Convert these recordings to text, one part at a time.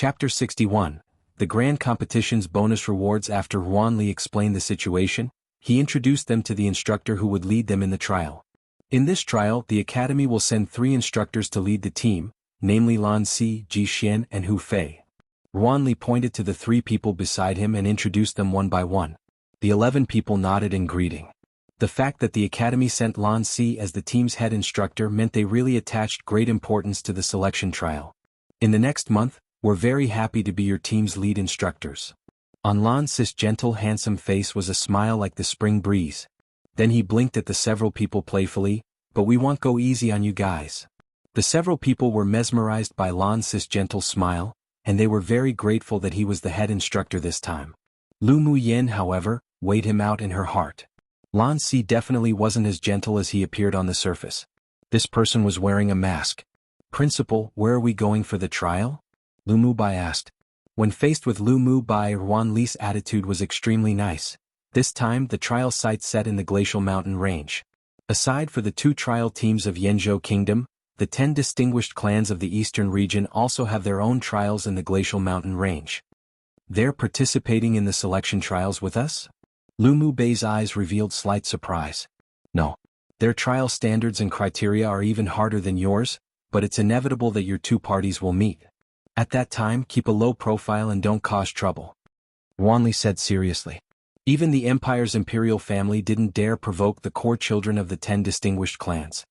Chapter 61. The Grand Competition's Bonus Rewards. After Huanli explained the situation, he introduced them to the instructor who would lead them in the trial. In this trial, the Academy will send 3 instructors to lead the team, namely Lan Si, Ji Xian, and Hu Fei. Huanli pointed to the 3 people beside him and introduced them one by one. The 11 people nodded in greeting. The fact that the Academy sent Lan Si as the team's head instructor meant they really attached great importance to the selection trial. In the next month, we're very happy to be your team's lead instructors. On Lan Si's gentle, handsome face was a smile like the spring breeze. Then he blinked at the several people playfully, but we won't go easy on you guys. The several people were mesmerized by Lan Si's gentle smile, and they were very grateful that he was the head instructor this time. Lu Muyen, however, weighed him out in her heart. Lan Si definitely wasn't as gentle as he appeared on the surface. This person was wearing a mask. Principal, where are we going for the trial? Lu Mubai asked. When faced with Lu Mubai, Huanli's attitude was extremely nice. This time the trial site set in the glacial mountain range. Aside for the 2 trial teams of Yanzhou Kingdom, the 10 distinguished clans of the eastern region also have their own trials in the glacial mountain range. They're participating in the selection trials with us? Lu Mubei's eyes revealed slight surprise. No. Their trial standards and criteria are even harder than yours, but it's inevitable that your 2 parties will meet. At that time, keep a low profile and don't cause trouble. Huanli said seriously. Even the Empire's Imperial family didn't dare provoke the core children of the 10 distinguished clans.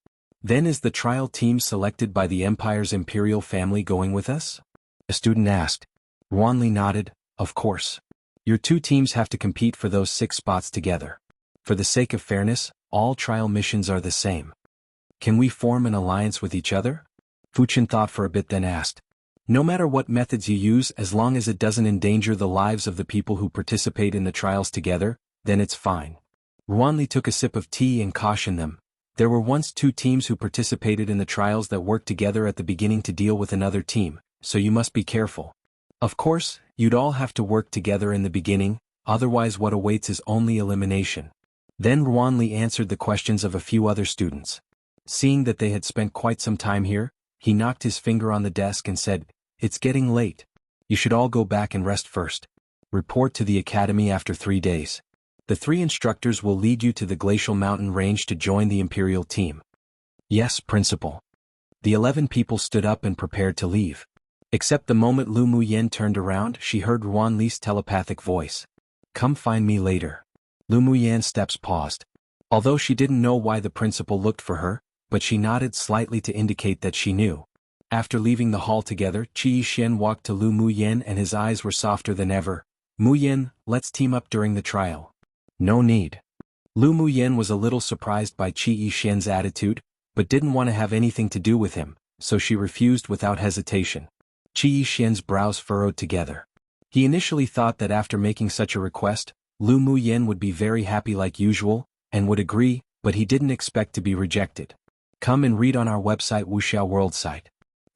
Then is the trial team selected by the Empire's Imperial family going with us? A student asked. Huanli nodded, of course. Your 2 teams have to compete for those 6 spots together. For the sake of fairness, all trial missions are the same. Can we form an alliance with each other? Fuchen thought for a bit then asked. No matter what methods you use, as long as it doesn't endanger the lives of the people who participate in the trials together, then it's fine. Huanli took a sip of tea and cautioned them. There were once 2 teams who participated in the trials that worked together at the beginning to deal with another team, so you must be careful. Of course, you'd all have to work together in the beginning, otherwise what awaits is only elimination. Then Huanli answered the questions of a few other students. Seeing that they had spent quite some time here, he knocked his finger on the desk and said, It's getting late. You should all go back and rest first. Report to the Academy after 3 days. The 3 instructors will lead you to the glacial mountain range to join the Imperial team. Yes, Principal. The 11 people stood up and prepared to leave. Except the moment Lu Muyen turned around, she heard Huanli's telepathic voice. Come find me later. Lu Muyen's steps paused. Although she didn't know why the principal looked for her, but she nodded slightly to indicate that she knew. After leaving the hall together, Qi Xian walked to Lu Muyen and his eyes were softer than ever. Muyen, let's team up during the trial. No need. Lu Muyen was a little surprised by Qi Xian's attitude, but didn't want to have anything to do with him, so she refused without hesitation. Qi Xian's brows furrowed together. He initially thought that after making such a request, Lu Muyen would be very happy like usual, and would agree, but he didn't expect to be rejected. Come and read on our website wuxialover site.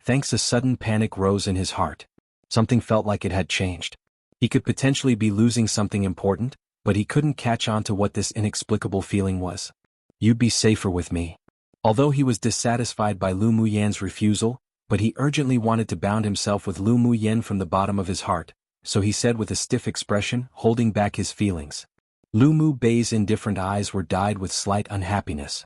Thanks. A sudden panic rose in his heart. Something felt like it had changed. He could potentially be losing something important, but he couldn't catch on to what this inexplicable feeling was. You'd be safer with me. Although he was dissatisfied by Lu Muyen's refusal, but he urgently wanted to bound himself with Lu Muyen from the bottom of his heart, so he said with a stiff expression, holding back his feelings. Lu Mubei's indifferent eyes were dyed with slight unhappiness.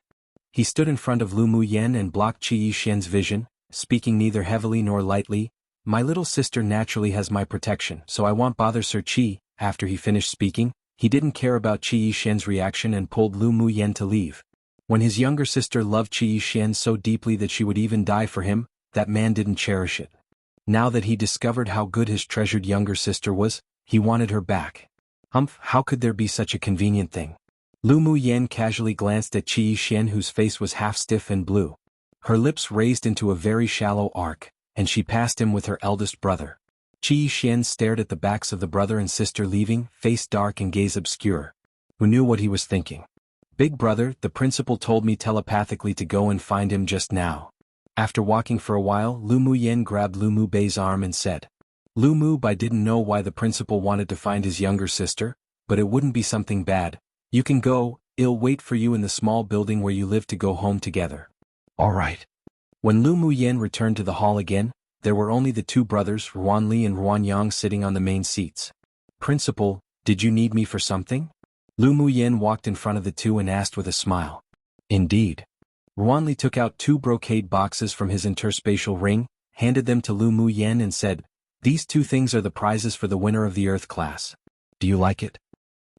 He stood in front of Lu Muyen and blocked Qi Xian's vision, speaking neither heavily nor lightly. My little sister naturally has my protection, so I won't bother Sir Qi. After he finished speaking, he didn't care about Qi Xian's reaction and pulled Lu Muyen to leave. When his younger sister loved Qi Xian so deeply that she would even die for him, that man didn't cherish it. Now that he discovered how good his treasured younger sister was, he wanted her back. Humph, how could there be such a convenient thing? Lu Muyen casually glanced at Qi Xian, whose face was half stiff and blue. Her lips raised into a very shallow arc, and she passed him with her eldest brother. Qi Xian stared at the backs of the brother and sister leaving, face dark and gaze obscure. Who knew what he was thinking? Big brother, the principal told me telepathically to go and find him just now. After walking for a while, Lu Muyen grabbed Lu Mubei's arm and said. Lu Mubai didn't know why the principal wanted to find his younger sister, but it wouldn't be something bad. You can go, I'll wait for you in the small building where you live to go home together. All right. When Lu Muyen returned to the hall again, there were only the two brothers Ruanli and Ruanyang sitting on the main seats. "Principal, did you need me for something?" Lu Muyen walked in front of the two and asked with a smile. "Indeed." Ruanli took out two brocade boxes from his interspatial ring, handed them to Lu Muyen and said, "These two things are the prizes for the winner of the Earth class. Do you like it?"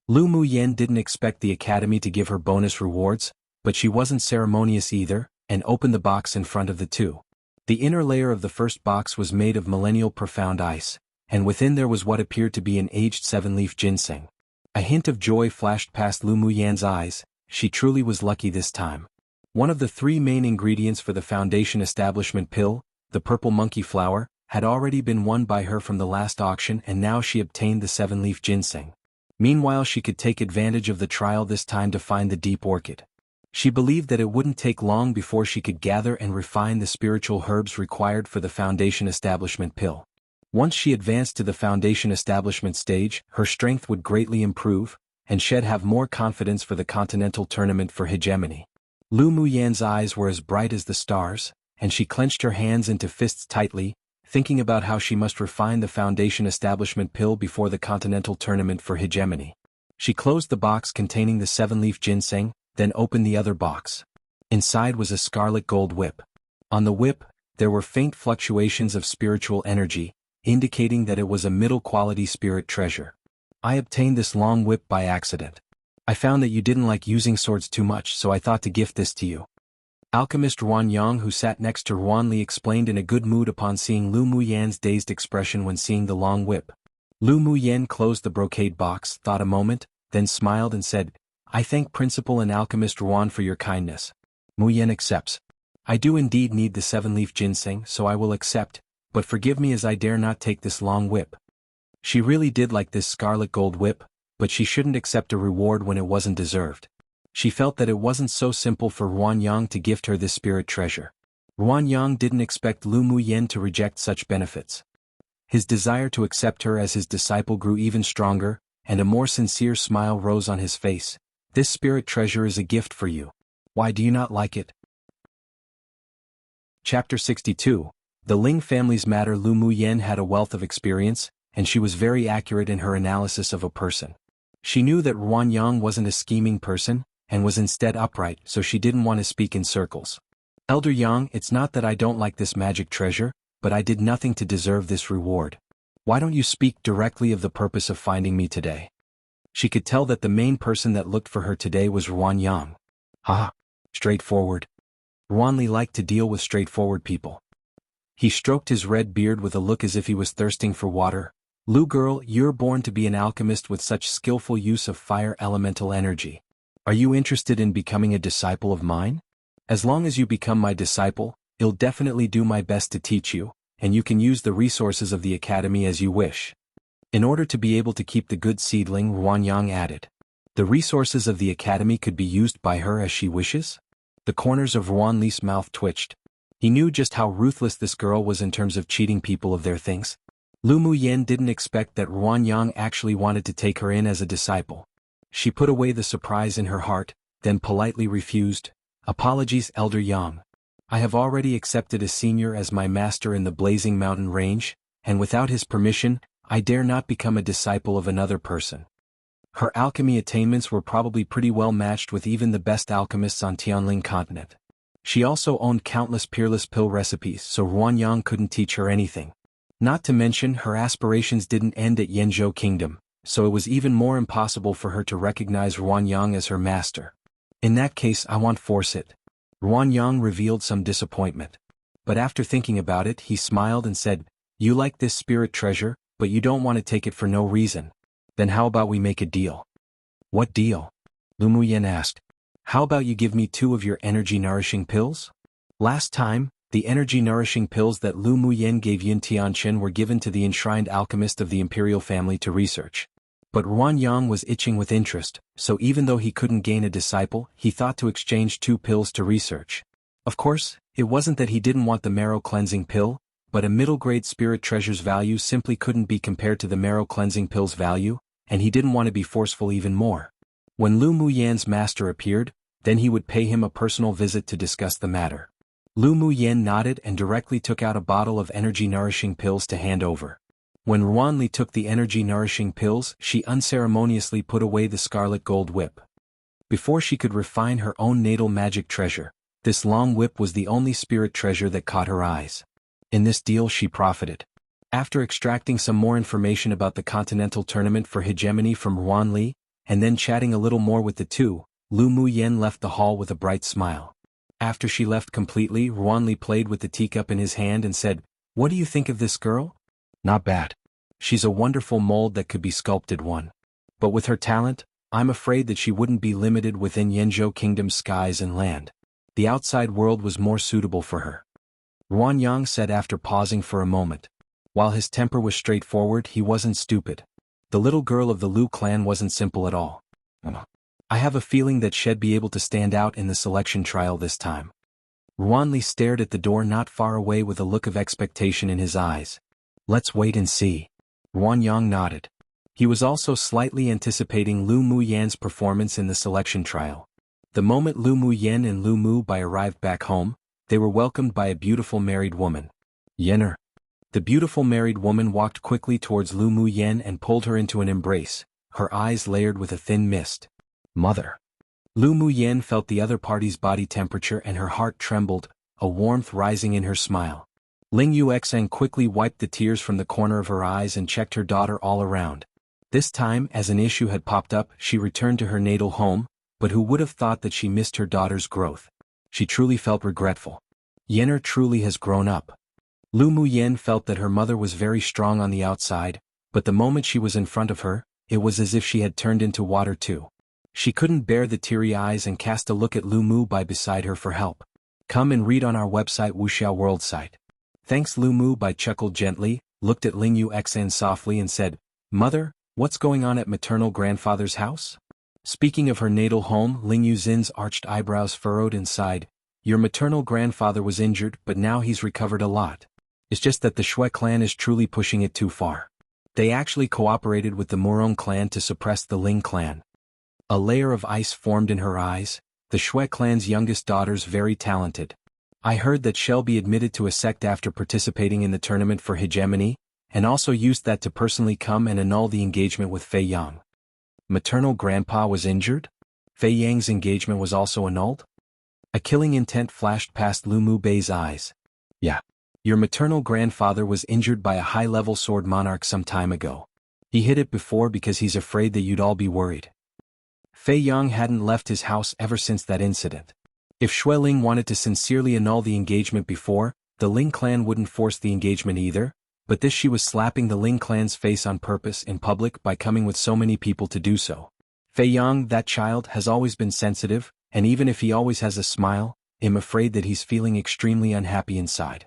Lu Muyen didn't expect the Academy to give her bonus rewards, but she wasn't ceremonious either, and opened the box in front of the two. The inner layer of the first box was made of millennial profound ice, and within there was what appeared to be an aged 7-leaf ginseng. A hint of joy flashed past Lu Muyen's eyes. She truly was lucky this time. One of the three main ingredients for the Foundation Establishment pill, the purple monkey flower, had already been won by her from the last auction, and now she obtained the 7-leaf ginseng. Meanwhile, she could take advantage of the trial this time to find the deep orchid. She believed that it wouldn't take long before she could gather and refine the spiritual herbs required for the Foundation Establishment pill. Once she advanced to the Foundation Establishment stage, her strength would greatly improve, and she'd have more confidence for the Continental Tournament for Hegemony. Lu Muyen's eyes were as bright as the stars, and she clenched her hands into fists tightly, thinking about how she must refine the Foundation Establishment pill before the Continental Tournament for Hegemony. She closed the box containing the 7-leaf ginseng, then opened the other box. Inside was a scarlet gold whip. On the whip, there were faint fluctuations of spiritual energy, indicating that it was a middle-quality spirit treasure. "I obtained this long whip by accident. I found that you didn't like using swords too much, so I thought to gift this to you." Alchemist Ruanyang, who sat next to Ruanli, explained in a good mood upon seeing Lu Muyen's dazed expression when seeing the long whip. Lu Muyen closed the brocade box, thought a moment, then smiled and said, "I thank Principal and Alchemist Ruan for your kindness." Muyen accepts. "I do indeed need the 7-leaf ginseng, so I will accept, but forgive me as I dare not take this long whip." She really did like this scarlet gold whip, but she shouldn't accept a reward when it wasn't deserved. She felt that it wasn't so simple for Ruanyang to gift her this spirit treasure. Ruanyang didn't expect Lu Muyen to reject such benefits. His desire to accept her as his disciple grew even stronger, and a more sincere smile rose on his face. "This spirit treasure is a gift for you. Why do you not like it?" Chapter 62. The Ling family's matter. Lu Muyen had a wealth of experience, and she was very accurate in her analysis of a person. She knew that Ruanyang wasn't a scheming person, and was instead upright, so she didn't want to speak in circles. "Elder Yang, it's not that I don't like this magic treasure, but I did nothing to deserve this reward. Why don't you speak directly of the purpose of finding me today?" She could tell that the main person that looked for her today was Ruanyang. "Ah, straightforward." Ruanli liked to deal with straightforward people. He stroked his red beard with a look as if he was thirsting for water. "Lu girl, you're born to be an alchemist with such skillful use of fire elemental energy. Are you interested in becoming a disciple of mine? As long as you become my disciple, I'll definitely do my best to teach you, and you can use the resources of the academy as you wish." In order to be able to keep the good seedling, Ruanyang added, "The resources of the academy could be used by her as she wishes?" The corners of Ruanli's mouth twitched. He knew just how ruthless this girl was in terms of cheating people of their things. Lu Muyen didn't expect that Ruanyang actually wanted to take her in as a disciple. She put away the surprise in her heart, then politely refused. "Apologies, Elder Yang. I have already accepted a senior as my master in the Blazing Mountain Range, and without his permission, I dare not become a disciple of another person." Her alchemy attainments were probably pretty well matched with even the best alchemists on Tianling continent. She also owned countless peerless pill recipes, so Ruanyang couldn't teach her anything. Not to mention, her aspirations didn't end at Yenzhou Kingdom, so it was even more impossible for her to recognize Ruanyang as her master. "In that case, I won't force it." Ruanyang revealed some disappointment. But after thinking about it, he smiled and said, "You like this spirit treasure, but you don't want to take it for no reason. Then how about we make a deal?" "What deal?" Lu Muyen asked. "How about you give me 2 of your energy-nourishing pills?" Last time, the energy-nourishing pills that Lu Muyen gave Yin Tianchen were given to the enshrined alchemist of the Imperial family to research. But Ruanyang was itching with interest, so even though he couldn't gain a disciple, he thought to exchange 2 pills to research. Of course, it wasn't that he didn't want the marrow-cleansing pill, but a middle-grade spirit treasure's value simply couldn't be compared to the marrow-cleansing pill's value, and he didn't want to be forceful even more. When Lu Muyen's master appeared, then he would pay him a personal visit to discuss the matter. Lu Mu Yen nodded and directly took out a bottle of energy-nourishing pills to hand over. When Ruanli took the energy-nourishing pills, she unceremoniously put away the scarlet gold whip. Before she could refine her own natal magic treasure, this long whip was the only spirit treasure that caught her eyes. In this deal she profited. After extracting some more information about the continental tournament for hegemony from Ruanli, and then chatting a little more with the two, Lu Mu Yen left the hall with a bright smile. After she left completely, Ruanli played with the teacup in his hand and said, "What do you think of this girl? Not bad. She's a wonderful mold that could be sculpted one. But with her talent, I'm afraid that she wouldn't be limited within Yanzhou Kingdom's skies and land. The outside world was more suitable for her." Ruanyang said after pausing for a moment. While his temper was straightforward, he wasn't stupid. The little girl of the Lu clan wasn't simple at all. I have a feeling that she'd be able to stand out in the selection trial this time. Ruanli stared at the door not far away with a look of expectation in his eyes. Let's wait and see. Ruanyang nodded. He was also slightly anticipating Lu Mu Yan's performance in the selection trial. The moment Lu Mu Yan and Lu Mu Bai arrived back home, they were welcomed by a beautiful married woman. Yener. The beautiful married woman walked quickly towards Lu Mu Yan and pulled her into an embrace, her eyes layered with a thin mist. Mother. Lu Mu Yan felt the other party's body temperature and her heart trembled, a warmth rising in her smile. Ling Yuexan quickly wiped the tears from the corner of her eyes and checked her daughter all around. This time, as an issue had popped up, she returned to her natal home, but who would have thought that she missed her daughter's growth? She truly felt regretful. Yener truly has grown up. Lu Mu Yen felt that her mother was very strong on the outside, but the moment she was in front of her, it was as if she had turned into water too. She couldn't bear the teary eyes and cast a look at Lu Mu Bai beside her for help. Come and read on our website wuxialover site. Thanks. Lu Mu Bai chuckled gently, looked at Ling Yuexan softly and said, Mother, what's going on at maternal grandfather's house? Speaking of her natal home, Ling Yuzin's arched eyebrows furrowed and sighed. Your maternal grandfather was injured, but now he's recovered a lot. It's just that the Shui clan is truly pushing it too far. They actually cooperated with the Murong clan to suppress the Ling clan. A layer of ice formed in her eyes. The Shui clan's youngest daughter's very talented. I heard that she'll be admitted to a sect after participating in the tournament for hegemony, and also used that to personally come and annul the engagement with Fei Yang. Maternal grandpa was injured? Fei Yang's engagement was also annulled? A killing intent flashed past Lu Mu Bei's eyes. Yeah. Your maternal grandfather was injured by a high-level sword monarch some time ago. He hid it before because he's afraid that you'd all be worried. Fei Yang hadn't left his house ever since that incident. If Shui Ling wanted to sincerely annul the engagement before, the Ling clan wouldn't force the engagement either, but this she was slapping the Ling clan's face on purpose in public by coming with so many people to do so. Fei Yang, that child, has always been sensitive, and even if he always has a smile, I'm afraid that he's feeling extremely unhappy inside.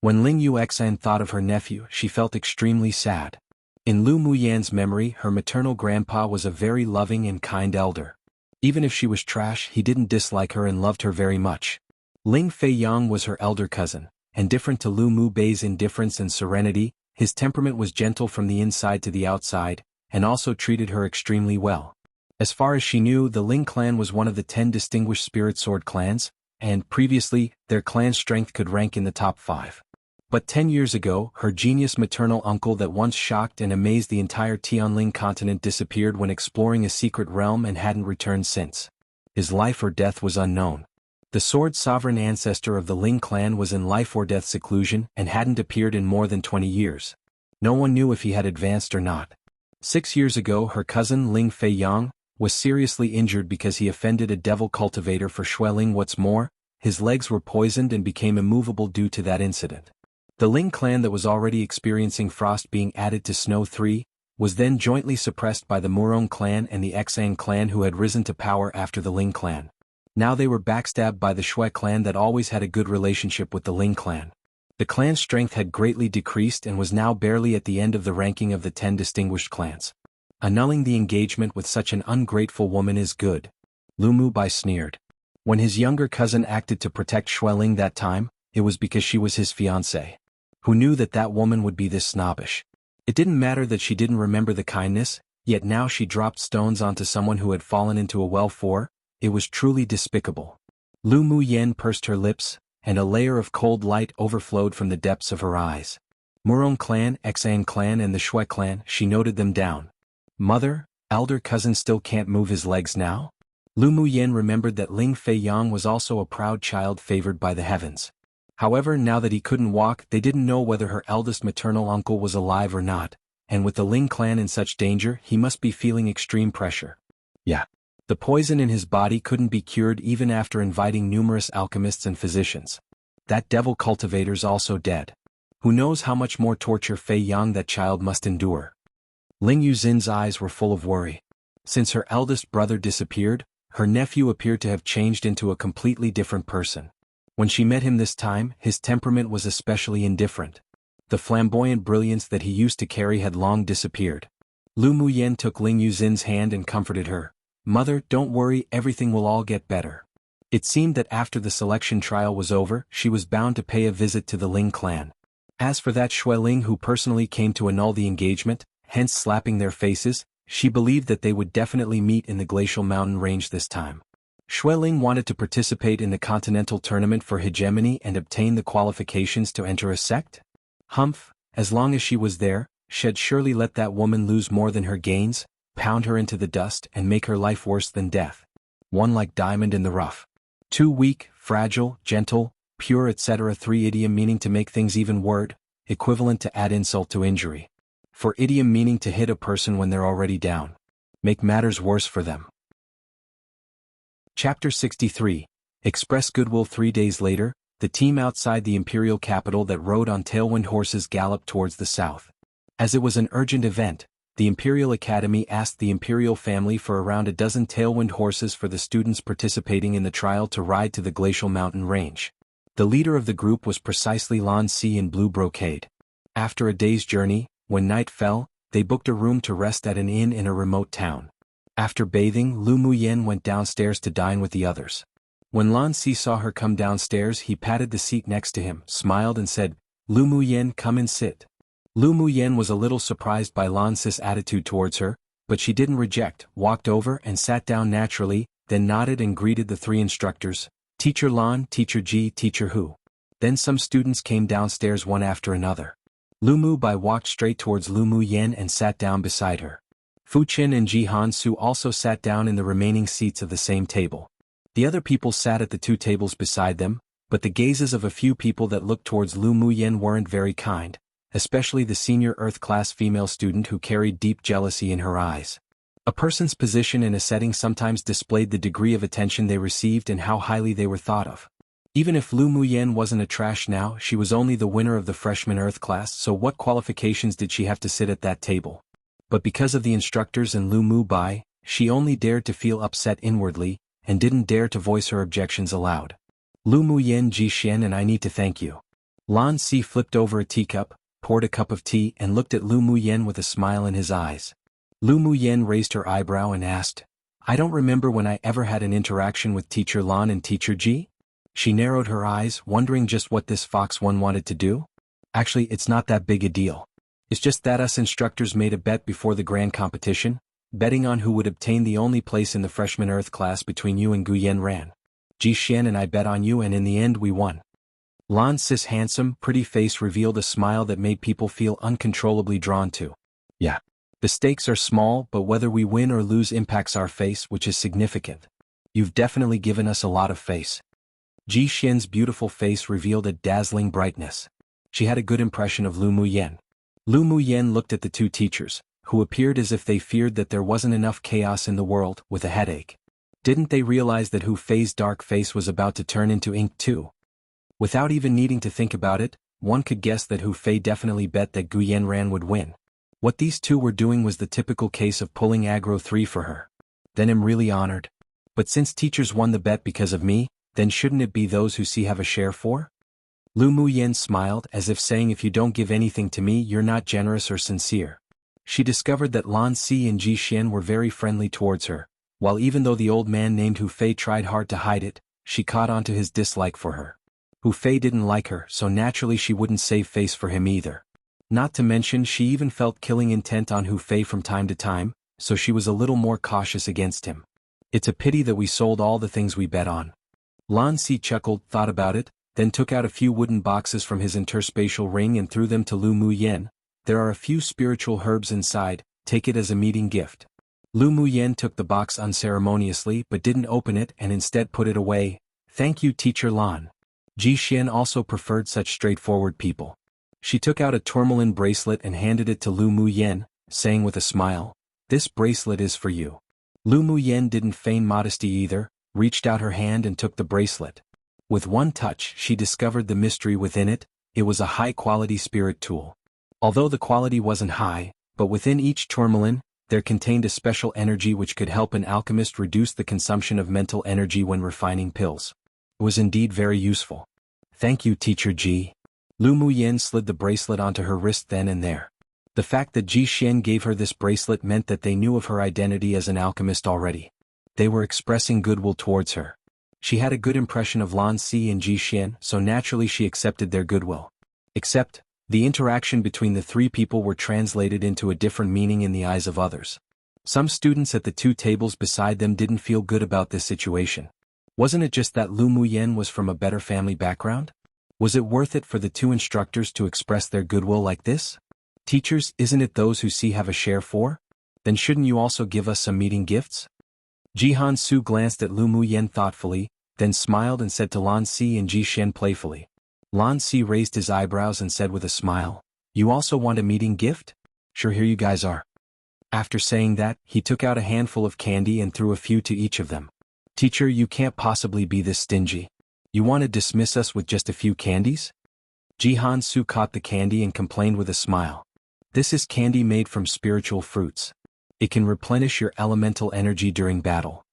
When Ling Yuexan thought of her nephew, she felt extremely sad. In Lu Mu Yan's memory, her maternal grandpa was a very loving and kind elder. Even if she was trash, he didn't dislike her and loved her very much. Ling Fei Yang was her elder cousin, and different to Lu Mu Bei's indifference and serenity, his temperament was gentle from the inside to the outside, and also treated her extremely well. As far as she knew, the Ling clan was one of the 10 distinguished spirit sword clans, and previously, their clan strength could rank in the top 5. But 10 years ago, her genius maternal uncle that once shocked and amazed the entire Tianling continent disappeared when exploring a secret realm and hadn't returned since. His life or death was unknown. The sword sovereign ancestor of the Ling clan was in life or death seclusion and hadn't appeared in more than 20 years. No one knew if he had advanced or not. 6 years ago, her cousin Ling Fei Yang was seriously injured because he offended a devil cultivator for Shui Ling. What's more, his legs were poisoned and became immovable due to that incident. The Ling clan that was already experiencing frost being added to Snow 3, was then jointly suppressed by the Murong clan and the Xang clan who had risen to power after the Ling clan. Now they were backstabbed by the Shui clan that always had a good relationship with the Ling clan. The clan's strength had greatly decreased and was now barely at the end of the ranking of the 10 distinguished clans. Annulling the engagement with such an ungrateful woman is good. Lu Mu Bai sneered. When his younger cousin acted to protect Shui Ling that time, it was because she was his fiancée. Who knew that that woman would be this snobbish? It didn't matter that she didn't remember the kindness, yet now she dropped stones onto someone who had fallen into a well for, it was truly despicable. Lu Mu Yen pursed her lips, and a layer of cold light overflowed from the depths of her eyes. Murong clan, Xang clan and the Shui clan, she noted them down. Mother, elder cousin still can't move his legs now? Lu Muyen remembered that Ling Fei Yang was also a proud child favored by the heavens. However, now that he couldn't walk, they didn't know whether her eldest maternal uncle was alive or not, and with the Ling clan in such danger, he must be feeling extreme pressure. Yeah. The poison in his body couldn't be cured even after inviting numerous alchemists and physicians. That devil cultivator's also dead. Who knows how much more torture Fei Yang that child must endure. Ling Yuzin's eyes were full of worry. Since her eldest brother disappeared, her nephew appeared to have changed into a completely different person. When she met him this time, his temperament was especially indifferent. The flamboyant brilliance that he used to carry had long disappeared. Lu Muyen took Ling Yuzin's hand and comforted her. Mother, don't worry, everything will all get better. It seemed that after the selection trial was over, she was bound to pay a visit to the Ling clan. As for that Shui Ling who personally came to annul the engagement, hence slapping their faces, she believed that they would definitely meet in the glacial mountain range this time. Shui Ling wanted to participate in the continental tournament for hegemony and obtain the qualifications to enter a sect? Humph, as long as she was there, she'd surely let that woman lose more than her gains, pound her into the dust and make her life worse than death. One like diamond in the rough. 2 weak, fragile, gentle, pure etc. 3 idiom meaning to make things even word, equivalent to add insult to injury. 4 idiom meaning to hit a person when they're already down. Make matters worse for them. Chapter 63. Express goodwill. 3 days later, the team outside the Imperial capital that rode on tailwind horses galloped towards the south. As it was an urgent event, the Imperial Academy asked the Imperial family for around a dozen tailwind horses for the students participating in the trial to ride to the glacial mountain range. The leader of the group was precisely Lan Si in blue brocade. After a day's journey, when night fell, they booked a room to rest at an inn in a remote town. After bathing, Lu Muyen went downstairs to dine with the others. When Lan Si saw her come downstairs, he patted the seat next to him, smiled and said, "Lu Muyen, come and sit." Lu Muyen was a little surprised by Lan Si's attitude towards her, but she didn't reject, walked over and sat down naturally, then nodded and greeted the 3 instructors, Teacher Lan, Teacher Ji, Teacher Hu. Then some students came downstairs one after another. Lu Mu Bai walked straight towards Lu Muyen and sat down beside her. Fu Qin and Ji Han Su also sat down in the remaining seats of the same table. The other people sat at the 2 tables beside them, but the gazes of a few people that looked towards Lu Muyen weren't very kind, especially the senior Earth class female student who carried deep jealousy in her eyes. A person's position in a setting sometimes displayed the degree of attention they received and how highly they were thought of. Even if Lu Muyen wasn't a trash now, she was only the winner of the freshman Earth class, so what qualifications did she have to sit at that table? But because of the instructors and Lu Mu Bai, she only dared to feel upset inwardly, and didn't dare to voice her objections aloud. Lu Muyen, Ji Xian and I need to thank you. Lan Si flipped over a teacup, poured a cup of tea and looked at Lu Muyen with a smile in his eyes. Lu Muyen raised her eyebrow and asked, "I don't remember when I ever had an interaction with Teacher Lan and Teacher Ji?" She narrowed her eyes, wondering just what this fox one wanted to do. Actually, it's not that big a deal. It's just that us instructors made a bet before the grand competition, betting on who would obtain the only place in the freshman Earth class between you and Guyen Ran. Ji Xian and I bet on you and in the end we won. Lan Si's handsome, pretty face revealed a smile that made people feel uncontrollably drawn to. Yeah. The stakes are small, but whether we win or lose impacts our face, which is significant. You've definitely given us a lot of face. Ji Xian's beautiful face revealed a dazzling brightness. She had a good impression of Lu Muyen. Lu Muyen looked at the 2 teachers, who appeared as if they feared that there wasn't enough chaos in the world, with a headache. Didn't they realize that Hu Fei's dark face was about to turn into ink too? Without even needing to think about it, one could guess that Hu Fei definitely bet that Guyen Ran would win. What these 2 were doing was the typical case of pulling aggro 3 for her. Then I'm really honored. But since teachers won the bet because of me, then shouldn't it be those who see have a share for? Lu Muyen smiled as if saying if you don't give anything to me you're not generous or sincere. She discovered that Lan Si and Ji Xian were very friendly towards her, while even though the old man named Hu Fei tried hard to hide it, she caught on to his dislike for her. Hu Fei didn't like her, so naturally she wouldn't save face for him either. Not to mention she even felt killing intent on Hu Fei from time to time, so she was a little more cautious against him. It's a pity that we sold all the things we bet on. Lan Si chuckled, thought about it, then took out a few wooden boxes from his interspatial ring and threw them to Lu Muyen. There are a few spiritual herbs inside, take it as a meeting gift. Lu Muyen took the box unceremoniously but didn't open it and instead put it away. Thank you, Teacher Lan. Ji Xian also preferred such straightforward people. She took out a tourmaline bracelet and handed it to Lu Muyen, saying with a smile, "This bracelet is for you." Lu Muyen didn't feign modesty either, reached out her hand and took the bracelet. With one touch she discovered the mystery within it. It was a high-quality spirit tool. Although the quality wasn't high, but within each tourmaline, there contained a special energy which could help an alchemist reduce the consumption of mental energy when refining pills. It was indeed very useful. Thank you, Teacher Ji. Lu Muyen slid the bracelet onto her wrist then and there. The fact that Ji Xian gave her this bracelet meant that they knew of her identity as an alchemist already. They were expressing goodwill towards her. She had a good impression of Lan Si and Ji Xian, so naturally she accepted their goodwill. Except, the interaction between the three people were translated into a different meaning in the eyes of others. Some students at the two tables beside them didn't feel good about this situation. Wasn't it just that Lu Muyen was from a better family background? Was it worth it for the two instructors to express their goodwill like this? Teachers, isn't it those who see have a share for? Then shouldn't you also give us some meeting gifts? Jihan Su glanced at Lu Muyen thoughtfully, then smiled and said to Lan Si and Ji Xian playfully. Lan Si raised his eyebrows and said with a smile, "You also want a meeting gift? Sure, here you guys are." After saying that, he took out a handful of candy and threw a few to each of them. "Teacher, you can't possibly be this stingy. You want to dismiss us with just a few candies?" Jihan Su caught the candy and complained with a smile. "This is candy made from spiritual fruits. It can replenish your elemental energy during battle.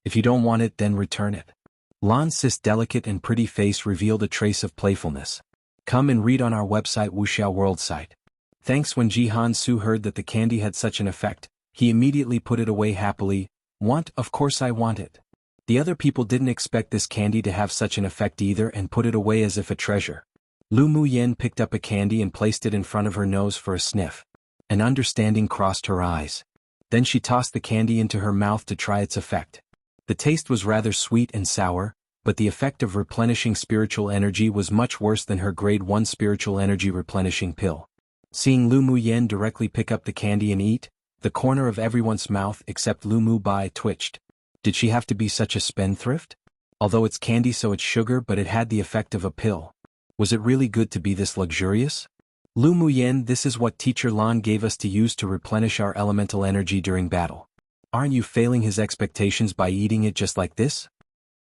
If you don't want it, then return it." Lan Si's delicate and pretty face revealed a trace of playfulness. Come and read on our website wuxialover site. Thanks. When Jihan Su heard that the candy had such an effect, he immediately put it away happily. "Want? Of course I want it." The other people didn't expect this candy to have such an effect either and put it away as if a treasure. Lu Muyen picked up a candy and placed it in front of her nose for a sniff. An understanding crossed her eyes. Then she tossed the candy into her mouth to try its effect. The taste was rather sweet and sour, but the effect of replenishing spiritual energy was much worse than her grade 1 spiritual energy replenishing pill. Seeing Lu Muyen directly pick up the candy and eat, the corner of everyone's mouth except Lu Mubai twitched. Did she have to be such a spendthrift? Although it's candy so it's sugar, but it had the effect of a pill. Was it really good to be this luxurious? Lu Muyen, this is what Teacher Lan gave us to use to replenish our elemental energy during battle. Aren't you failing his expectations by eating it just like this?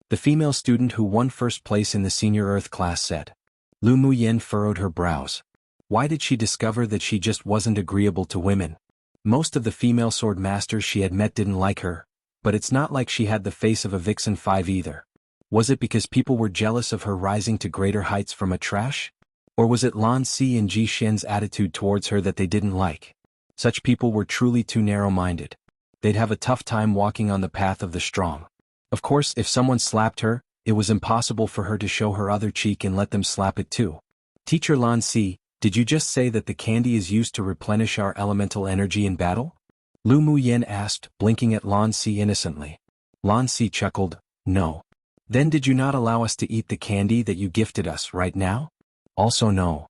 The female student who won first place in the senior Earth class said. Lu Muyen furrowed her brows. Why did she discover that she just wasn't agreeable to women? Most of the female swordmasters she had met didn't like her, but it's not like she had the face of a Vixen 5 either. Was it because people were jealous of her rising to greater heights from a trash? Or was it Lan Si and Ji Xian's attitude towards her that they didn't like? Such people were truly too narrow-minded. They'd have a tough time walking on the path of the strong. Of course, if someone slapped her, it was impossible for her to show her other cheek and let them slap it too. Teacher Lan Si, did you just say that the candy is used to replenish our elemental energy in battle? Lu Muyen asked, blinking at Lan Si innocently. Lan Si chuckled, no. Then did you not allow us to eat the candy that you gifted us right now? Also no.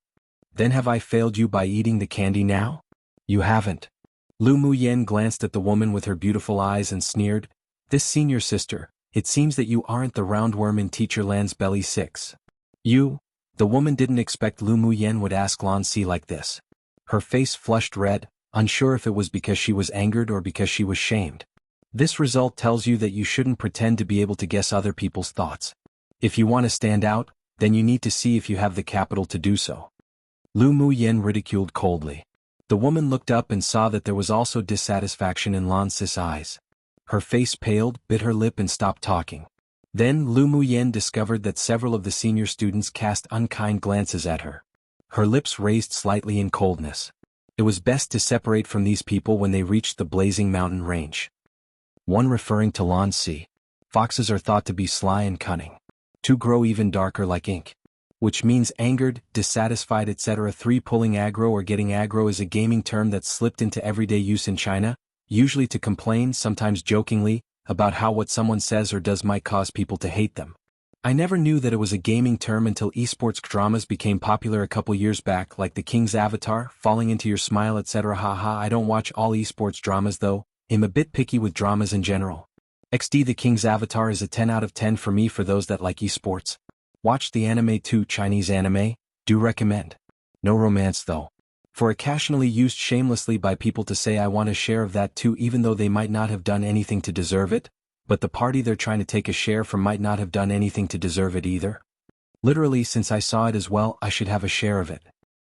Then have I failed you by eating the candy now? You haven't. Lu Muyen glanced at the woman with her beautiful eyes and sneered, this senior sister, it seems that you aren't the roundworm in Teacher Lan's belly 6. You? The woman didn't expect Lu Muyen would ask Lan Si like this. Her face flushed red, unsure if it was because she was angered or because she was shamed. This result tells you that you shouldn't pretend to be able to guess other people's thoughts. If you want to stand out, then you need to see if you have the capital to do so. Lu Muyen ridiculed coldly. The woman looked up and saw that there was also dissatisfaction in Lan Si's eyes. Her face paled, bit her lip and stopped talking. Then Lu Muyen discovered that several of the senior students cast unkind glances at her. Her lips raised slightly in coldness. It was best to separate from these people when they reached the blazing mountain range. 1. Referring to Lan Si. Foxes are thought to be sly and cunning. 2. Grow even darker like ink. Which means angered, dissatisfied, etc. 3. Pulling aggro or getting aggro is a gaming term that's slipped into everyday use in China, usually to complain, sometimes jokingly, about how what someone says or does might cause people to hate them. I never knew that it was a gaming term until esports dramas became popular a couple years back, like The King's Avatar, Falling Into Your Smile, etc. Haha, I don't watch all esports dramas though, I'm a bit picky with dramas in general. XD The King's Avatar is a 10 out of 10 for me for those that like esports. Watch the anime too, Chinese anime, do recommend. No romance though. For occasionally used shamelessly by people to say I want a share of that too, even though they might not have done anything to deserve it, but the party they're trying to take a share from might not have done anything to deserve it either. Literally, since I saw it as well, I should have a share of it.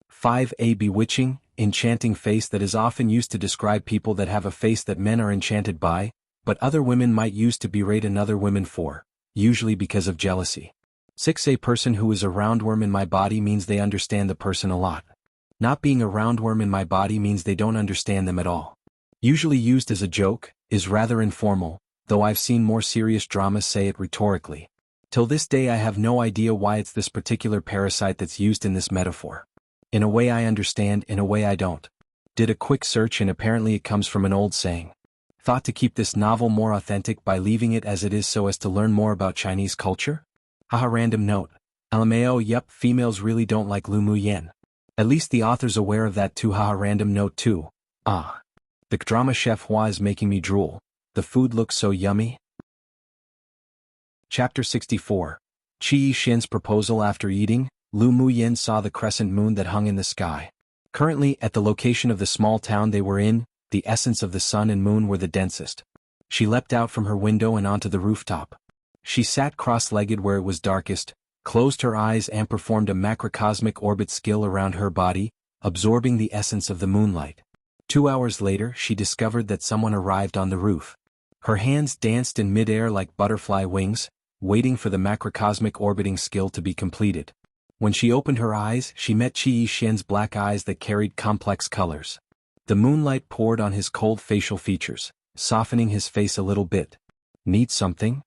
5. A bewitching, enchanting face that is often used to describe people that have a face that men are enchanted by, but other women might use to berate another woman for, usually because of jealousy. 6. A person who is a roundworm in my body means they understand the person a lot. Not being a roundworm in my body means they don't understand them at all. Usually used as a joke, is rather informal, though I've seen more serious dramas say it rhetorically. Till this day I have no idea why it's this particular parasite that's used in this metaphor. In a way I understand, in a way I don't. Did a quick search and apparently it comes from an old saying. Thought to keep this novel more authentic by leaving it as it is so as to learn more about Chinese culture? Haha, random note. LMAO, yup, females really don't like Lu Mu Yen. At least the author's aware of that too. Haha, random note too. Ah. The drama chef Hua is making me drool. The food looks so yummy. Chapter 64. Qi Yixin's proposal. After eating, Lu Mu Yen saw the crescent moon that hung in the sky. Currently, at the location of the small town they were in, the essence of the sun and moon were the densest. She leapt out from her window and onto the rooftop. She sat cross-legged where it was darkest, closed her eyes and performed a macrocosmic orbit skill around her body, absorbing the essence of the moonlight. 2 hours later she discovered that someone arrived on the roof. Her hands danced in mid-air like butterfly wings, waiting for the macrocosmic orbiting skill to be completed. When she opened her eyes, she met Qi Yixin's black eyes that carried complex colors. The moonlight poured on his cold facial features, softening his face a little bit. Need something?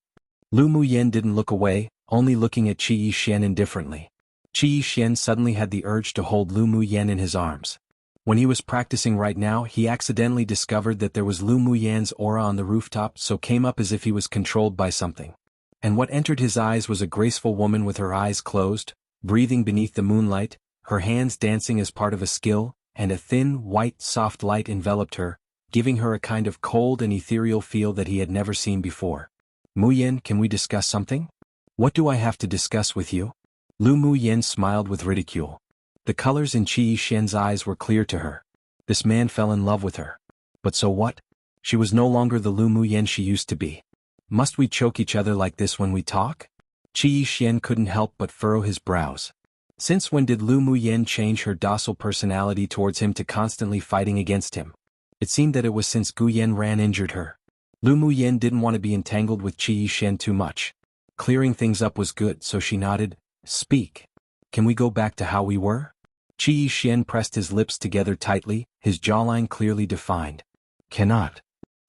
Lu Mu Yen didn't look away, only looking at Qi Yixin indifferently. Qi Yixin suddenly had the urge to hold Lu Mu Yen in his arms. When he was practicing right now, he accidentally discovered that there was Lu Mu Yan's aura on the rooftop, so came up as if he was controlled by something. And what entered his eyes was a graceful woman with her eyes closed, breathing beneath the moonlight, her hands dancing as part of a skill, and a thin, white, soft light enveloped her, giving her a kind of cold and ethereal feel that he had never seen before. Mu Yen, can we discuss something? What do I have to discuss with you? Lu Mu Yen smiled with ridicule. The colors in Qi Yixin's eyes were clear to her. This man fell in love with her. But so what? She was no longer the Lu Mu Yen she used to be. Must we choke each other like this when we talk? Qi Yixin couldn't help but furrow his brows. Since when did Lu Mu Yen change her docile personality towards him to constantly fighting against him? It seemed that it was since Gu Yanran injured her. Lu Mu Yen didn't want to be entangled with Qi Yixin too much. Clearing things up was good, so she nodded. Speak. Can we go back to how we were? Qi Yixin pressed his lips together tightly, his jawline clearly defined. Cannot.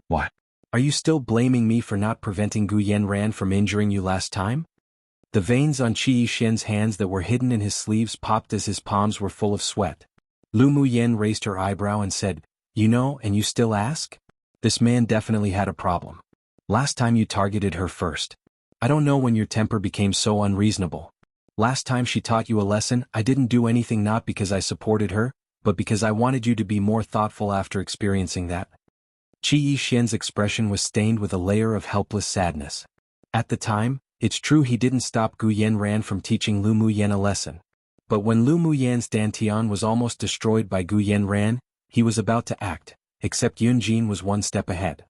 What? Are you still blaming me for not preventing Gu Yanran from injuring you last time? The veins on Qi Yixin's hands that were hidden in his sleeves popped as his palms were full of sweat. Lu Mu Yen raised her eyebrow and said, You know, and you still ask? This man definitely had a problem. Last time you targeted her first. I don't know when your temper became so unreasonable. Last time she taught you a lesson, I didn't do anything not because I supported her, but because I wanted you to be more thoughtful after experiencing that. Qi Yixin's expression was stained with a layer of helpless sadness. At the time, it's true he didn't stop Gu Yanran from teaching Lu Mu Yen a lesson. But when Lu Mu Yan's dantian was almost destroyed by Gu Yanran, he was about to act, except Yun Jin was one step ahead.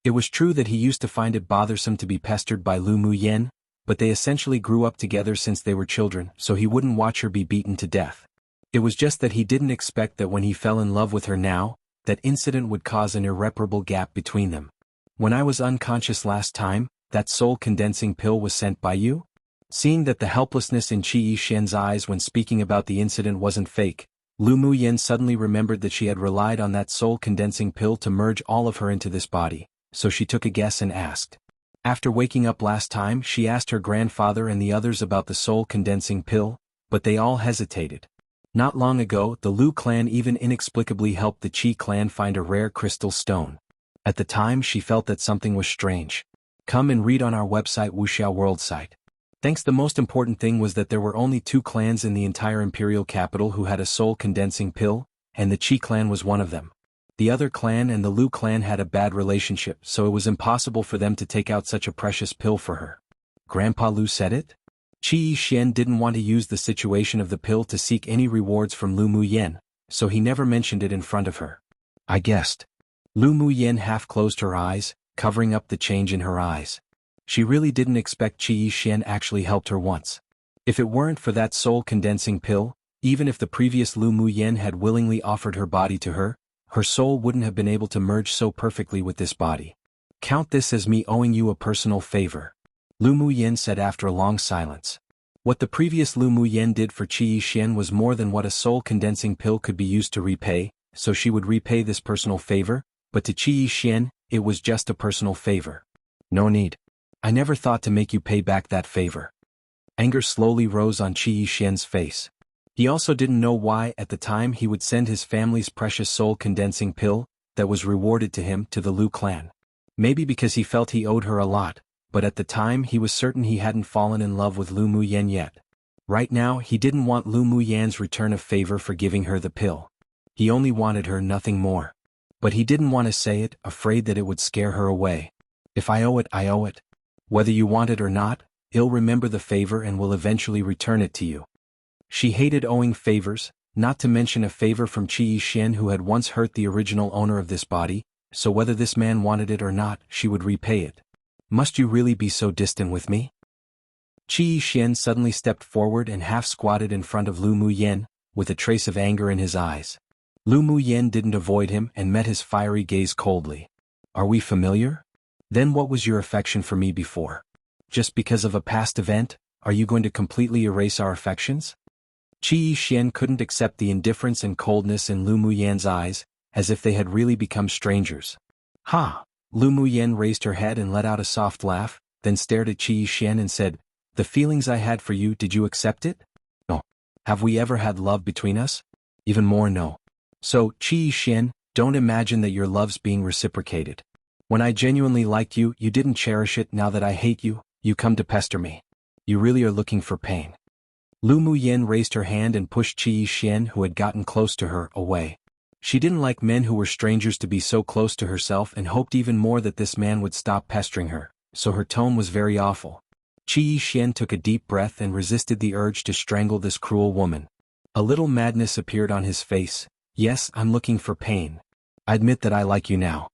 It was true that he used to find it bothersome to be pestered by Lu Mu Yen, but they essentially grew up together since they were children, so he wouldn't watch her be beaten to death. It was just that he didn't expect that when he fell in love with her now, that incident would cause an irreparable gap between them. When I was unconscious last time, that soul-condensing pill was sent by you? Seeing that the helplessness in Qi Yixin's eyes when speaking about the incident wasn't fake, Lu Mu Yen suddenly remembered that she had relied on that soul-condensing pill to merge all of her into this body, so she took a guess and asked. After waking up last time, she asked her grandfather and the others about the soul-condensing pill, but they all hesitated. Not long ago, the Lu clan even inexplicably helped the Qi clan find a rare crystal stone. At the time she felt that something was strange. Come and read on our website wuxialover site. Thanks. The most important thing was that there were only 2 clans in the entire Imperial capital who had a soul-condensing pill, and the Qi clan was one of them. The other clan and the Lu clan had a bad relationship, so it was impossible for them to take out such a precious pill for her. Grandpa Lu said it? Qi Yixian didn't want to use the situation of the pill to seek any rewards from Lu Muyen, so he never mentioned it in front of her. I guessed. Lu Muyen half closed her eyes, covering up the change in her eyes. She really didn't expect Qi Yixian actually helped her once. If it weren't for that soul-condensing pill, even if the previous Lu Muyen had willingly offered her body to her, her soul wouldn't have been able to merge so perfectly with this body. Count this as me owing you a personal favor. Lu Muyen said after a long silence. What the previous Lu Muyen did for Qi Yixian was more than what a soul-condensing pill could be used to repay, so she would repay this personal favor, but to Qi Yixian, it was just a personal favor. No need. I never thought to make you pay back that favor. Anger slowly rose on Qi Yixian's face. He also didn't know why at the time he would send his family's precious soul-condensing pill, that was rewarded to him, to the Lu clan. Maybe because he felt he owed her a lot, but at the time he was certain he hadn't fallen in love with Lu Muyen yet. Right now he didn't want Lu Muyen's return of favor for giving her the pill. He only wanted her, nothing more. But he didn't want to say it, afraid that it would scare her away. If I owe it, I owe it. Whether you want it or not, I'll remember the favor and will eventually return it to you. She hated owing favors, not to mention a favor from Qi Yixian who had once hurt the original owner of this body, so whether this man wanted it or not, she would repay it. Must you really be so distant with me? Qi Yixian suddenly stepped forward and half squatted in front of Lu Muyen, with a trace of anger in his eyes. Lu Muyen didn't avoid him and met his fiery gaze coldly. Are we familiar? Then what was your affection for me before? Just because of a past event, are you going to completely erase our affections? Qi Yixian couldn't accept the indifference and coldness in Lu Muyen's eyes, as if they had really become strangers. Ha! Lu Muyen raised her head and let out a soft laugh, then stared at Qi Yixian and said, the feelings I had for you, did you accept it? No. Have we ever had love between us? Even more, no. So, Qi Yixian, don't imagine that your love's being reciprocated. When I genuinely liked you, you didn't cherish it. Now that I hate you, you come to pester me. You really are looking for pain. Lu Muyen raised her hand and pushed Qi Yixian, who had gotten close to her, away. She didn't like men who were strangers to be so close to herself and hoped even more that this man would stop pestering her, so her tone was very awful. Qi Yixian took a deep breath and resisted the urge to strangle this cruel woman. A little madness appeared on his face. Yes, I'm looking for pain. I admit that I like you now.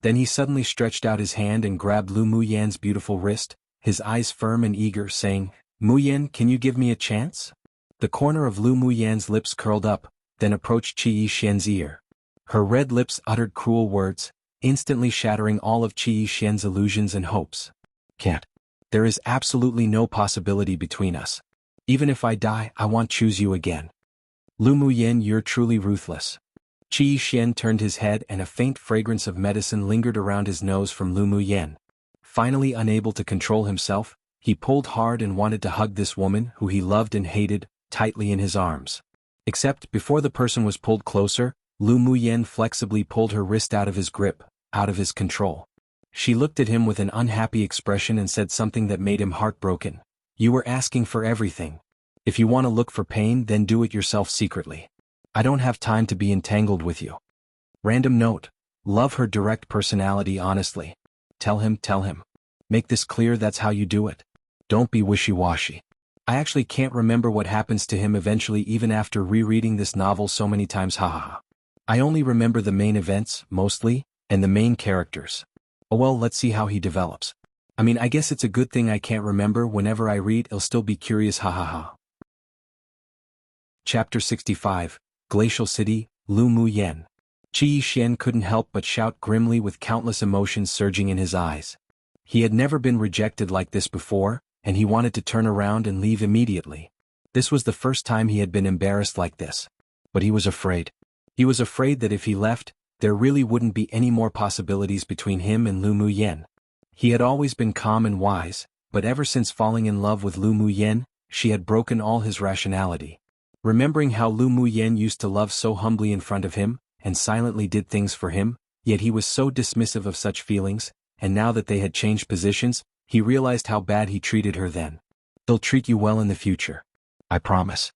Then he suddenly stretched out his hand and grabbed Lu Muyen's beautiful wrist, his eyes firm and eager, saying, Muyen, can you give me a chance? The corner of Lu Muyen's lips curled up, then approached Qi Yixian's ear. Her red lips uttered cruel words, instantly shattering all of Qi Yixian's illusions and hopes. Can't. There is absolutely no possibility between us. Even if I die, I won't choose you again. Lu Muyen, you're truly ruthless. Qi Yixian turned his head and a faint fragrance of medicine lingered around his nose from Lu Muyen. Finally unable to control himself, he pulled hard and wanted to hug this woman who he loved and hated, tightly in his arms. Except, before the person was pulled closer, Lu Muyen flexibly pulled her wrist out of his grip, out of his control. She looked at him with an unhappy expression and said something that made him heartbroken. You were asking for everything. If you want to look for pain, then do it yourself secretly. I don't have time to be entangled with you. Random note. Love her direct personality honestly. Tell him. Make this clear, that's how you do it. Don't be wishy-washy. I actually can't remember what happens to him eventually even after rereading this novel so many times, haha. I only remember the main events, mostly, and the main characters. Oh well, let's see how he develops. I mean, I guess it's a good thing I can't remember. Whenever I read, I'll still be curious, hahaha. Chapter 65, Glacial City, Lu Muyen. Qi Yixian couldn't help but shout grimly with countless emotions surging in his eyes. He had never been rejected like this before, and he wanted to turn around and leave immediately. This was the first time he had been embarrassed like this. But he was afraid. He was afraid that if he left, there really wouldn't be any more possibilities between him and Lu Muyen. He had always been calm and wise, but ever since falling in love with Lu Muyen, she had broken all his rationality. Remembering how Lu Muyen used to love so humbly in front of him, and silently did things for him, yet he was so dismissive of such feelings, and now that they had changed positions, he realized how bad he treated her then. He'll treat you well in the future. I promise.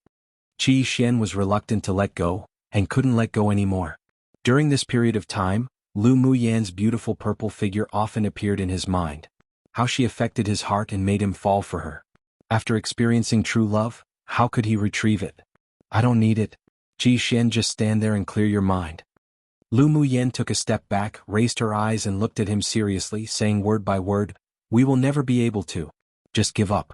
Qi Xian was reluctant to let go, and couldn't let go anymore. During this period of time, Lu Muyan's beautiful purple figure often appeared in his mind. How she affected his heart and made him fall for her. After experiencing true love, how could he retrieve it? I don't need it. Qi Xian, just stand there and clear your mind. Lu Muyan took a step back, raised her eyes and looked at him seriously, saying word by word, we will never be able to. Just give up.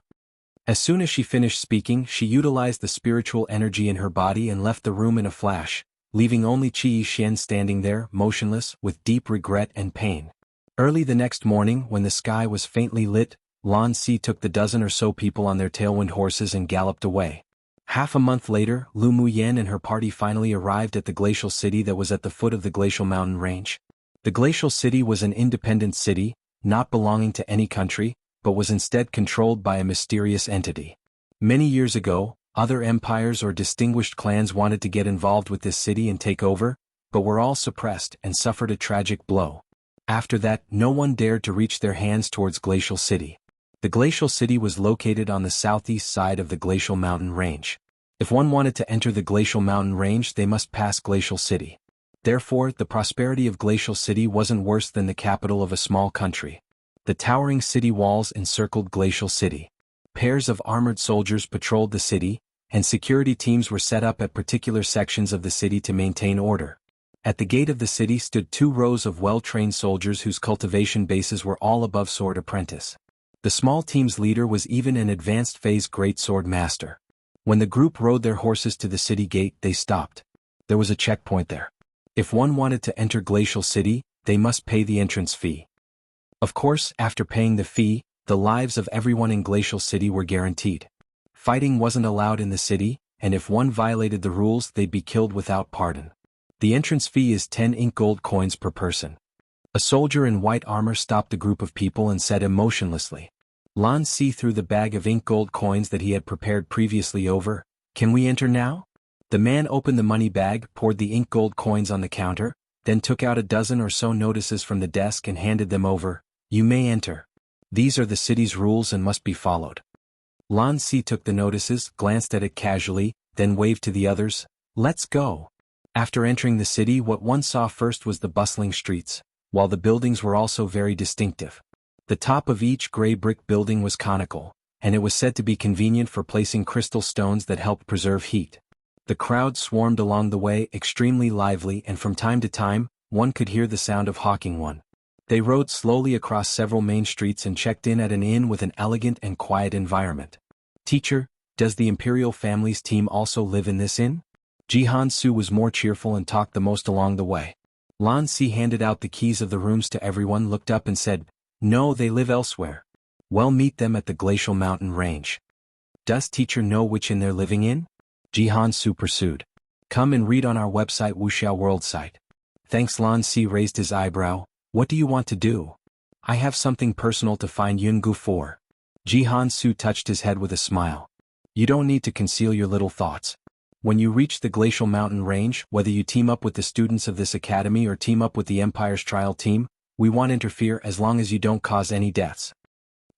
As soon as she finished speaking, she utilized the spiritual energy in her body and left the room in a flash, leaving only Qi Xian standing there, motionless, with deep regret and pain. Early the next morning, when the sky was faintly lit, Lan Si took the dozen or so people on their tailwind horses and galloped away. Half a month later, Lu Muyan and her party finally arrived at the glacial city that was at the foot of the glacial mountain range. The glacial city was an independent city, not belonging to any country, but was instead controlled by a mysterious entity. Many years ago, other empires or distinguished clans wanted to get involved with this city and take over, but were all suppressed and suffered a tragic blow. After that, no one dared to reach their hands towards Glacial City. The Glacial City was located on the southeast side of the Glacial Mountain Range. If one wanted to enter the Glacial Mountain Range, they must pass Glacial City. Therefore, the prosperity of Glacial City wasn't worse than the capital of a small country. The towering city walls encircled Glacial City. Pairs of armored soldiers patrolled the city, and security teams were set up at particular sections of the city to maintain order. At the gate of the city stood 2 rows of well-trained soldiers whose cultivation bases were all above sword apprentice. The small team's leader was even an advanced phase great swordmaster. When the group rode their horses to the city gate, they stopped. There was a checkpoint there. If one wanted to enter Glacial City, they must pay the entrance fee. Of course, after paying the fee, the lives of everyone in Glacial City were guaranteed. Fighting wasn't allowed in the city, and if one violated the rules, they'd be killed without pardon. The entrance fee is 10 ink gold coins per person. A soldier in white armor stopped the group of people and said emotionlessly. Lan Si threw the bag of ink gold coins that he had prepared previously over. Can we enter now? The man opened the money bag, poured the ink gold coins on the counter, then took out a dozen or so notices from the desk and handed them over. You may enter. These are the city's rules and must be followed. Lan Si took the notices, glanced at it casually, then waved to the others. Let's go. After entering the city, what one saw first was the bustling streets, while the buildings were also very distinctive. The top of each gray brick building was conical, and it was said to be convenient for placing crystal stones that helped preserve heat. The crowd swarmed along the way, extremely lively, and from time to time, one could hear the sound of hawking one. They rode slowly across several main streets and checked in at an inn with an elegant and quiet environment. Teacher, does the Imperial family's team also live in this inn? Jianghu was more cheerful and talked the most along the way. Lan Si handed out the keys of the rooms to everyone, looked up and said, No, they live elsewhere. Well, meet them at the Glacial Mountain Range. Does teacher know which inn they're living in? Jianghu pursued. Come and read on our website wuxialover site. Thanks. Lan Si raised his eyebrow. What do you want to do? I have something personal to find Yungu for. Jianghu touched his head with a smile. You don't need to conceal your little thoughts. When you reach the Glacial Mountain Range, whether you team up with the students of this academy or team up with the Empire's trial team, we won't interfere as long as you don't cause any deaths.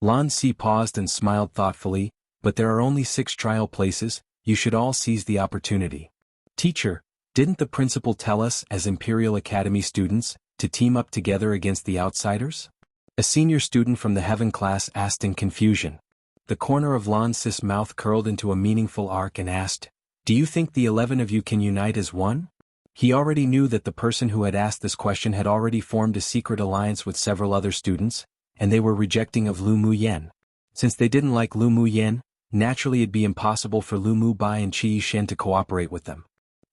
Lan Si paused and smiled thoughtfully, but there are only 6 trial places, you should all seize the opportunity. Teacher, didn't the principal tell us, as Imperial Academy students, to team up together against the outsiders? A senior student from the Heaven class asked in confusion. The corner of Lan Si's mouth curled into a meaningful arc and asked, Do you think the 11 of you can unite as one? He already knew that the person who had asked this question had already formed a secret alliance with several other students, and they were rejecting of Lu Muyan. Since they didn't like Lu Muyan, naturally it'd be impossible for Lu Mubai and Qi Shen to cooperate with them.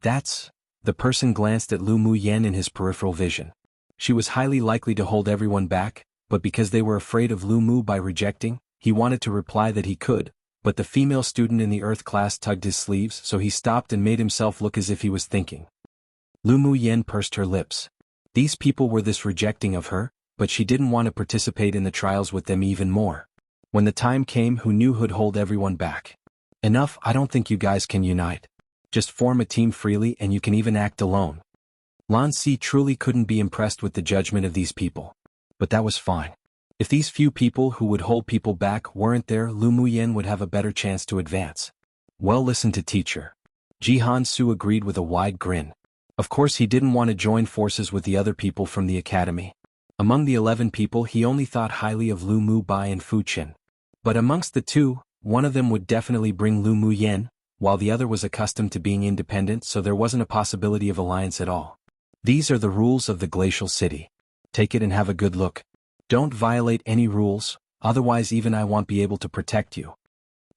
The person glanced at Lu Muyan in his peripheral vision. She was highly likely to hold everyone back, but because they were afraid of Lu Mu by rejecting, he wanted to reply that he could, but the female student in the Earth class tugged his sleeves, so he stopped and made himself look as if he was thinking. Lu Muyan pursed her lips. These people were this rejecting of her, but she didn't want to participate in the trials with them even more. When the time came, who knew who'd hold everyone back? Enough, I don't think you guys can unite. Just form a team freely and you can even act alone. Lan Si truly couldn't be impressed with the judgment of these people. But that was fine. If these few people who would hold people back weren't there, Lu Muyen would have a better chance to advance. Well, listen to teacher. Jihan Su agreed with a wide grin. Of course he didn't want to join forces with the other people from the academy. Among the 11 people he only thought highly of Lu Mu Bai and Fu Qin. But amongst the two, one of them would definitely bring Lu Muyen, while the other was accustomed to being independent, so there wasn't a possibility of alliance at all. These are the rules of the glacial city. Take it and have a good look. Don't violate any rules, otherwise even I won't be able to protect you.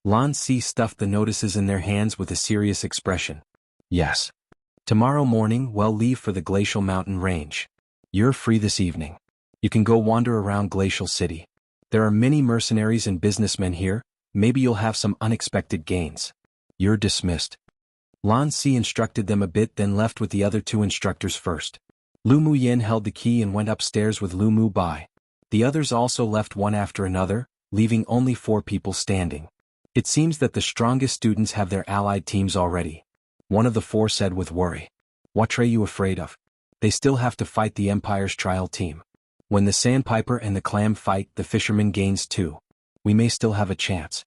Lan Si stuffed the notices in their hands with a serious expression. Yes. Tomorrow morning we'll leave for the glacial mountain range. You're free this evening. You can go wander around Glacial City. There are many mercenaries and businessmen here, maybe you'll have some unexpected gains. You're dismissed. Lan Si instructed them a bit, then left with the other two instructors first. Lu Muyen held the key and went upstairs with Lu Mu Bai. The others also left one after another, leaving only 4 people standing. It seems that the strongest students have their allied teams already. One of the 4 said with worry. What are you afraid of? They still have to fight the Empire's trial team. When the sandpiper and the clam fight, the fisherman gains too. We may still have a chance.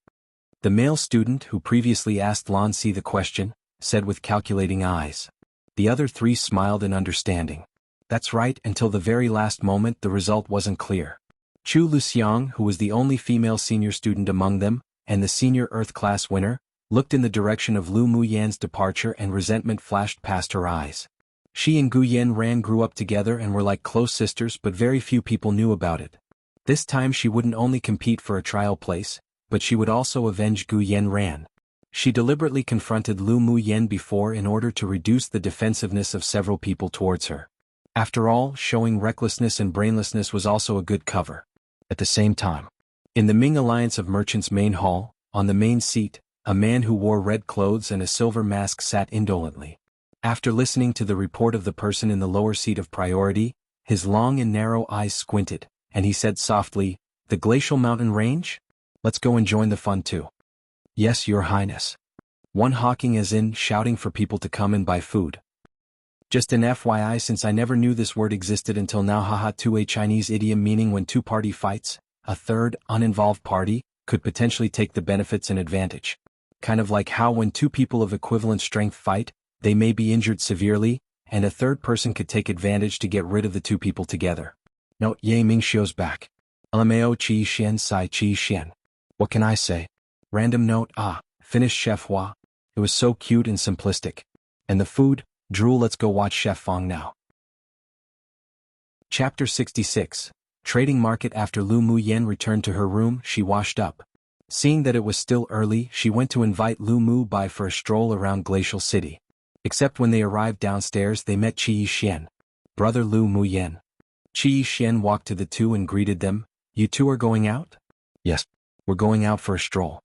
The male student who previously asked Lan Si the question, said with calculating eyes. The other 3 smiled in understanding. That's right, until the very last moment the result wasn't clear. Chu Luxiang, who was the only female senior student among them, and the senior Earth class winner, looked in the direction of Lu Muyen's departure and resentment flashed past her eyes. She and Gu Yanran grew up together and were like close sisters, but very few people knew about it. This time she wouldn't only compete for a trial place, but she would also avenge Gu Yanran. She deliberately confronted Lu Muyen before in order to reduce the defensiveness of several people towards her. After all, showing recklessness and brainlessness was also a good cover. At the same time, in the Ming Alliance of Merchants main hall, on the main seat, a man who wore red clothes and a silver mask sat indolently. After listening to the report of the person in the lower seat of priority, his long and narrow eyes squinted, and he said softly, "The glacial mountain range? Let's go and join the fun too." "Yes, your highness." One hawking as in shouting for people to come and buy food. Just an FYI, since I never knew this word existed until now, haha, to a Chinese idiom meaning when 2-party fights, a third, uninvolved party, could potentially take the benefits and advantage. Kind of like how when 2 people of equivalent strength fight, they may be injured severely, and a third person could take advantage to get rid of the 2 people together. Note, Ye Mingxiu's back. LMAO Qi Xian Sai Qi Xian. What can I say? Random note, finished Chef Hua. It was so cute and simplistic. And the food, drool. Let's go watch Chef Fong now. Chapter 66. Trading Market. After Lu Muyen returned to her room, she washed up. Seeing that it was still early, she went to invite Lu Mu Bai for a stroll around Glacial City. Except when they arrived downstairs they met Qi Xian. Brother Lu Muyen. Qi Xian walked to the 2 and greeted them. You 2 are going out? Yes, we're going out for a stroll.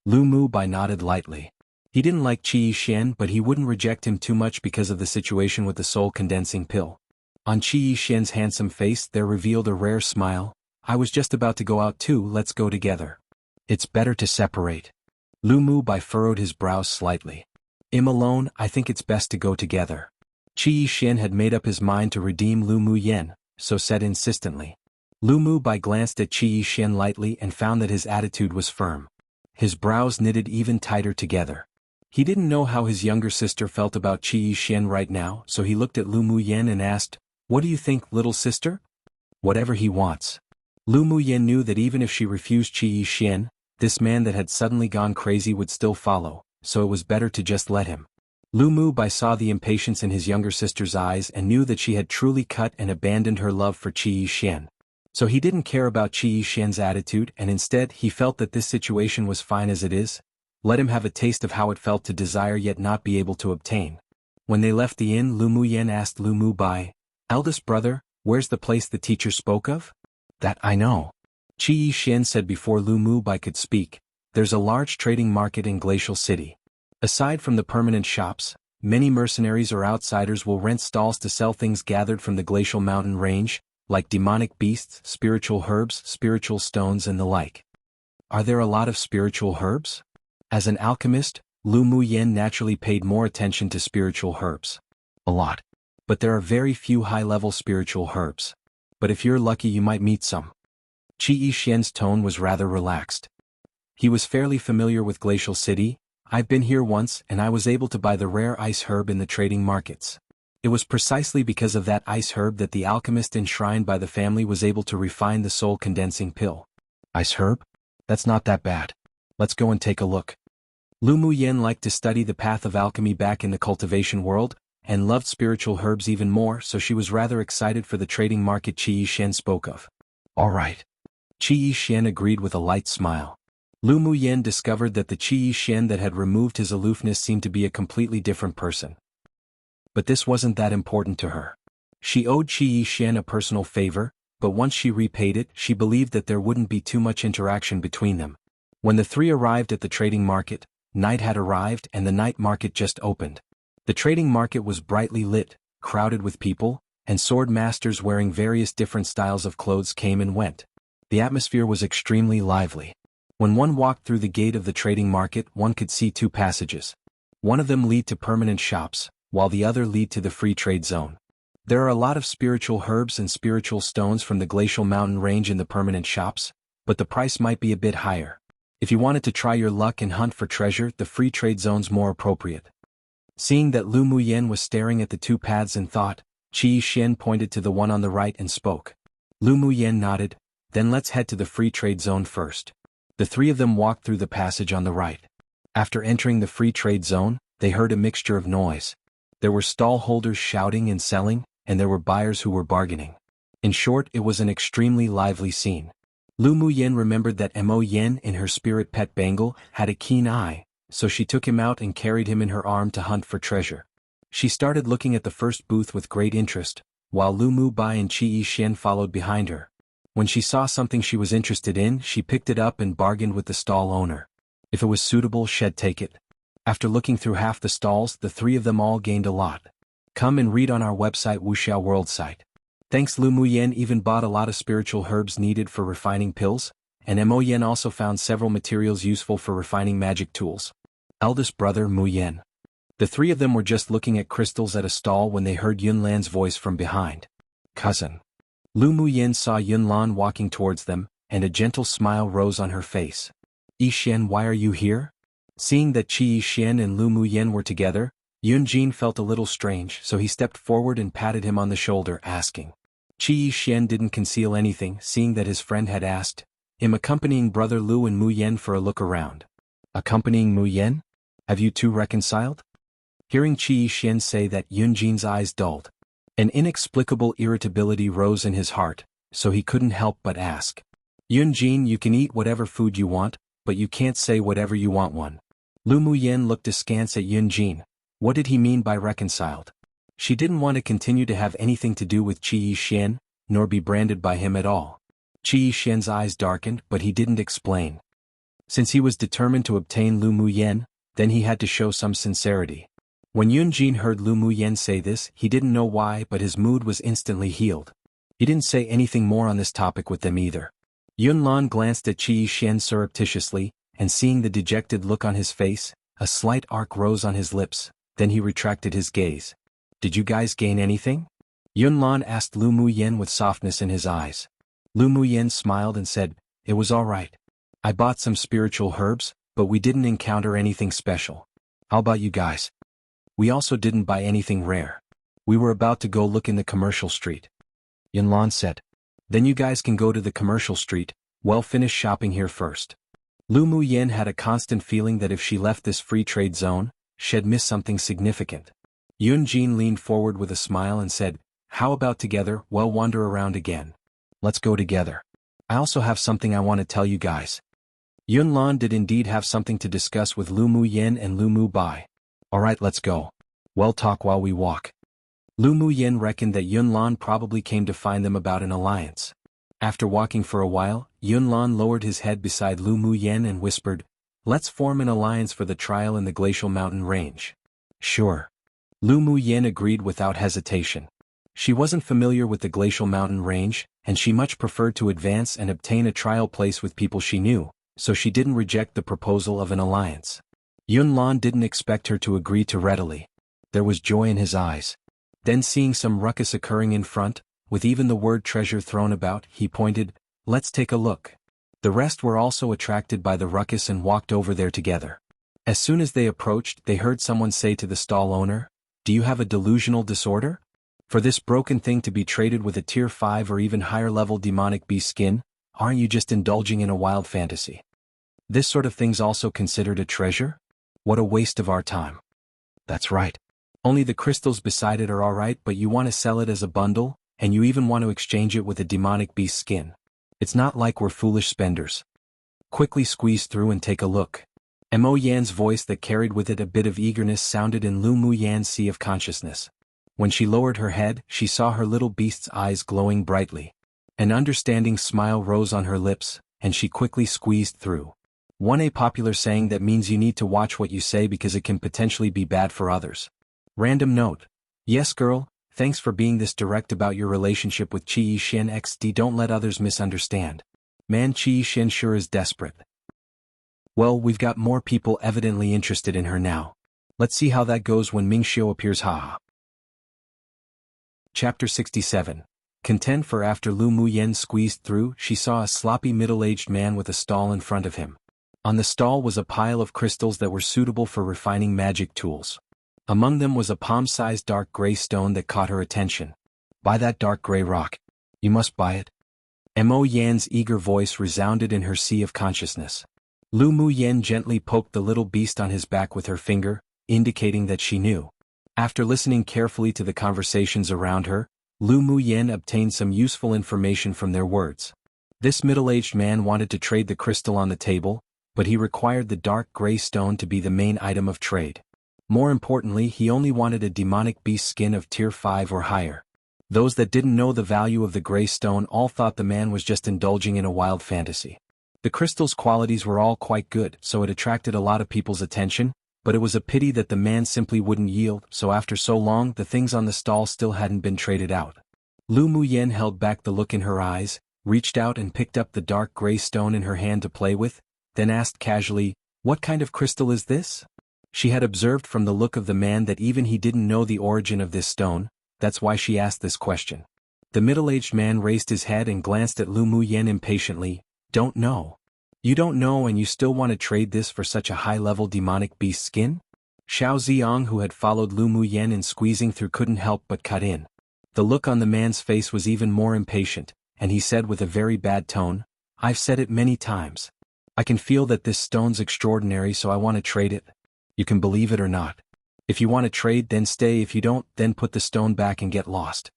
Lu Mu Bai nodded lightly. He didn't like Qi Xian, but he wouldn't reject him too much because of the situation with the soul-condensing pill. On Qi Xian's handsome face there revealed a rare smile. I was just about to go out too, let's go together. It's better to separate. Lu Mu Bai furrowed his brows slightly. Alone, I think it's best to go together. Qi Xian had made up his mind to redeem Lu Muyen, so said insistently. Lu Mu Bai glanced at Qi Xian lightly and found that his attitude was firm. His brows knitted even tighter together. He didn't know how his younger sister felt about Qi Xian right now, so he looked at Lu Muyen and asked, "What do you think, little sister?" "Whatever he wants." Lu Muyen knew that even if she refused Qi Xian, this man that had suddenly gone crazy would still follow, so it was better to just let him. Lu Mu Bai saw the impatience in his younger sister's eyes and knew that she had truly cut and abandoned her love for Qi Xian. So he didn't care about Qi Xian's attitude, and instead he felt that this situation was fine as it is. Let him have a taste of how it felt to desire yet not be able to obtain. When they left the inn, Lu Muyen asked Lu Mu Bai, "Eldest brother, where's the place the teacher spoke of?" "That I know." Qi Xian said before Lu Mu Bai could speak, "There's a large trading market in Glacial City. Aside from the permanent shops, many mercenaries or outsiders will rent stalls to sell things gathered from the Glacial Mountain Range, like demonic beasts, spiritual herbs, spiritual stones and the like." "Are there a lot of spiritual herbs?" As an alchemist, Lu Muyen naturally paid more attention to spiritual herbs. "A lot. But there are very few high-level spiritual herbs. But if you're lucky you might meet some." Qi Xian's tone was rather relaxed. He was fairly familiar with Glacial City. I've been here once and I was able to buy the rare ice herb in the trading markets. It was precisely because of that ice herb that the alchemist enshrined by the family was able to refine the soul-condensing pill. Ice herb? That's not that bad. Let's go and take a look. Lu Muyen liked to study the path of alchemy back in the cultivation world, and loved spiritual herbs even more, so she was rather excited for the trading market Qi Xian spoke of. All right. Qi Xian agreed with a light smile. Lu Muyen discovered that the Qi Xian that had removed his aloofness seemed to be a completely different person. But this wasn't that important to her. She owed Qi Xian a personal favor, but once she repaid it, she believed that there wouldn't be too much interaction between them. When the three arrived at the trading market, night had arrived and the night market just opened. The trading market was brightly lit, crowded with people, and swordmasters wearing various different styles of clothes came and went. The atmosphere was extremely lively. When one walked through the gate of the trading market, one could see two passages. One of them lead to permanent shops, while the other lead to the free trade zone. There are a lot of spiritual herbs and spiritual stones from the glacial mountain range in the permanent shops, but the price might be a bit higher. If you wanted to try your luck and hunt for treasure, the free trade zone's more appropriate. Seeing that Lu Muyen was staring at the two paths in thought, Qi Xian pointed to the one on the right and spoke. Lu Muyen nodded. Then let's head to the free trade zone first. The three of them walked through the passage on the right. After entering the free trade zone, they heard a mixture of noise. There were stall holders shouting and selling, and there were buyers who were bargaining. In short, it was an extremely lively scene. Lu Muyen remembered that Mo Yen in her spirit pet Bangle had a keen eye, so she took him out and carried him in her arm to hunt for treasure. She started looking at the first booth with great interest, while Lu Mu Bai and Qi Xian followed behind her. When she saw something she was interested in, she picked it up and bargained with the stall owner. If it was suitable, she'd take it. After looking through half the stalls, the three of them all gained a lot. Come and read on our website wuxialover site. Thanks. Lu Muyen even bought a lot of spiritual herbs needed for refining pills, and Mo Yen also found several materials useful for refining magic tools. Eldest brother Muyen. The three of them were just looking at crystals at a stall when they heard Yunlan's voice from behind. Cousin. Lu Muyen saw Yunlan walking towards them, and a gentle smile rose on her face. Yixian, why are you here? Seeing that Qi Xian and Lu Muyen were together, Yunjin felt a little strange, so he stepped forward and patted him on the shoulder, asking. Qi Xian didn't conceal anything, seeing that his friend had asked him, accompanying brother Lu and Muyen for a look around. Accompanying Muyen? Have you two reconciled? Hearing Qi Xian say that, Yunjin's eyes dulled. An inexplicable irritability rose in his heart, so he couldn't help but ask. Yunjin, you can eat whatever food you want, but you can't say whatever you want one. Lu Muyen looked askance at Yunjin. What did he mean by reconciled? She didn't want to continue to have anything to do with Qi Xian, nor be branded by him at all. Qi Xian's eyes darkened, but he didn't explain. Since he was determined to obtain Lu Muyen, then he had to show some sincerity. When Yunjin heard Lu Muyen say this, he didn't know why, but his mood was instantly healed. He didn't say anything more on this topic with them either. Yunlan glanced at Qi Xian surreptitiously, and seeing the dejected look on his face, a slight arc rose on his lips, then he retracted his gaze. Did you guys gain anything? Yunlan asked Lu Muyen with softness in his eyes. Lu Muyen smiled and said, it was all right. I bought some spiritual herbs, but we didn't encounter anything special. How about you guys? We also didn't buy anything rare. We were about to go look in the commercial street. Yunlan said. Then you guys can go to the commercial street, well, finish shopping here first. Lu Muyen had a constant feeling that if she left this free trade zone, she'd miss something significant. Yunjin leaned forward with a smile and said, how about together, well, wander around again. Let's go together. I also have something I want to tell you guys. Yunlan did indeed have something to discuss with Lu Muyen and Lu Mu Bai. Alright, let's go. We'll talk while we walk. Lu Muyen reckoned that Yunlan probably came to find them about an alliance. After walking for a while, Yunlan lowered his head beside Lu Muyen and whispered, let's form an alliance for the trial in the glacial mountain range. Sure. Lu Muyen agreed without hesitation. She wasn't familiar with the glacial mountain range, and she much preferred to advance and obtain a trial place with people she knew, so she didn't reject the proposal of an alliance. Yunlan didn't expect her to agree too readily. There was joy in his eyes. Then seeing some ruckus occurring in front, with even the word treasure thrown about, he pointed, Let's take a look. The rest were also attracted by the ruckus and walked over there together. As soon as they approached, they heard someone say to the stall owner, "Do you have a delusional disorder? For this broken thing to be traded with a tier 5 or even higher level demonic beast skin, aren't you just indulging in a wild fantasy? This sort of thing's also considered a treasure? What a waste of our time." "That's right. Only the crystals beside it are alright, but you want to sell it as a bundle, and you even want to exchange it with a demonic beast skin. It's not like we're foolish spenders. Quickly squeeze through and take a look." Mo Yan's voice that carried with it a bit of eagerness sounded in Lu Mu Yan's sea of consciousness. When she lowered her head, she saw her little beast's eyes glowing brightly. An understanding smile rose on her lips, and she quickly squeezed through. A popular saying that means you need to watch what you say because it can potentially be bad for others. Random note. Yes girl, thanks for being this direct about your relationship with Qi Yixin XD. Don't let others misunderstand. Man, Qi Yixin sure is desperate. Well, we've got more people evidently interested in her now. Let's see how that goes when Ming Xiu appears. Haha. Chapter 67. Content. For after Lu Mu Yan squeezed through, she saw a sloppy middle-aged man with a stall in front of him. On the stall was a pile of crystals that were suitable for refining magic tools. Among them was a palm-sized dark gray stone that caught her attention. "Buy that dark gray rock. You must buy it." Mo Yan's eager voice resounded in her sea of consciousness. Lu Mu Yan gently poked the little beast on his back with her finger, indicating that she knew. After listening carefully to the conversations around her, Lu Mu Yan obtained some useful information from their words. This middle-aged man wanted to trade the crystal on the table, but he required the dark gray stone to be the main item of trade. More importantly, he only wanted a demonic beast skin of tier 5 or higher. Those that didn't know the value of the gray stone all thought the man was just indulging in a wild fantasy. The crystal's qualities were all quite good, so it attracted a lot of people's attention, but it was a pity that the man simply wouldn't yield, so after so long the things on the stall still hadn't been traded out. Lu Mu Yan held back the look in her eyes, reached out and picked up the dark gray stone in her hand to play with, then asked casually, "What kind of crystal is this?" She had observed from the look of the man that even he didn't know the origin of this stone, that's why she asked this question. The middle-aged man raised his head and glanced at Lu Mu Yan impatiently. "Don't know. You don't know and you still want to trade this for such a high-level demonic beast skin?" Xiao Ziyang, who had followed Lu Mu Yan in squeezing through, couldn't help but cut in. The look on the man's face was even more impatient, and he said with a very bad tone, "I've said it many times. I can feel that this stone's extraordinary, so I want to trade it. You can believe it or not. If you want to trade, then stay. If you don't, then put the stone back and get lost."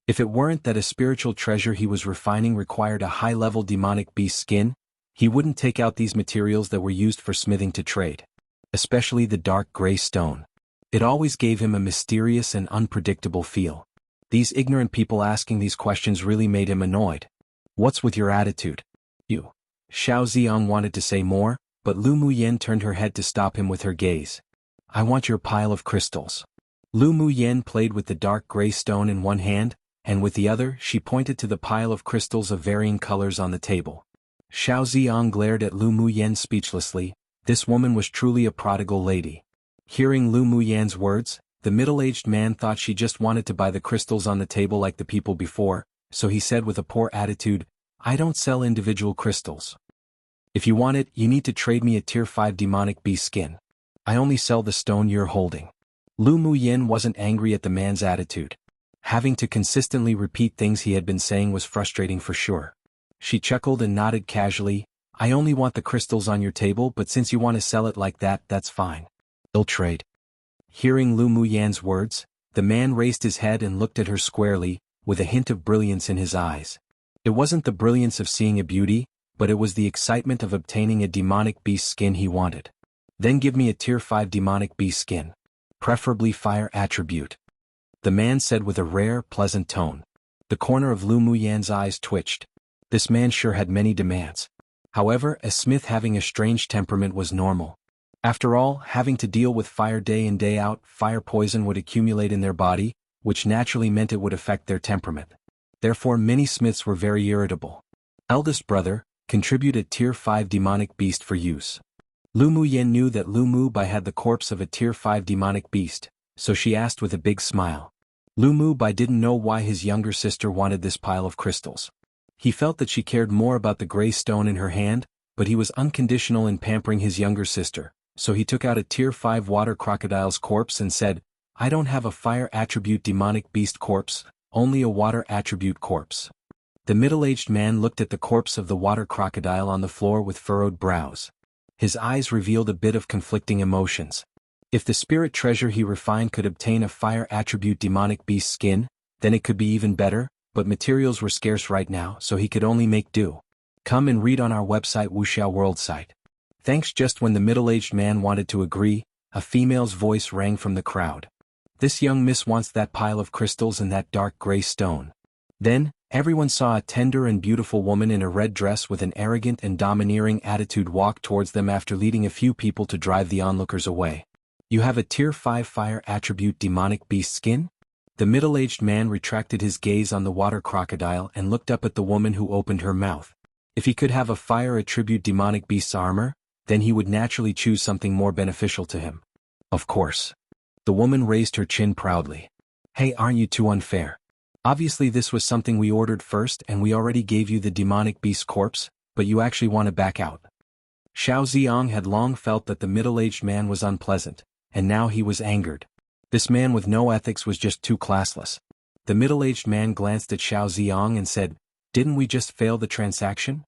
If it weren't that a spiritual treasure he was refining required a high-level demonic beast skin, he wouldn't take out these materials that were used for smithing to trade. Especially the dark gray stone. It always gave him a mysterious and unpredictable feel. These ignorant people asking these questions really made him annoyed. "What's with your attitude? You?" Xiao Ziyang wanted to say more, but Lu Mu Yan turned her head to stop him with her gaze. "I want your pile of crystals." Lu Mu Yan played with the dark gray stone in one hand, and with the other she pointed to the pile of crystals of varying colors on the table. Xiao Ziyang glared at Lu Mu Yan speechlessly. This woman was truly a prodigal lady. Hearing Lu Mu Yan's words, the middle-aged man thought she just wanted to buy the crystals on the table like the people before, so he said with a poor attitude, "I don't sell individual crystals. If you want it, you need to trade me a tier 5 demonic beast skin. I only sell the stone you're holding." Lu Mu Yan wasn't angry at the man's attitude. Having to consistently repeat things he had been saying was frustrating for sure. She chuckled and nodded casually. "I only want the crystals on your table, but since you want to sell it like that, that's fine. I'll trade." Hearing Lu Mu Yan's words, the man raised his head and looked at her squarely, with a hint of brilliance in his eyes. It wasn't the brilliance of seeing a beauty, but it was the excitement of obtaining a demonic beast skin he wanted. "Then give me a tier 5 demonic beast skin. Preferably fire attribute," the man said with a rare, pleasant tone. The corner of Lu Mu Yan's eyes twitched. This man sure had many demands. However, a smith having a strange temperament was normal. After all, having to deal with fire day in day out, fire poison would accumulate in their body, which naturally meant it would affect their temperament. Therefore many smiths were very irritable. "Eldest brother, contribute a tier 5 demonic beast for use." Lu Mu Yan knew that Lu Mu Bai had the corpse of a tier 5 demonic beast, so she asked with a big smile. Lu Mu Bai didn't know why his younger sister wanted this pile of crystals. He felt that she cared more about the gray stone in her hand, but he was unconditional in pampering his younger sister, so he took out a tier 5 water crocodile's corpse and said, "I don't have a fire attribute demonic beast corpse, only a water attribute corpse." The middle-aged man looked at the corpse of the water crocodile on the floor with furrowed brows. His eyes revealed a bit of conflicting emotions. If the spirit treasure he refined could obtain a fire attribute demonic beast skin, then it could be even better, but materials were scarce right now, so he could only make do. Come and read on our website wuxialover site. Thanks. Just when the middle-aged man wanted to agree, a female's voice rang from the crowd. "This young miss wants that pile of crystals and that dark gray stone." Then, everyone saw a tender and beautiful woman in a red dress with an arrogant and domineering attitude walk towards them after leading a few people to drive the onlookers away. "You have a tier 5 fire attribute demonic beast skin?" The middle-aged man retracted his gaze on the water crocodile and looked up at the woman who opened her mouth. If he could have a fire attribute demonic beast's armor, then he would naturally choose something more beneficial to him. Of course. The woman raised her chin proudly. "Hey, aren't you too unfair? Obviously this was something we ordered first and we already gave you the demonic beast corpse, but you actually want to back out." Xiao Ziyang had long felt that the middle-aged man was unpleasant, and now he was angered. This man with no ethics was just too classless. The middle-aged man glanced at Xiao Ziyang and said, "Didn't we just fail the transaction?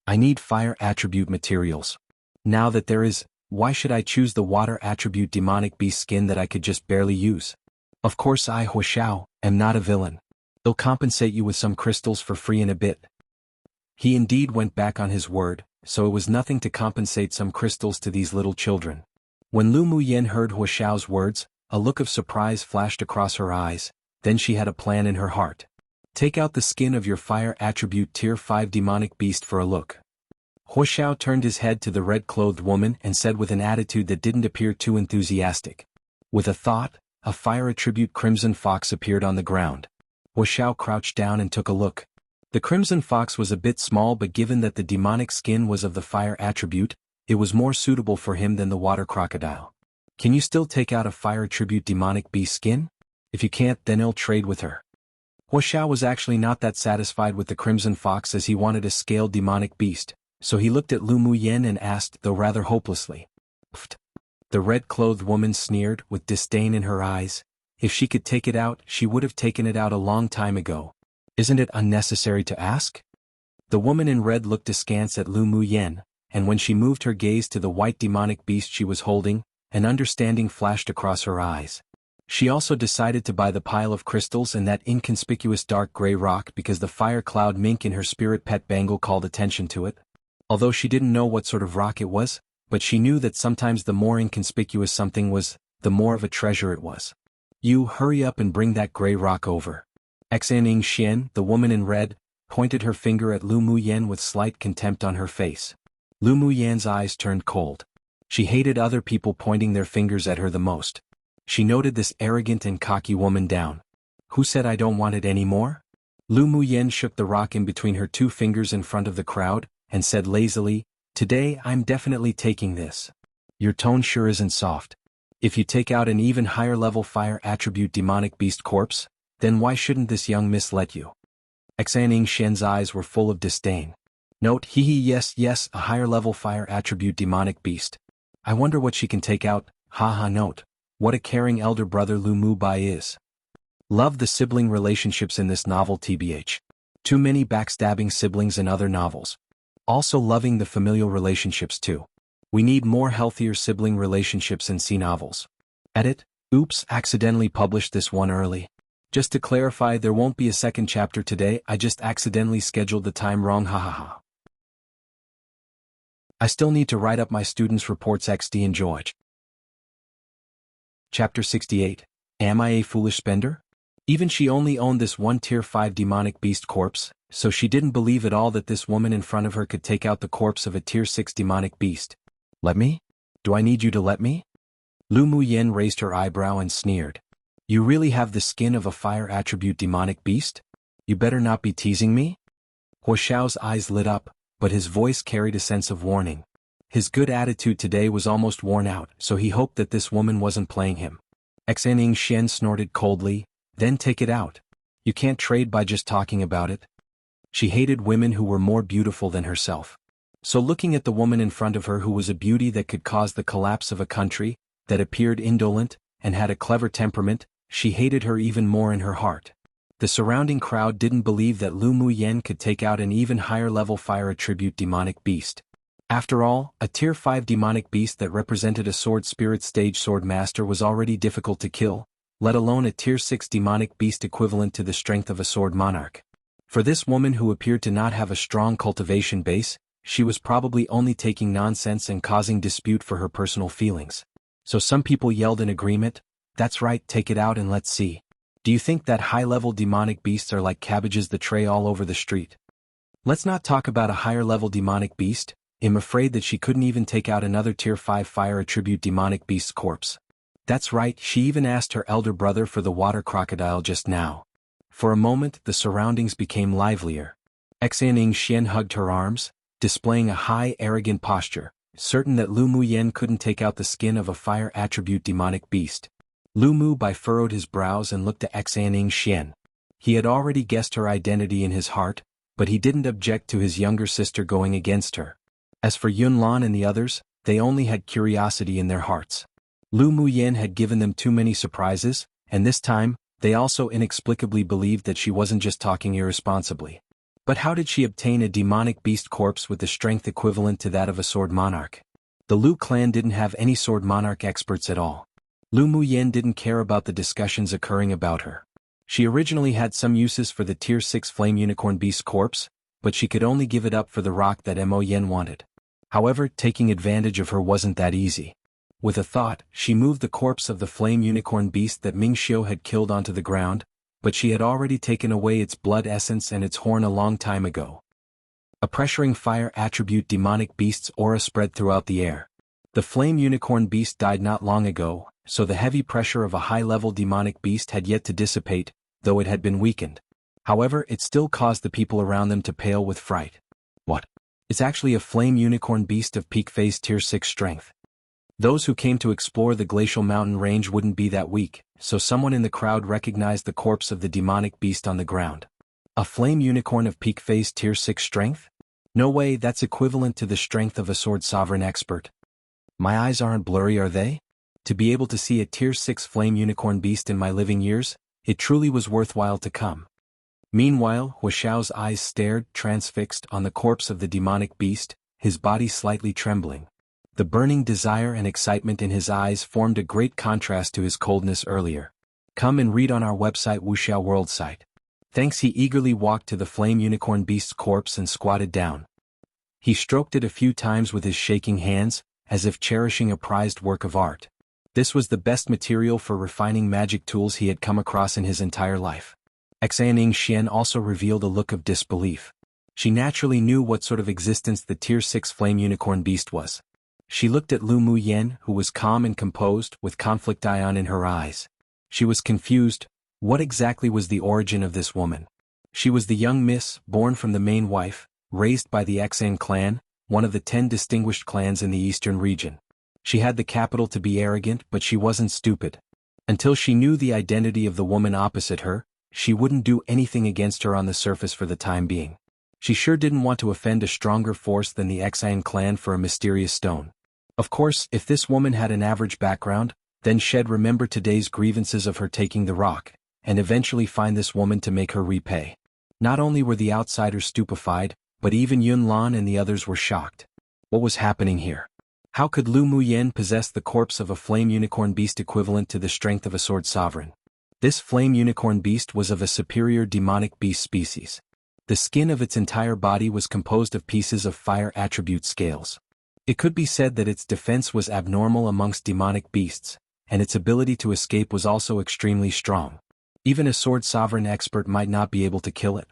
I need fire attribute materials. Now that there is, why should I choose the water attribute demonic beast skin that I could just barely use? Of course I, Huoxiao, am not a villain. They'll compensate you with some crystals for free in a bit." He indeed went back on his word, so it was nothing to compensate some crystals to these little children. When Lu Muyen heard Huoxiao's words, a look of surprise flashed across her eyes, then she had a plan in her heart. "Take out the skin of your fire attribute tier 5 demonic beast for a look." Huoxiao turned his head to the red-clothed woman and said with an attitude that didn't appear too enthusiastic. With a thought, a fire attribute crimson fox appeared on the ground. Huoxiao crouched down and took a look. The crimson fox was a bit small, but given that the demonic skin was of the fire attribute, it was more suitable for him than the water crocodile. "Can you still take out a fire attribute demonic beast skin? If you can't, then I'll trade with her." Huoxiao was actually not that satisfied with the crimson fox as he wanted a scaled demonic beast, so he looked at Lu Muyen and asked, though rather hopelessly. "Pfft." The red-clothed woman sneered, with disdain in her eyes. If she could take it out, she would have taken it out a long time ago. "Isn't it unnecessary to ask?" The woman in red looked askance at Lu Muyen, and when she moved her gaze to the white demonic beast she was holding, an understanding flashed across her eyes. She also decided to buy the pile of crystals and that inconspicuous dark gray rock because the fire cloud mink in her spirit pet bangle called attention to it. Although she didn't know what sort of rock it was, but she knew that sometimes the more inconspicuous something was, the more of a treasure it was. "You hurry up and bring that gray rock over." Xianxia, the woman in red, pointed her finger at Lu Muyen with slight contempt on her face. Lu Muyen's eyes turned cold. She hated other people pointing their fingers at her the most. She noted this arrogant and cocky woman down. "Who said I don't want it anymore?" Lu Muyen shook the rock in between her two fingers in front of the crowd, and said lazily, "Today I'm definitely taking this." "Your tone sure isn't soft. If you take out an even higher level fire attribute demonic beast corpse, then why shouldn't this young miss let you?" Xianxia's eyes were full of disdain. Note, yes, a higher level fire attribute demonic beast. I wonder what she can take out, haha. Note, what a caring elder brother Lu Mubai is. Love the sibling relationships in this novel tbh. Too many backstabbing siblings in other novels. Also loving the familial relationships too. We need more healthier sibling relationships in C novels. Edit, oops, accidentally published this one early. Just to clarify, there won't be a second chapter today, I just accidentally scheduled the time wrong, hahaha. I still need to write up my students' reports XD and George. Chapter 68. Am I a foolish spender? Even she only owned this one tier 5 demonic beast corpse, so she didn't believe at all that this woman in front of her could take out the corpse of a tier 6 demonic beast. "Let me? Do I need you to let me?" Lu Muyen raised her eyebrow and sneered. "You really have the skin of a fire attribute demonic beast? You better not be teasing me?" Huoxiao's eyes lit up, but his voice carried a sense of warning. His good attitude today was almost worn out, so he hoped that this woman wasn't playing him. Xianxia snorted coldly, "Then take it out. You can't trade by just talking about it." She hated women who were more beautiful than herself. So looking at the woman in front of her who was a beauty that could cause the collapse of a country, that appeared indolent, and had a clever temperament, she hated her even more in her heart. The surrounding crowd didn't believe that Lu Muyen could take out an even higher level fire attribute demonic beast. After all, a tier 5 demonic beast that represented a sword spirit stage swordmaster was already difficult to kill, let alone a tier 6 demonic beast equivalent to the strength of a sword monarch. For this woman who appeared to not have a strong cultivation base, she was probably only taking nonsense and causing dispute for her personal feelings. So some people yelled in agreement, "That's right, take it out and let's see. Do you think that high-level demonic beasts are like cabbages that tray all over the street? Let's not talk about a higher-level demonic beast. I'm afraid that she couldn't even take out another tier 5 fire attribute demonic beast's corpse. That's right, she even asked her elder brother for the water crocodile just now." For a moment, the surroundings became livelier. Xianxia hugged her arms, displaying a high, arrogant posture, certain that Lu Muyen couldn't take out the skin of a fire attribute demonic beast. Lu Mu furrowed his brows and looked at Xianxia. He had already guessed her identity in his heart, but he didn't object to his younger sister going against her. As for Yunlan and the others, they only had curiosity in their hearts. Lu Muyen had given them too many surprises, and this time, they also inexplicably believed that she wasn't just talking irresponsibly. But how did she obtain a demonic beast corpse with the strength equivalent to that of a sword monarch? The Lu clan didn't have any sword monarch experts at all. Lu Muyen didn't care about the discussions occurring about her. She originally had some uses for the tier 6 flame unicorn beast corpse, but she could only give it up for the rock that Mo Yen wanted. However, taking advantage of her wasn't that easy. With a thought, she moved the corpse of the flame unicorn beast that Mingxiu had killed onto the ground, but she had already taken away its blood essence and its horn a long time ago. A pressuring fire attribute demonic beast's aura spread throughout the air. The flame unicorn beast died not long ago, so the heavy pressure of a high-level demonic beast had yet to dissipate, though it had been weakened. However, it still caused the people around them to pale with fright. What? It's actually a flame unicorn beast of peak phase tier 6 strength. Those who came to explore the glacial mountain range wouldn't be that weak, so someone in the crowd recognized the corpse of the demonic beast on the ground. A flame unicorn of peak phase tier 6 strength? No way, that's equivalent to the strength of a sword sovereign expert. My eyes aren't blurry, are they? To be able to see a tier 6 flame unicorn beast in my living years, it truly was worthwhile to come. Meanwhile, Wuxiao's eyes stared, transfixed, on the corpse of the demonic beast, his body slightly trembling. The burning desire and excitement in his eyes formed a great contrast to his coldness earlier. Come and read on our website wuxialover site. Thanks. He eagerly walked to the flame unicorn beast's corpse and squatted down. He stroked it a few times with his shaking hands, as if cherishing a prized work of art. This was the best material for refining magic tools he had come across in his entire life. Xianxia also revealed a look of disbelief. She naturally knew what sort of existence the tier 6 flame unicorn beast was. She looked at Lu Muyen, who was calm and composed, with conflict ion in her eyes. She was confused. What exactly was the origin of this woman? She was the young miss, born from the main wife, raised by the Xuan clan, one of the 10 distinguished clans in the eastern region. She had the capital to be arrogant, but she wasn't stupid. Until she knew the identity of the woman opposite her, she wouldn't do anything against her on the surface for the time being. She sure didn't want to offend a stronger force than the Xuan clan for a mysterious stone. Of course, if this woman had an average background, then she'd remember today's grievances of her taking the rock, and eventually find this woman to make her repay. Not only were the outsiders stupefied, but even Yunlan and the others were shocked. What was happening here? How could Lu Muyen possess the corpse of a flame unicorn beast equivalent to the strength of a sword sovereign? This flame unicorn beast was of a superior demonic beast species. The skin of its entire body was composed of pieces of fire attribute scales. It could be said that its defense was abnormal amongst demonic beasts, and its ability to escape was also extremely strong. Even a sword sovereign expert might not be able to kill it.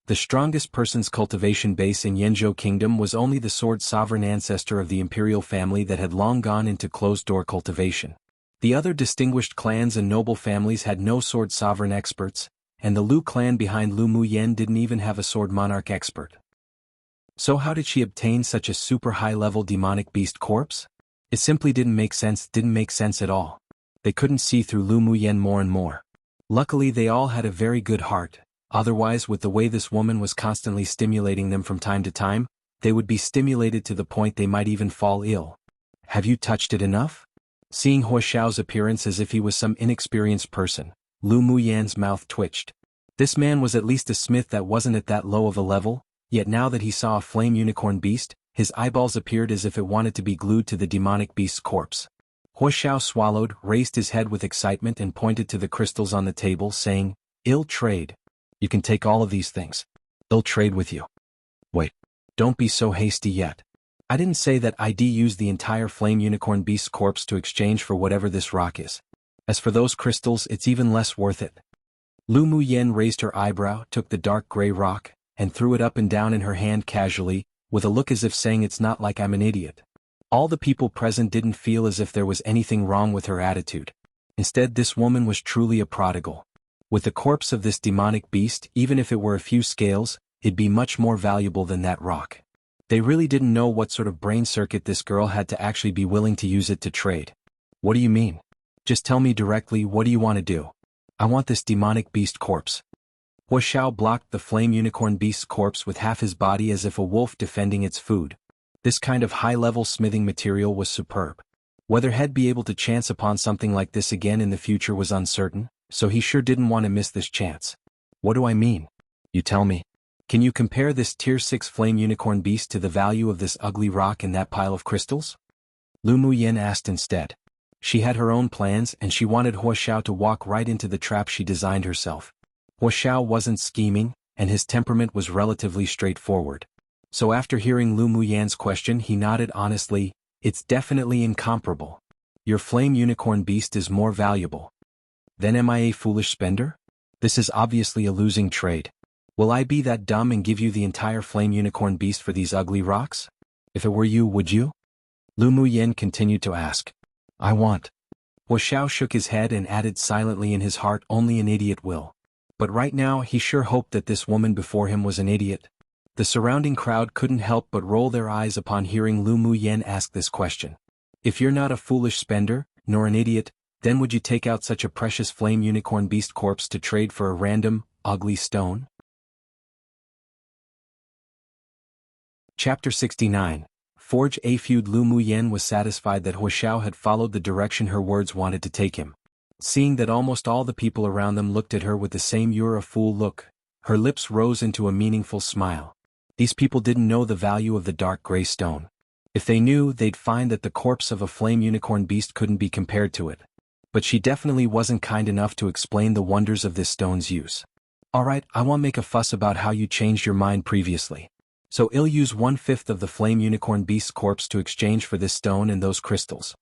The strongest person's cultivation base in Yanzhou Kingdom was only the sword sovereign ancestor of the Imperial family that had long gone into closed-door cultivation. The other distinguished clans and noble families had no sword sovereign experts, and the Lu clan behind Lu Muyen didn't even have a sword monarch expert. So how did she obtain such a super high-level demonic beast corpse? It simply didn't make sense at all. They couldn't see through Lu Muyen more and more. Luckily they all had a very good heart, Otherwise, with the way this woman was constantly stimulating them from time to time, they would be stimulated to the point they might even fall ill. Have you touched it enough? Seeing Huaxiao's appearance as if he was some inexperienced person, Lu Muyan's mouth twitched. This man was at least a smith that wasn't at that low of a level, yet now that he saw a flame unicorn beast, his eyeballs appeared as if it wanted to be glued to the demonic beast's corpse. Huaxiao swallowed, raised his head with excitement and pointed to the crystals on the table, saying, "Ill trade. You can take all of these things. They'll trade with you." Wait. Don't be so hasty yet. I didn't say that I'd use the entire flame unicorn beast's corpse to exchange for whatever this rock is. As for those crystals, it's even less worth it. Lu Muyan raised her eyebrow, took the dark gray rock, and threw it up and down in her hand casually, with a look as if saying, "It's not like I'm an idiot." All the people present didn't feel as if there was anything wrong with her attitude. Instead, this woman was truly a prodigal. With the corpse of this demonic beast, even if it were a few scales, it'd be much more valuable than that rock. They really didn't know what sort of brain circuit this girl had to actually be willing to use it to trade. What do you mean? Just tell me directly, what do you want to do? I want this demonic beast corpse. Huaxiao blocked the flame unicorn beast's corpse with half his body as if a wolf defending its food. This kind of high-level smithing material was superb. Whether he'd be able to chance upon something like this again in the future was uncertain, so he sure didn't want to miss this chance. What do I mean? You tell me. Can you compare this tier 6 flame unicorn beast to the value of this ugly rock in that pile of crystals? Lu Muyan asked instead. She had her own plans and she wanted Huaxiao to walk right into the trap she designed herself. Huaxiao wasn't scheming, and his temperament was relatively straightforward. So after hearing Lu Muyan's question, he nodded honestly. It's definitely incomparable. Your flame unicorn beast is more valuable. Then am I a foolish spender? This is obviously a losing trade. Will I be that dumb and give you the entire flame unicorn beast for these ugly rocks? If it were you, would you? Lu Muyan continued to ask. I want. Huaxiao shook his head and added silently in his heart, only an idiot will. But right now he sure hoped that this woman before him was an idiot. The surrounding crowd couldn't help but roll their eyes upon hearing Lu Muyan ask this question. If you're not a foolish spender, nor an idiot, then would you take out such a precious flame unicorn beast corpse to trade for a random, ugly stone? Chapter 69. Forge a feud. Lu Muyan was satisfied that Huaxiao had followed the direction her words wanted to take him. Seeing that almost all the people around them looked at her with the same "you're a fool" look, her lips rose into a meaningful smile. These people didn't know the value of the dark gray stone. If they knew, they'd find that the corpse of a flame unicorn beast couldn't be compared to it. But she definitely wasn't kind enough to explain the wonders of this stone's use. Alright, I won't make a fuss about how you changed your mind previously. So I'll use 1/5 of the flame unicorn beast's corpse to exchange for this stone and those crystals.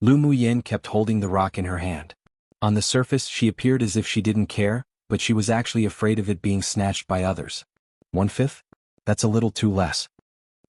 Lu Muyan kept holding the rock in her hand. On the surface she appeared as if she didn't care, but she was actually afraid of it being snatched by others. 1/5? That's a little too less.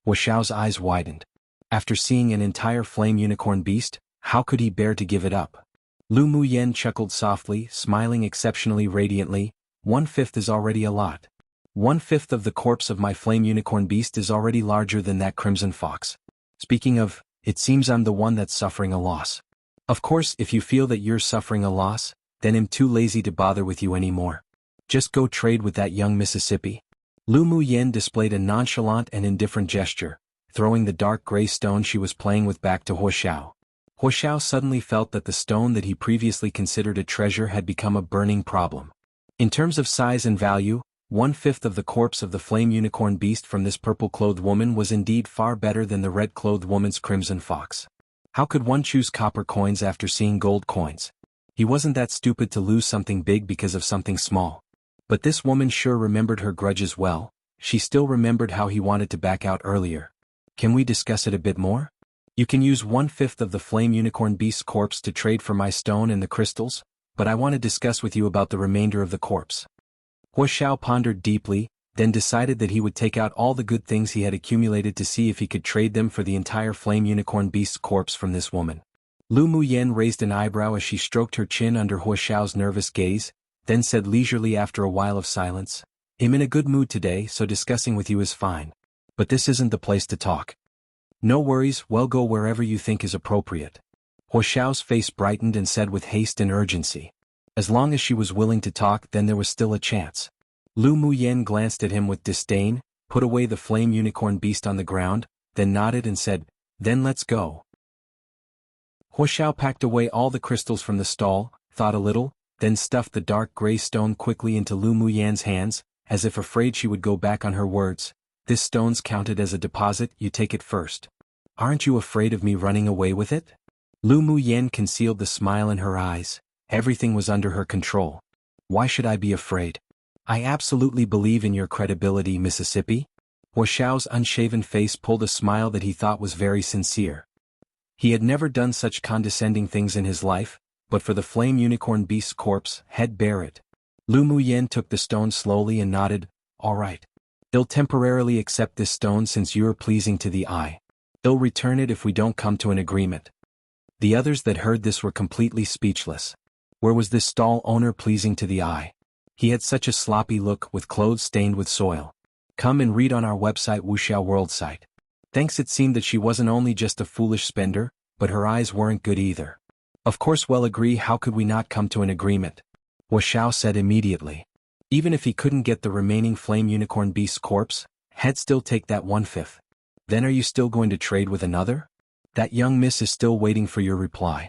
Huaxiao's eyes widened. After seeing an entire flame unicorn beast, how could he bear to give it up? Lu Muyan chuckled softly, smiling exceptionally radiantly. 1/5 is already a lot. 1/5 of the corpse of my flame unicorn beast is already larger than that crimson fox. Speaking of, it seems I'm the one that's suffering a loss. Of course, if you feel that you're suffering a loss, then I'm too lazy to bother with you anymore. Just go trade with that young Mississippi. Lu Muyan displayed a nonchalant and indifferent gesture, throwing the dark gray stone she was playing with back to Huaxiao. Huaxiao suddenly felt that the stone that he previously considered a treasure had become a burning problem. In terms of size and value, 1/5 of the corpse of the flame unicorn beast from this purple-clothed woman was indeed far better than the red-clothed woman's crimson fox. How could one choose copper coins after seeing gold coins? He wasn't that stupid to lose something big because of something small. But this woman sure remembered her grudges well. She still remembered how he wanted to back out earlier. Can we discuss it a bit more? You can use 1/5 of the flame unicorn beast's corpse to trade for my stone and the crystals, but I want to discuss with you about the remainder of the corpse. Huaxiao pondered deeply, then decided that he would take out all the good things he had accumulated to see if he could trade them for the entire flame unicorn beast's corpse from this woman. Lu Muyan raised an eyebrow as she stroked her chin under Huaxiao's nervous gaze, then said leisurely after a while of silence, I'm in a good mood today, so discussing with you is fine. But this isn't the place to talk. No worries, we'll go wherever you think is appropriate. Huaxiao's face brightened and said with haste and urgency. As long as she was willing to talk, then there was still a chance. Lu Muyen glanced at him with disdain, put away the flame unicorn beast on the ground, then nodded and said, "Then let's go." Huoxiao packed away all the crystals from the stall, thought a little, then stuffed the dark gray stone quickly into Lu Muyen's hands, as if afraid she would go back on her words. "This stone's counted as a deposit, you take it first. Aren't you afraid of me running away with it?" Lu Muyen concealed the smile in her eyes. Everything was under her control. "Why should I be afraid? I absolutely believe in your credibility, Mississippi." Huoxiao's unshaven face pulled a smile that he thought was very sincere. He had never done such condescending things in his life, but for the flame unicorn beast's corpse, he'd bear it. Lu Muyen took the stone slowly and nodded. "All right. I'll temporarily accept this stone since you are pleasing to the eye. I'll return it if we don't come to an agreement." The others that heard this were completely speechless. Where was this stall owner pleasing to the eye? He had such a sloppy look, with clothes stained with soil. Come and read on our website, wuxialover site. Thanks. It seemed that she wasn't only just a foolish spender, but her eyes weren't good either. "Of course, we'll agree. How could we not come to an agreement?" Huoxiao said immediately. Even if he couldn't get the remaining flame unicorn beast's corpse, he'd still take that 1/5. "Then are you still going to trade with another? That young miss is still waiting for your reply."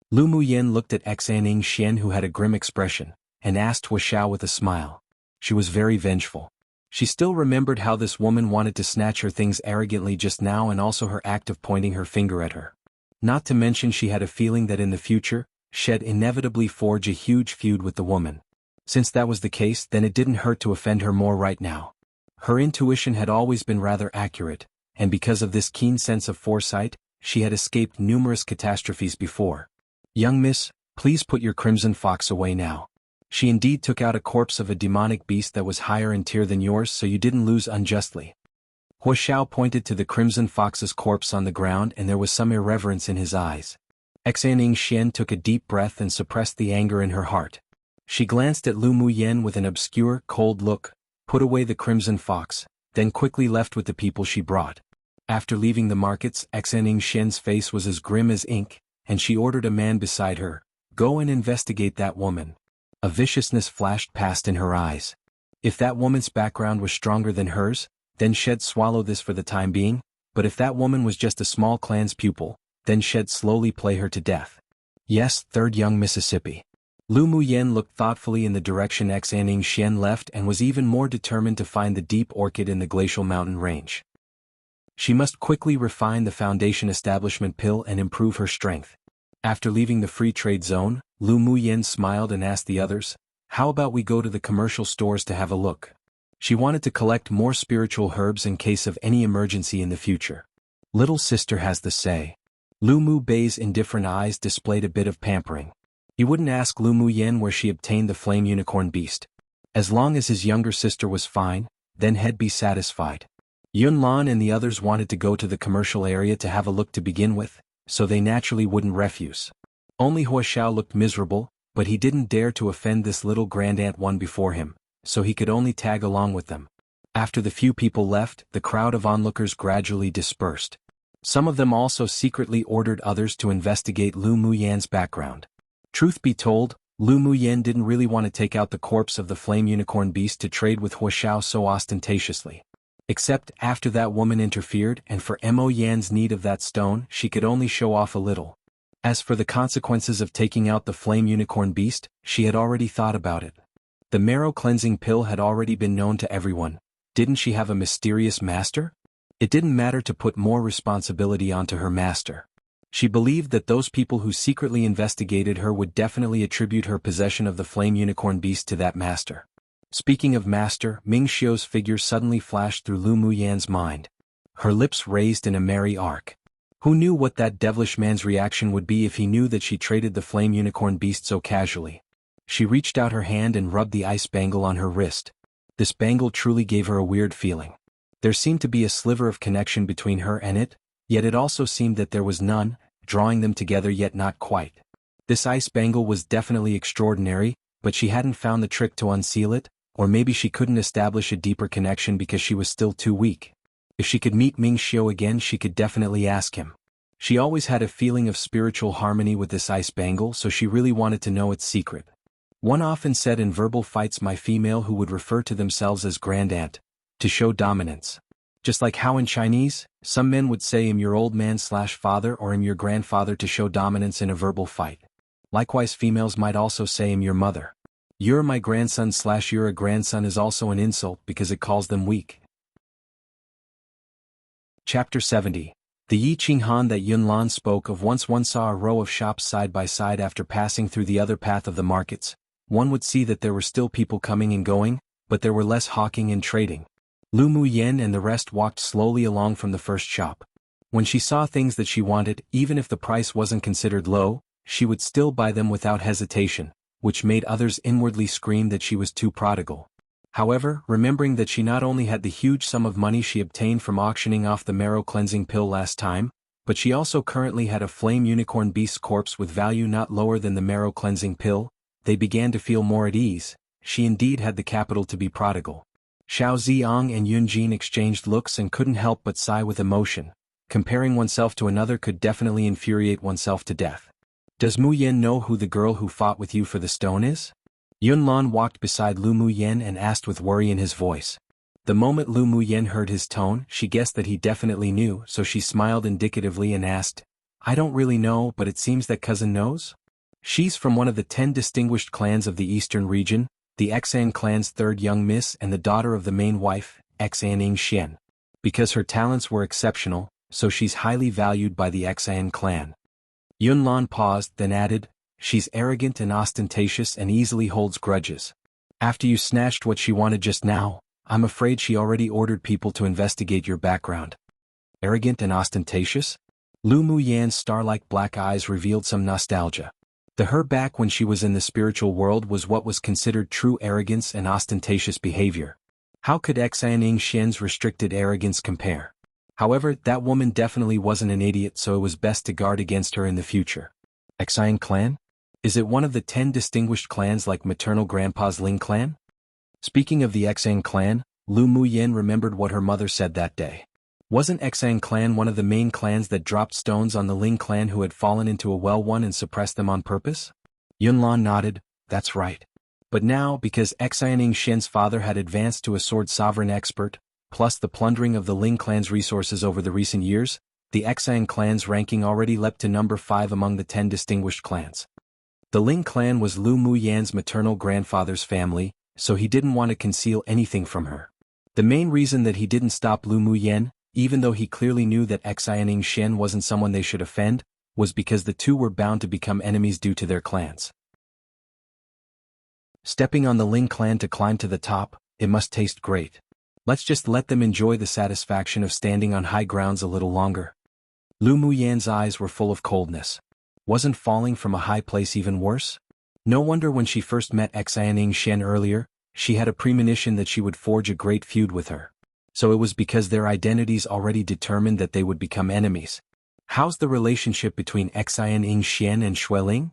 Lu Muyen looked at Xianxia, who had a grim expression, and asked Huoxiao with a smile. She was very vengeful. She still remembered how this woman wanted to snatch her things arrogantly just now, and also her act of pointing her finger at her. Not to mention she had a feeling that in the future, she'd inevitably forge a huge feud with the woman. Since that was the case, then it didn't hurt to offend her more right now. Her intuition had always been rather accurate, and because of this keen sense of foresight, she had escaped numerous catastrophes before. "Young miss, please put your crimson fox away now. She indeed took out a corpse of a demonic beast that was higher in tier than yours, so you didn't lose unjustly." Huoxiao pointed to the crimson fox's corpse on the ground, and there was some irreverence in his eyes. Xianxia took a deep breath and suppressed the anger in her heart. She glanced at Lu Muyen with an obscure, cold look, put away the crimson fox, then quickly left with the people she brought. After leaving the markets, Xianxia's face was as grim as ink, and she ordered a man beside her, "Go and investigate that woman." A viciousness flashed past in her eyes. If that woman's background was stronger than hers, then she'd swallow this for the time being, but if that woman was just a small clan's pupil, then she'd slowly play her to death. "Yes, third young Mississippi." Lu Muyen looked thoughtfully in the direction Xianxia left and was even more determined to find the deep orchid in the glacial mountain range. She must quickly refine the foundation establishment pill and improve her strength. After leaving the free trade zone, Lu Muyen smiled and asked the others, "How about we go to the commercial stores to have a look?" She wanted to collect more spiritual herbs in case of any emergency in the future. "Little sister has the say." Lu Mu Bei's indifferent eyes displayed a bit of pampering. He wouldn't ask Lu Muyen where she obtained the flame unicorn beast. As long as his younger sister was fine, then he'd be satisfied. Yunlan and the others wanted to go to the commercial area to have a look to begin with, so they naturally wouldn't refuse. Only Huoxiao looked miserable, but he didn't dare to offend this little grandaunt one before him, so he could only tag along with them. After the few people left, the crowd of onlookers gradually dispersed. Some of them also secretly ordered others to investigate Lu Muyen's background. Truth be told, Lu Muyen didn't really want to take out the corpse of the flame unicorn beast to trade with Huoxiao so ostentatiously. Except after that woman interfered, and for Mo Yan's need of that stone, she could only show off a little. As for the consequences of taking out the flame unicorn beast, she had already thought about it. The marrow cleansing pill had already been known to everyone. Didn't she have a mysterious master? It didn't matter to put more responsibility onto her master. She believed that those people who secretly investigated her would definitely attribute her possession of the flame unicorn beast to that master. Speaking of master, Ming Xiu's figure suddenly flashed through Lu Muyen's mind. Her lips raised in a merry arc. Who knew what that devilish man's reaction would be if he knew that she traded the flame unicorn beast so casually? She reached out her hand and rubbed the ice bangle on her wrist. This bangle truly gave her a weird feeling. There seemed to be a sliver of connection between her and it, yet it also seemed that there was none, drawing them together yet not quite. This ice bangle was definitely extraordinary, but she hadn't found the trick to unseal it, or maybe she couldn't establish a deeper connection because she was still too weak. If she could meet Ming Xiu again, she could definitely ask him. She always had a feeling of spiritual harmony with this ice bangle, so she really wanted to know its secret. One often said in verbal fights my female who would refer to themselves as grand aunt, to show dominance. Just like how in Chinese, some men would say I'm your old man/father or I'm your grandfather to show dominance in a verbal fight. Likewise females might also say I'm your mother. You're my grandson/you're a grandson is also an insult because it calls them weak. Chapter 70. The Yi Qinghan that Yunlan spoke of. Once one saw a row of shops side by side after passing through the other path of the markets. One would see that there were still people coming and going, but there were less hawking and trading. Lu Muyen and the rest walked slowly along from the first shop. When she saw things that she wanted, even if the price wasn't considered low, she would still buy them without hesitation, which made others inwardly scream that she was too prodigal. However, remembering that she not only had the huge sum of money she obtained from auctioning off the marrow cleansing pill last time, but she also currently had a flame unicorn beast corpse with value not lower than the marrow cleansing pill, they began to feel more at ease. She indeed had the capital to be prodigal. Xiao Ziong and Yunjin exchanged looks and couldn't help but sigh with emotion. Comparing oneself to another could definitely infuriate oneself to death. Does Mu Yen know who the girl who fought with you for the stone is? Yunlan walked beside Lu Muyen and asked with worry in his voice. The moment Lu Muyen heard his tone, she guessed that he definitely knew, so she smiled indicatively and asked, I don't really know, but it seems that cousin knows? She's from one of the 10 distinguished clans of the eastern region, the Xuan clan's third young miss and the daughter of the main wife, Xianxia. Because her talents were exceptional, so she's highly valued by the Xuan clan. Yunlan paused, then added, she's arrogant and ostentatious and easily holds grudges. After you snatched what she wanted just now, I'm afraid she already ordered people to investigate your background. Arrogant and ostentatious? Lu Muyan's star-like black eyes revealed some nostalgia. The her back when she was in the spiritual world was what was considered true arrogance and ostentatious behavior. How could Xianxian's restricted arrogance compare? However, that woman definitely wasn't an idiot, so it was best to guard against her in the future. Xuan clan? Is it one of the 10 distinguished clans like maternal grandpa's Ling clan? Speaking of the Xuan clan, Lu Muyen remembered what her mother said that day. Wasn't Xuan clan one of the main clans that dropped stones on the Ling clan who had fallen into a well one and suppressed them on purpose? Yunlan nodded, that's right. But now, because Xianxian's father had advanced to a sword sovereign expert, plus the plundering of the Ling clan's resources over the recent years, the Xuan clan's ranking already leapt to number 5 among the 10 distinguished clans. The Ling clan was Lu Muyan's maternal grandfather's family, so he didn't want to conceal anything from her. The main reason that he didn't stop Lu Muyan, even though he clearly knew that Xianxian wasn't someone they should offend, was because the two were bound to become enemies due to their clans. Stepping on the Ling clan to climb to the top, it must taste great. Let's just let them enjoy the satisfaction of standing on high grounds a little longer. Lu Muyan's eyes were full of coldness. Wasn't falling from a high place even worse? No wonder when she first met Xianxian earlier, she had a premonition that she would forge a great feud with her. So it was because their identities already determined that they would become enemies. How's the relationship between Xianxian and Xueling?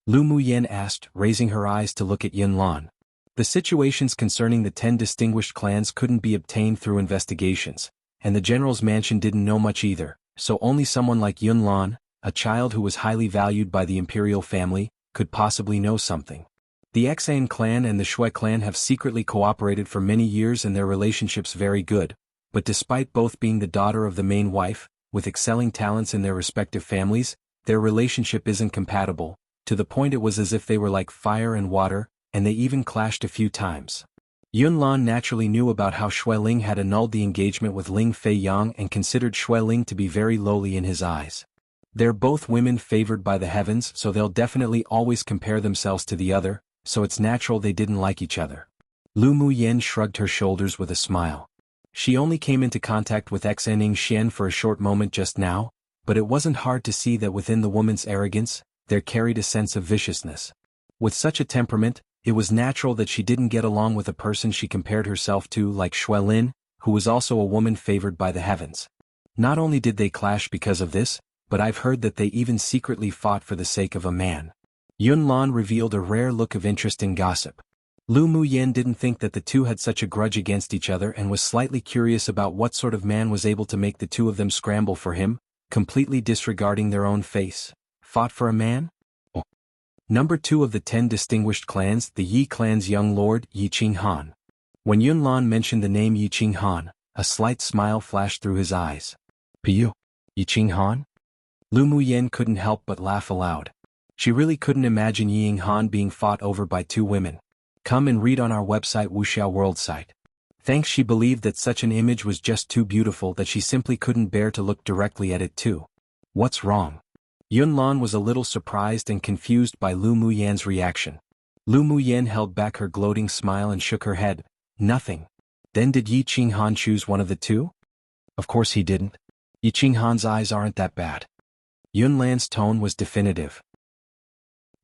Lu Muyen asked, raising her eyes to look at Yunlan. The situations concerning the 10 distinguished clans couldn't be obtained through investigations, and the general's mansion didn't know much either, so only someone like Yunlan, a child who was highly valued by the Imperial family, could possibly know something. The Xuan clan and the Shui clan have secretly cooperated for many years and their relationship's very good, but despite both being the daughter of the main wife, with excelling talents in their respective families, their relationship isn't compatible, to the point it was as if they were like fire and water, and they even clashed a few times. Yunlan naturally knew about how Xueling had annulled the engagement with Ling Fei Yang and considered Xueling to be very lowly in his eyes. They're both women favored by the heavens, so they'll definitely always compare themselves to the other, so it's natural they didn't like each other. Lu Muyen shrugged her shoulders with a smile. She only came into contact with Xianxian for a short moment just now, but it wasn't hard to see that within the woman's arrogance, there carried a sense of viciousness. With such a temperament, it was natural that she didn't get along with a person she compared herself to like Xuelin, who was also a woman favored by the heavens. Not only did they clash because of this, but I've heard that they even secretly fought for the sake of a man. Yunlan revealed a rare look of interest in gossip. Lu Muyen didn't think that the two had such a grudge against each other and was slightly curious about what sort of man was able to make the two of them scramble for him, completely disregarding their own face. Fought for a man? Oh. Number 2 of the 10 distinguished clans, the Yi clan's young lord, Xuanhuan. When Yunlan mentioned the name Xuanhuan, a slight smile flashed through his eyes. Piyu? Xuanhuan? Lu Muyen couldn't help but laugh aloud. She really couldn't imagine Xuanhuan being fought over by 2 women. Come and read on our website wuxialover site. Thanks, she believed that such an image was just too beautiful that she simply couldn't bear to look directly at it too. What's wrong? Yunlan was a little surprised and confused by Lu Muyen's reaction. Lu Muyen held back her gloating smile and shook her head. Nothing. Then did Xuanhuan choose one of the 2? Of course he didn't. Xuanhuan's eyes aren't that bad. Yunlan's tone was definitive.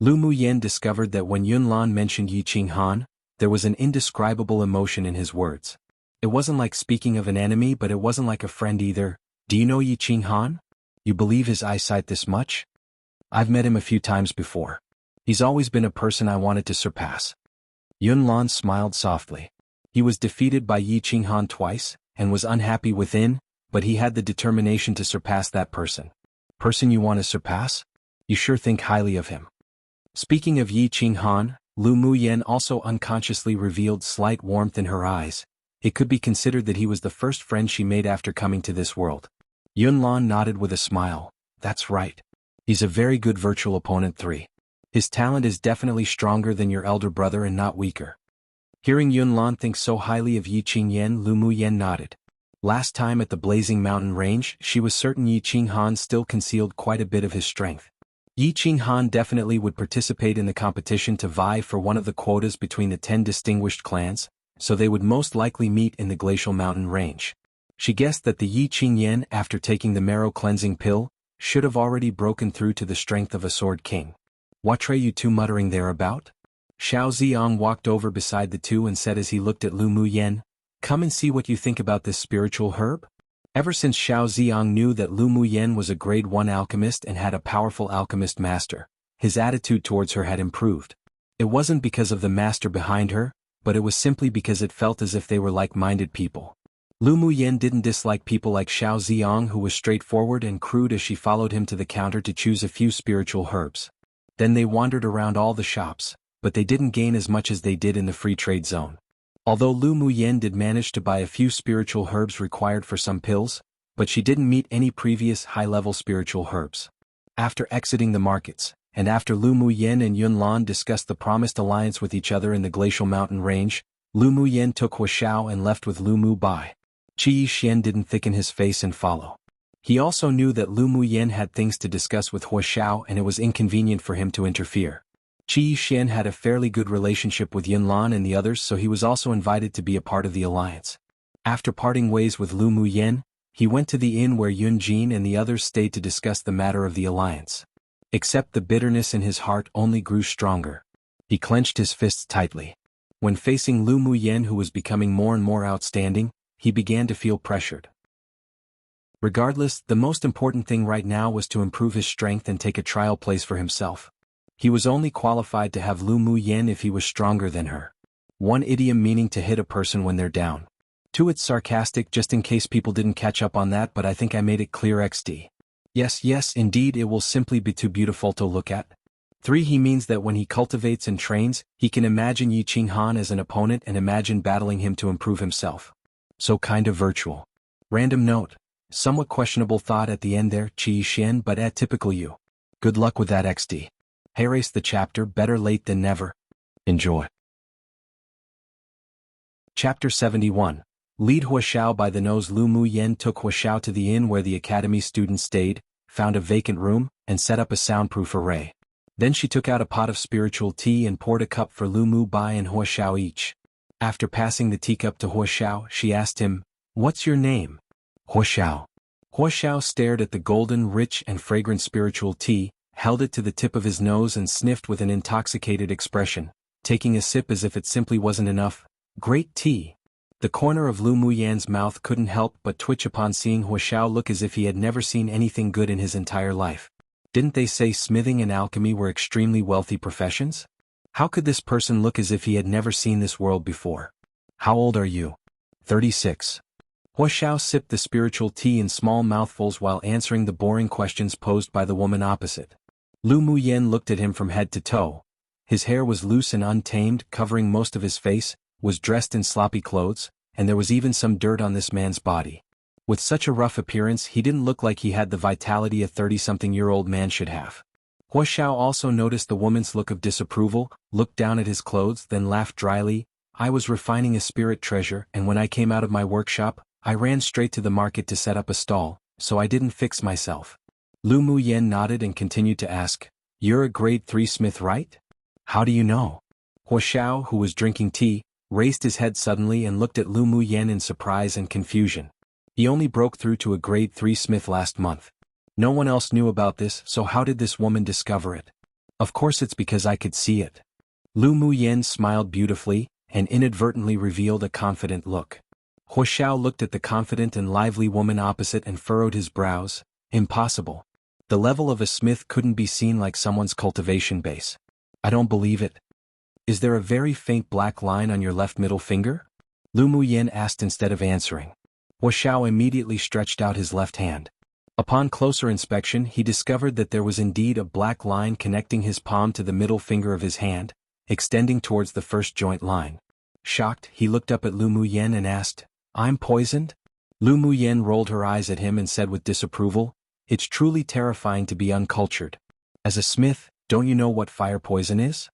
Lu Muyen discovered that when Yunlan mentioned Xuanhuan, there was an indescribable emotion in his words. It wasn't like speaking of an enemy, but it wasn't like a friend either. Do you know Xuanhuan? You believe his eyesight this much? I've met him a few times before. He's always been a person I wanted to surpass. Yunlan smiled softly. He was defeated by Xuanhuan twice, and was unhappy within, but he had the determination to surpass that person. Person you want to surpass? You sure think highly of him. Speaking of Xuanhuan, Lu Muyen also unconsciously revealed slight warmth in her eyes. It could be considered that he was the first friend she made after coming to this world. Yunlan nodded with a smile. That's right. He's a very good virtual opponent 3. His talent is definitely stronger than your elder brother and not weaker. Hearing Yunlan think so highly of Xuanhuan, Lu Muyen nodded. Last time at the Blazing Mountain Range, she was certain Xuanhuan still concealed quite a bit of his strength. Xuanhuan definitely would participate in the competition to vie for one of the quotas between the 10 distinguished clans, so they would most likely meet in the Glacial Mountain Range. She guessed that the Xuanhuan, after taking the marrow cleansing pill, should have already broken through to the strength of a sword king. What are you 2 muttering there about? Xiao Ziyang walked over beside the 2 and said as he looked at Lu Muyen, come and see what you think about this spiritual herb? Ever since Xiao Ziyang knew that Lu Muyen was a grade 1 alchemist and had a powerful alchemist master, his attitude towards her had improved. It wasn't because of the master behind her, but it was simply because it felt as if they were like-minded people. Lu Muyen didn't dislike people like Xiao Ziyang, who was straightforward and crude as she followed him to the counter to choose a few spiritual herbs. Then they wandered around all the shops, but they didn't gain as much as they did in the free trade zone. Although Lu Muyen did manage to buy a few spiritual herbs required for some pills, but she didn't meet any previous high-level spiritual herbs. After exiting the markets, and after Lu Muyen and Yunlan discussed the promised alliance with each other in the Glacial Mountain Range, Lu Muyen took Huaxiao and left with Lu Mu Bai. Qi Yixian didn't thicken his face and follow. He also knew that Lu Muyen had things to discuss with Huaxiao and it was inconvenient for him to interfere. Qi Yixian had a fairly good relationship with Yunlan and the others, so he was also invited to be a part of the alliance. After parting ways with Lu Muyen, he went to the inn where Yun Jin and the others stayed to discuss the matter of the alliance. Except the bitterness in his heart only grew stronger. He clenched his fists tightly. When facing Lu Muyen, who was becoming more and more outstanding, he began to feel pressured. Regardless, the most important thing right now was to improve his strength and take a trial place for himself. He was only qualified to have Lu Muyen if he was stronger than her. One idiom meaning to hit a person when they're down. 2 It's sarcastic, just in case people didn't catch up on that, but I think I made it clear XD. Yes, indeed it will simply be too beautiful to look at. 3 He means that when he cultivates and trains, he can imagine Xuanhuan as an opponent and imagine battling him to improve himself. So kind of virtual. Random note. Somewhat questionable thought at the end there, Qi Yixian, but typical you. Good luck with that XD. Erase the chapter, better late than never. Enjoy. Chapter 71. Lead Huaxiao by the nose. Lu Muyen took Huaxiao to the inn where the academy students stayed, found a vacant room, and set up a soundproof array. Then she took out a pot of spiritual tea and poured a cup for Lu Mu Bai and Huaxiao each. After passing the teacup to Huaxiao, she asked him, "What's your name?" Huaxiao. Huaxiao stared at the golden, rich, and fragrant spiritual tea, held it to the tip of his nose and sniffed with an intoxicated expression, taking a sip as if it simply wasn't enough. Great tea. The corner of Lu Muyen's mouth couldn't help but twitch upon seeing Huaxiao look as if he had never seen anything good in his entire life. Didn't they say smithing and alchemy were extremely wealthy professions? How could this person look as if he had never seen this world before? How old are you? 36. Huaxiao sipped the spiritual tea in small mouthfuls while answering the boring questions posed by the woman opposite. Lu Muyen looked at him from head to toe. His hair was loose and untamed, covering most of his face, was dressed in sloppy clothes, and there was even some dirt on this man's body. With such a rough appearance, he didn't look like he had the vitality a 30-something-year-old man should have. Hua Xiao also noticed the woman's look of disapproval, looked down at his clothes, then laughed dryly. I was refining a spirit treasure, and when I came out of my workshop, I ran straight to the market to set up a stall, so I didn't fix myself. Lu Muyen nodded and continued to ask, "You're a grade 3 smith, right? How do you know?" Hua Xiao, who was drinking tea, raised his head suddenly and looked at Lu Muyen in surprise and confusion. He only broke through to a grade 3 smith last month. No one else knew about this, so how did this woman discover it? Of course it's because I could see it. Lu Muyen smiled beautifully, and inadvertently revealed a confident look. Hua Xiao looked at the confident and lively woman opposite and furrowed his brows. Impossible. The level of a smith couldn't be seen like someone's cultivation base. I don't believe it. Is there a very faint black line on your left middle finger? Lu Muyen asked instead of answering. Hua Xiao immediately stretched out his left hand. Upon closer inspection, he discovered that there was indeed a black line connecting his palm to the middle finger of his hand, extending towards the first joint line. Shocked, he looked up at Lu Muyen and asked, "I'm poisoned?" Lu Muyen rolled her eyes at him and said with disapproval, "It's truly terrifying to be uncultured. As a smith, don't you know what fire poison is?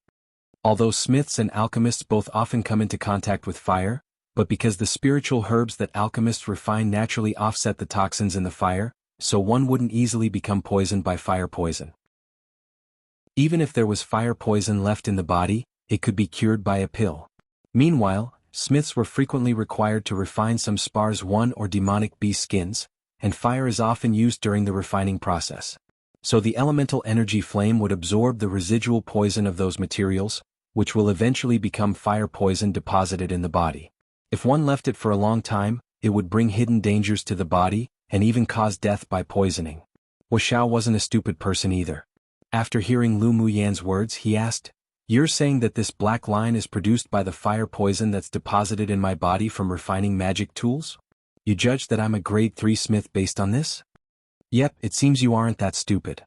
Although smiths and alchemists both often come into contact with fire, but because the spiritual herbs that alchemists refine naturally offset the toxins in the fire, so one wouldn't easily become poisoned by fire poison. Even if there was fire poison left in the body, it could be cured by a pill. Meanwhile, smiths were frequently required to refine some spars 1 or demonic beast skins, and fire is often used during the refining process. So the elemental energy flame would absorb the residual poison of those materials, which will eventually become fire poison deposited in the body. If one left it for a long time, it would bring hidden dangers to the body, and even cause death by poisoning. Hua Xiao wasn't a stupid person either. After hearing Lu Muyen's words, he asked, "You're saying that this black line is produced by the fire poison that's deposited in my body from refining magic tools? You judge that I'm a grade 3 smith based on this?" "Yep, it seems you aren't that stupid."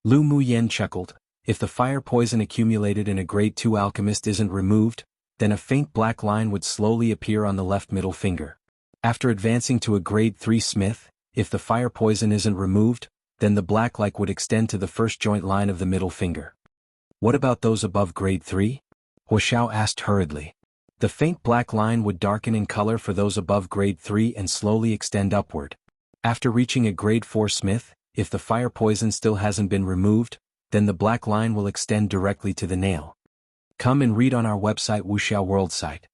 Lu Muyen chuckled. If the fire poison accumulated in a grade 2 alchemist isn't removed, then a faint black line would slowly appear on the left middle finger. After advancing to a grade 3 smith, if the fire poison isn't removed, then the black like would extend to the first joint line of the middle finger. "What about those above grade 3? Hua Xiao asked hurriedly. "The faint black line would darken in color for those above grade 3 and slowly extend upward. After reaching a grade 4 smith, if the fire poison still hasn't been removed, then the black line will extend directly to the nail. Come and read on our website wuxialover site."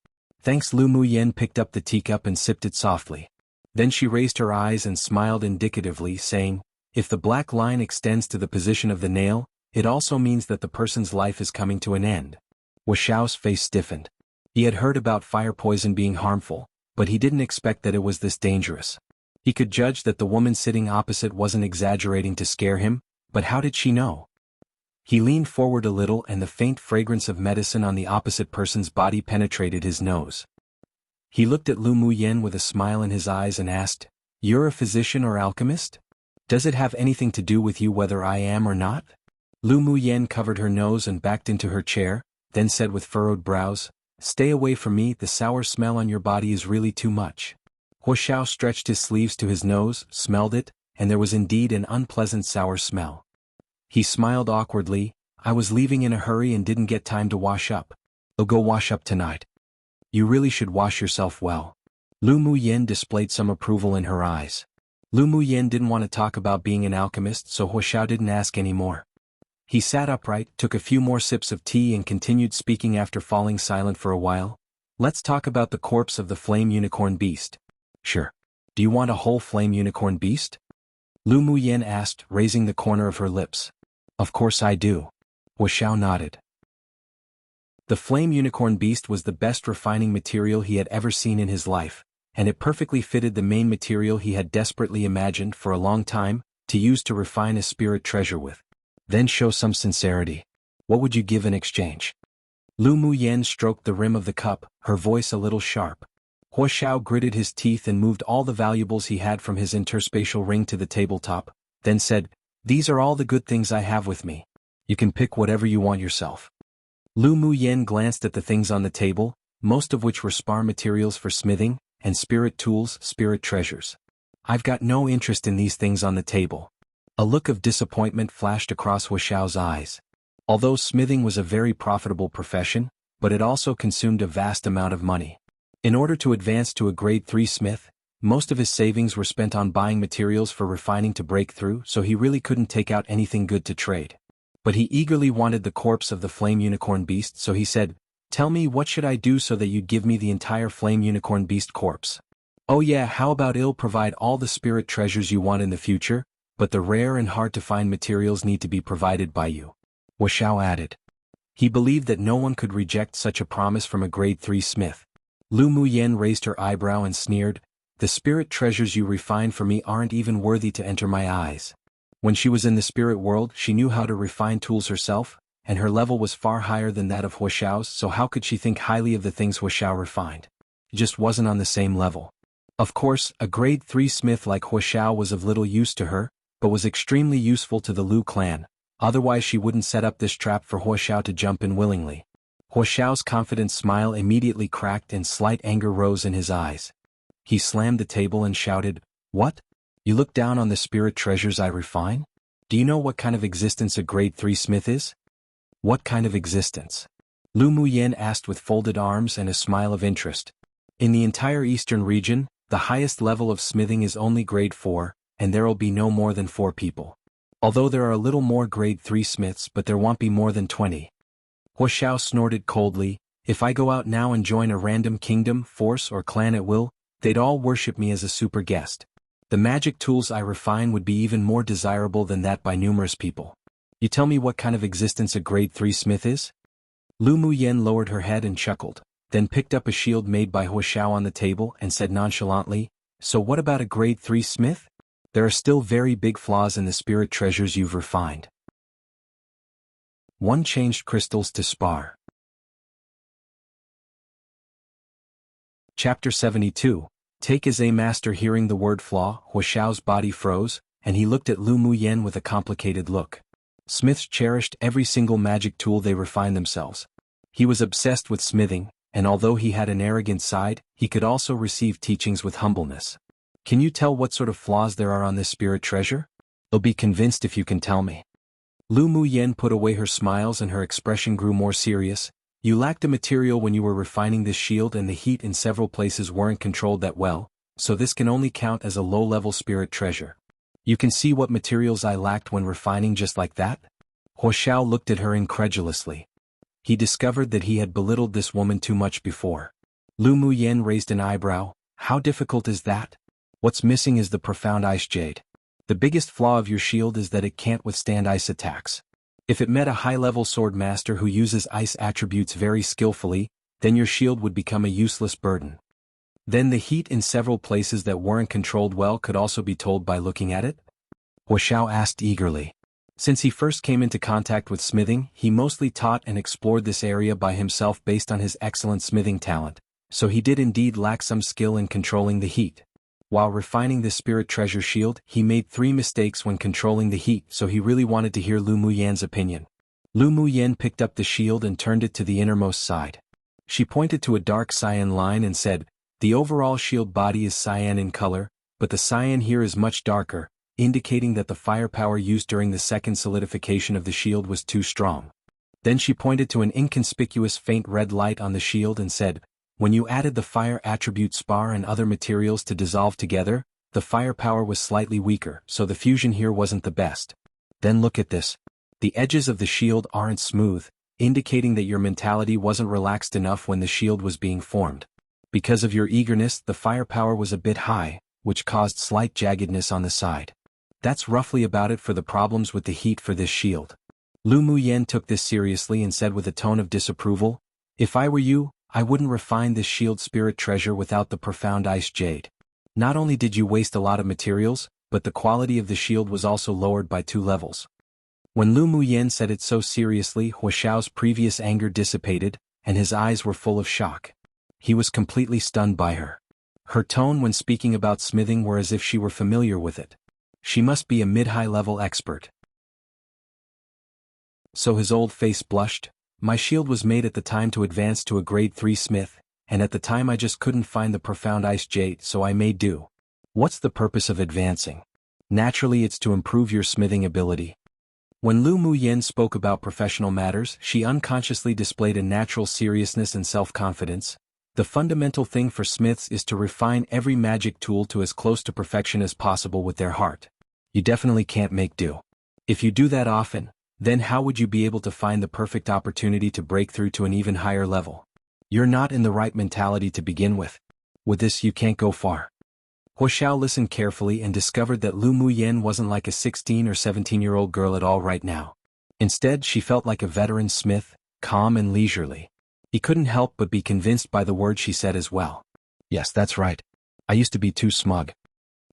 Thanks. Lu Muyen picked up the teacup and sipped it softly. Then she raised her eyes and smiled indicatively, saying, "If the black line extends to the position of the nail, it also means that the person's life is coming to an end." Hua Xiao's face stiffened. He had heard about fire poison being harmful, but he didn't expect that it was this dangerous. He could judge that the woman sitting opposite wasn't exaggerating to scare him, but how did she know? He leaned forward a little and the faint fragrance of medicine on the opposite person's body penetrated his nose. He looked at Lu Muyen with a smile in his eyes and asked, "You're a physician or alchemist? Does it have anything to do with you whether I am or not?" Lu Muyen covered her nose and backed into her chair, then said with furrowed brows, "Stay away from me, the sour smell on your body is really too much." Hua Xiao stretched his sleeves to his nose, smelled it, and there was indeed an unpleasant sour smell. He smiled awkwardly. "I was leaving in a hurry and didn't get time to wash up. I'll go wash up tonight." "You really should wash yourself well." Lu Muyen displayed some approval in her eyes. Lu Muyen didn't want to talk about being an alchemist, so Hua Xiao didn't ask any more. He sat upright, took a few more sips of tea and continued speaking after falling silent for a while. "Let's talk about the corpse of the flame unicorn beast." "Sure. Do you want a whole flame unicorn beast?" Lu Muyen asked, raising the corner of her lips. "Of course I do." Hua Xiao nodded. The flame unicorn beast was the best refining material he had ever seen in his life, and it perfectly fitted the main material he had desperately imagined for a long time, to use to refine a spirit treasure with. "Then show some sincerity. What would you give in exchange?" Lu Muyen stroked the rim of the cup, her voice a little sharp. Hua Xiao gritted his teeth and moved all the valuables he had from his interspatial ring to the tabletop, then said, "These are all the good things I have with me. You can pick whatever you want yourself. Lu Muyen glanced at the things on the table, most of which were spar materials for smithing, and spirit tools, spirit treasures. I've got no interest in these things on the table. A look of disappointment flashed across Wuxiao's eyes. Although smithing was a very profitable profession, but it also consumed a vast amount of money. In order to advance to a grade 3 smith, most of his savings were spent on buying materials for refining to break through, so he really couldn't take out anything good to trade. But he eagerly wanted the corpse of the flame unicorn beast, so he said, "Tell me, what should I do so that you'd give me the entire flame unicorn beast corpse?" "Oh yeah, how about I'll provide all the spirit treasures you want in the future, but the rare and hard-to-find materials need to be provided by you," Wuxiao added. He believed that no one could reject such a promise from a grade 3 smith. Lu Muyen raised her eyebrow and sneered, "The spirit treasures you refine for me aren't even worthy to enter my eyes." When she was in the spirit world, she knew how to refine tools herself, and her level was far higher than that of Wuxiao's, so how could she think highly of the things Wuxiao refined? It just wasn't on the same level. Of course, a grade 3 smith like Wuxiao was of little use to her, but was extremely useful to the Lu clan, otherwise she wouldn't set up this trap for Wuxiao to jump in willingly. Wuxiao's confident smile immediately cracked and slight anger rose in his eyes. He slammed the table and shouted, "What? You look down on the spirit treasures I refine? Do you know what kind of existence a grade 3 smith is?" "What kind of existence?" Lu Muyen asked with folded arms and a smile of interest. "In the entire eastern region, the highest level of smithing is only grade 4, and there'll be no more than 4 people. Although there are a little more grade 3 smiths, but there won't be more than 20. Wuxiao snorted coldly, "If I go out now and join a random kingdom, force or clan at will, they'd all worship me as a super guest. The magic tools I refine would be even more desirable than that by numerous people. You tell me what kind of existence a grade 3 smith is?" Lu Muyen lowered her head and chuckled, then picked up a shield made by Wuxiao on the table and said nonchalantly, "So what about a grade 3 smith? There are still very big flaws in the spirit treasures you've refined." 1 Changed crystals to spar. Chapter 72. Take as a master. Hearing the word flaw, Wuxiao's body froze, and he looked at Lu Muyen with a complicated look. Smiths cherished every single magic tool they refined themselves. He was obsessed with smithing, and although he had an arrogant side, he could also receive teachings with humbleness. "Can you tell what sort of flaws there are on this spirit treasure? I'll be convinced if you can tell me." Lu Muyen put away her smiles and her expression grew more serious. "You lacked a material when you were refining this shield, and the heat in several places weren't controlled that well, so this can only count as a low-level spirit treasure. You can see what materials I lacked when refining just like that?" Wuxiao looked at her incredulously. He discovered that he had belittled this woman too much before. Lu Muyen raised an eyebrow. "How difficult is that? What's missing is the profound ice jade. The biggest flaw of your shield is that it can't withstand ice attacks. If it met a high-level swordmaster who uses ice attributes very skillfully, then your shield would become a useless burden. Then the heat in several places that weren't controlled well could also be told by looking at it?" Wuxiao asked eagerly. Since he first came into contact with smithing, he mostly taught and explored this area by himself based on his excellent smithing talent, so he did indeed lack some skill in controlling the heat. While refining the spirit treasure shield, he made 3 mistakes when controlling the heat, so he really wanted to hear Lu Muyen's opinion. Lu Muyen picked up the shield and turned it to the innermost side. She pointed to a dark cyan line and said, "The overall shield body is cyan in color, but the cyan here is much darker, indicating that the firepower used during the second solidification of the shield was too strong." Then she pointed to an inconspicuous faint red light on the shield and said, "When you added the fire attribute spar and other materials to dissolve together, the firepower was slightly weaker, so the fusion here wasn't the best. Then look at this. The edges of the shield aren't smooth, indicating that your mentality wasn't relaxed enough when the shield was being formed. Because of your eagerness, the firepower was a bit high, which caused slight jaggedness on the side. That's roughly about it for the problems with the heat for this shield." Lu Muyen took this seriously and said with a tone of disapproval, "If I were you, I wouldn't refine this shield spirit treasure without the profound ice jade. Not only did you waste a lot of materials, but the quality of the shield was also lowered by 2 levels. When Lu Muyen said it so seriously, Wuxiao's previous anger dissipated, and his eyes were full of shock. He was completely stunned by her. Her tone when speaking about smithing were as if she were familiar with it. She must be a mid-high level expert. So his old face blushed. My shield was made at the time to advance to a grade 3 smith, and at the time I just couldn't find the profound ice jade, so I made do. What's the purpose of advancing? Naturally, it's to improve your smithing ability. When Lu Muyen spoke about professional matters, she unconsciously displayed a natural seriousness and self-confidence. The fundamental thing for smiths is to refine every magic tool to as close to perfection as possible with their heart. You definitely can't make do. If you do that often, then how would you be able to find the perfect opportunity to break through to an even higher level? You're not in the right mentality to begin with. With this you can't go far. Huoxiao listened carefully and discovered that Lu Muyen wasn't like a 16 or 17-year-old girl at all right now. Instead, she felt like a veteran smith, calm and leisurely. He couldn't help but be convinced by the words she said as well. Yes, that's right. I used to be too smug.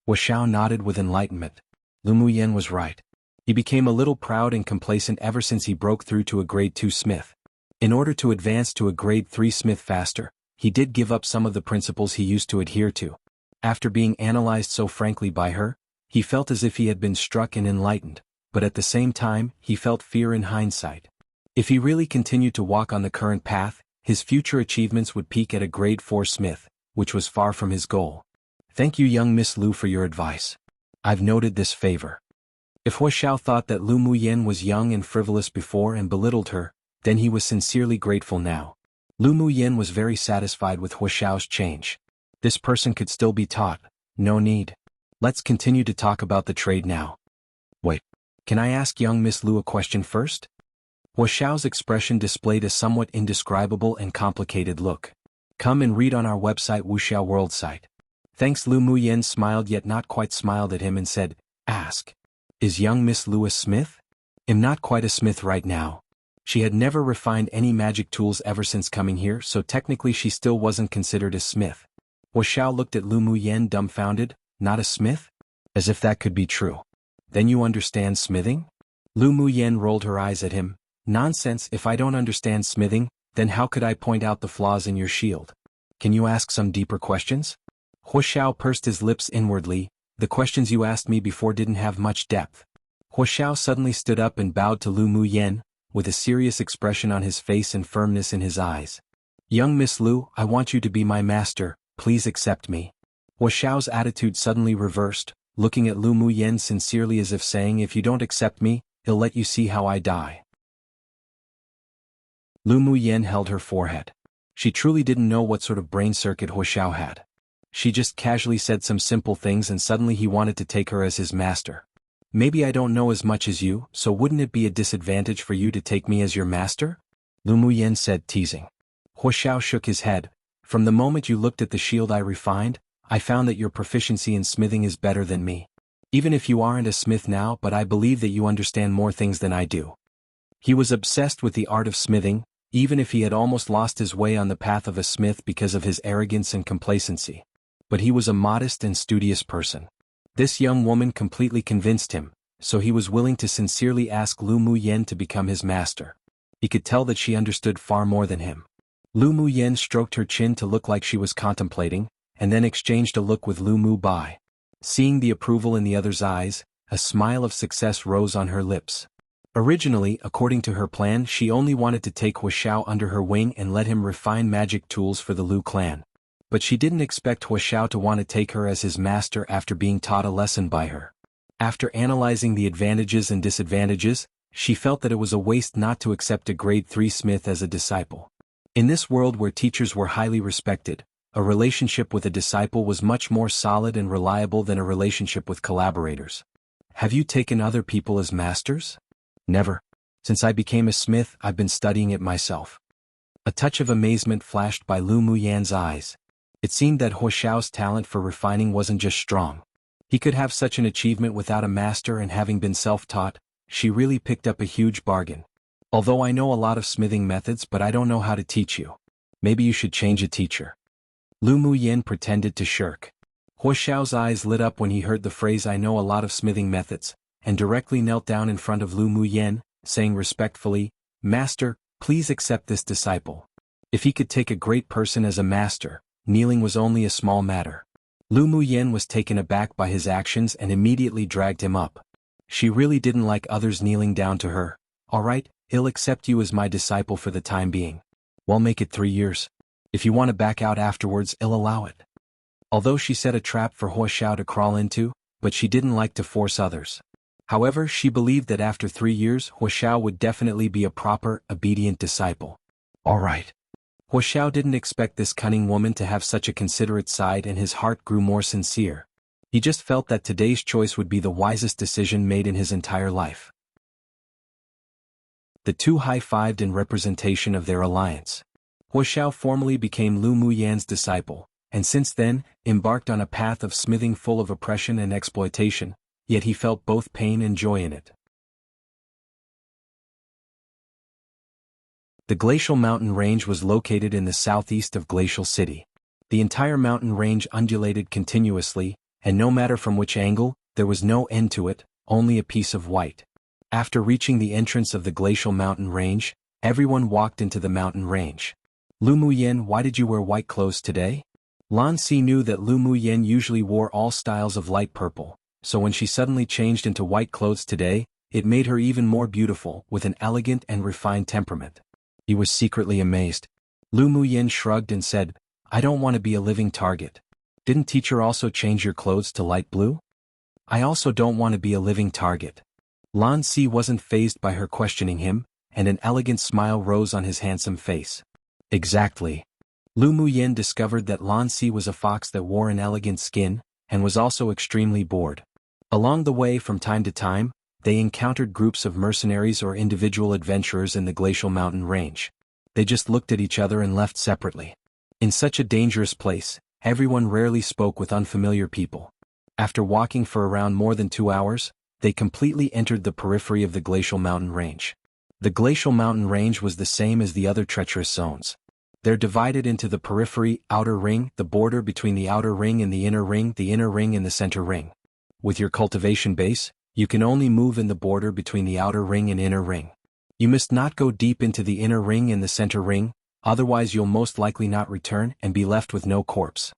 Huoxiao nodded with enlightenment. Lu Muyen was right. He became a little proud and complacent ever since he broke through to a grade 2 smith. In order to advance to a grade 3 smith faster, he did give up some of the principles he used to adhere to. After being analyzed so frankly by her, he felt as if he had been struck and enlightened, but at the same time, he felt fear in hindsight. If he really continued to walk on the current path, his future achievements would peak at a grade 4 smith, which was far from his goal. Thank you, young Miss Lu, for your advice. I've noted this favor. If Huoxiao thought that Lu Muyen was young and frivolous before and belittled her, then he was sincerely grateful now. Lu Muyen was very satisfied with Huoxiao's change. This person could still be taught, no need. Let's continue to talk about the trade now. Wait, can I ask young Miss Lu a question first? Huoxiao's expression displayed a somewhat indescribable and complicated look. Come and read on our website wuxialover site. Thanks. Lu Muyen smiled yet not quite smiled at him and said, Ask. Is young Miss Lu a smith? I'm not quite a smith right now. She had never refined any magic tools ever since coming here, so technically she still wasn't considered a smith. Huoxiao looked at Lu Muyen dumbfounded. Not a smith? As if that could be true. Then you understand smithing? Lu Muyen rolled her eyes at him. Nonsense. If I don't understand smithing, then how could I point out the flaws in your shield? Can you ask some deeper questions? Huoxiao pursed his lips inwardly. The questions you asked me before didn't have much depth. Huoxiao suddenly stood up and bowed to Lu Muyen, with a serious expression on his face and firmness in his eyes. Young Miss Lu, I want you to be my master, please accept me. Huoxiao's attitude suddenly reversed, looking at Lu Muyen sincerely as if saying, if you don't accept me, I'll let you see how I die. Lu Muyen held her forehead. She truly didn't know what sort of brain circuit Huoxiao had. She just casually said some simple things and suddenly he wanted to take her as his master. Maybe I don't know as much as you, so wouldn't it be a disadvantage for you to take me as your master? Lu Muyen said, teasing. Huoxiao shook his head. From the moment you looked at the shield I refined, I found that your proficiency in smithing is better than me. Even if you aren't a smith now, but I believe that you understand more things than I do. He was obsessed with the art of smithing, even if he had almost lost his way on the path of a smith because of his arrogance and complacency. But he was a modest and studious person. This young woman completely convinced him, so he was willing to sincerely ask Lu Muyen to become his master. He could tell that she understood far more than him. Lu Muyen stroked her chin to look like she was contemplating, and then exchanged a look with Lu Mu Bai. Seeing the approval in the other's eyes, a smile of success rose on her lips. Originally, according to her plan, she only wanted to take Huoxiao under her wing and let him refine magic tools for the Lu clan. But she didn't expect Huoxiao to want to take her as his master after being taught a lesson by her. After analyzing the advantages and disadvantages, she felt that it was a waste not to accept a grade 3 smith as a disciple. In this world where teachers were highly respected, a relationship with a disciple was much more solid and reliable than a relationship with collaborators. Have you taken other people as masters? Never. Since I became a smith, I've been studying it myself. A touch of amazement flashed by Lu Muyen's eyes. It seemed that Huoxiao's talent for refining wasn't just strong. He could have such an achievement without a master, and having been self-taught, she really picked up a huge bargain. Although I know a lot of smithing methods, but I don't know how to teach you. Maybe you should change a teacher. Lu Muyen pretended to shirk. Huoxiao's eyes lit up when he heard the phrase I know a lot of smithing methods, and directly knelt down in front of Lu Muyen, saying respectfully, Master, please accept this disciple. If he could take a great person as a master, kneeling was only a small matter. Lu Muyen was taken aback by his actions and immediately dragged him up. She really didn't like others kneeling down to her. All right, I'll accept you as my disciple for the time being. Well, make it 3 years. If you want to back out afterwards, I'll allow it. Although she set a trap for Huoxiao to crawl into, but she didn't like to force others. However, she believed that after 3 years, Huoxiao would definitely be a proper, obedient disciple. All right. Huoxiao didn't expect this cunning woman to have such a considerate side, and his heart grew more sincere. He just felt that today's choice would be the wisest decision made in his entire life. The two high-fived in representation of their alliance. Huoxiao formally became Lu Muyan's disciple, and since then, embarked on a path of smithing full of oppression and exploitation, yet he felt both pain and joy in it. The Glacial Mountain Range was located in the southeast of Glacial City. The entire mountain range undulated continuously, and no matter from which angle, there was no end to it, only a piece of white. After reaching the entrance of the Glacial Mountain Range, everyone walked into the mountain range. Lu Muyan, why did you wear white clothes today? Lan Si knew that Lu Muyan usually wore all styles of light purple, so when she suddenly changed into white clothes today, it made her even more beautiful, with an elegant and refined temperament. He was secretly amazed. Lu Muyan shrugged and said, I don't want to be a living target. Didn't teacher also change your clothes to light blue? I also don't want to be a living target. Lan Si wasn't fazed by her questioning him, and an elegant smile rose on his handsome face. Exactly. Lu Muyan discovered that Lan Si was a fox that wore an elegant skin, and was also extremely bored. Along the way, from time to time, they encountered groups of mercenaries or individual adventurers in the Glacial Mountain Range. They just looked at each other and left separately. In such a dangerous place, everyone rarely spoke with unfamiliar people. After walking for around more than 2 hours, they completely entered the periphery of the Glacial Mountain Range. The Glacial Mountain Range was the same as the other treacherous zones. They're divided into the periphery, outer ring, the border between the outer ring and the inner ring and the center ring. With your cultivation base, you can only move in the border between the outer ring and inner ring. You must not go deep into the inner ring and the center ring, otherwise you'll most likely not return and be left with no corpse.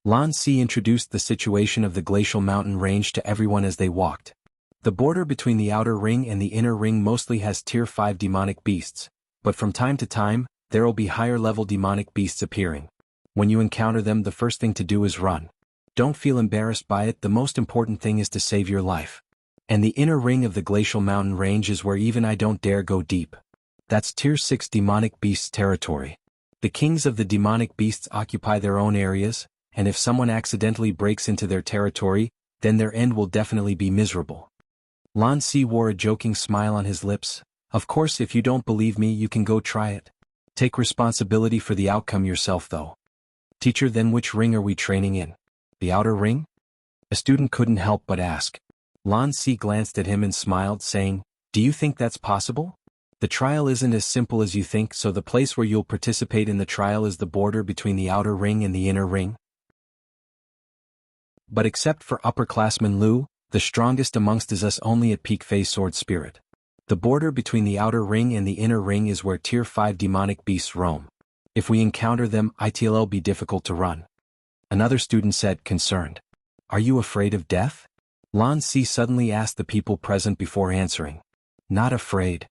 Lan Si introduced the situation of the Glacial Mountain Range to everyone as they walked. The border between the outer ring and the inner ring mostly has tier 5 demonic beasts, but from time to time, there'll be higher-level demonic beasts appearing. When you encounter them, the first thing to do is run. Don't feel embarrassed by it, the most important thing is to save your life. And the inner ring of the Glacial Mountain Range is where even I don't dare go deep. That's tier 6 demonic beasts territory. The kings of the demonic beasts occupy their own areas, and if someone accidentally breaks into their territory, then their end will definitely be miserable. Lan Si wore a joking smile on his lips. Of course, if you don't believe me, you can go try it. Take responsibility for the outcome yourself though. Teacher, then which ring are we training in? The outer ring? A student couldn't help but ask. Lan Si glanced at him and smiled, saying, Do you think that's possible? The trial isn't as simple as you think, so the place where you'll participate in the trial is the border between the outer ring and the inner ring. But except for upperclassman Lu, the strongest amongst us only at peak phase sword spirit. The border between the outer ring and the inner ring is where tier 5 demonic beasts roam. If we encounter them, it'll be difficult to run. Another student said, concerned. Are you afraid of death? Lan Si suddenly asked the people present before answering. Not afraid.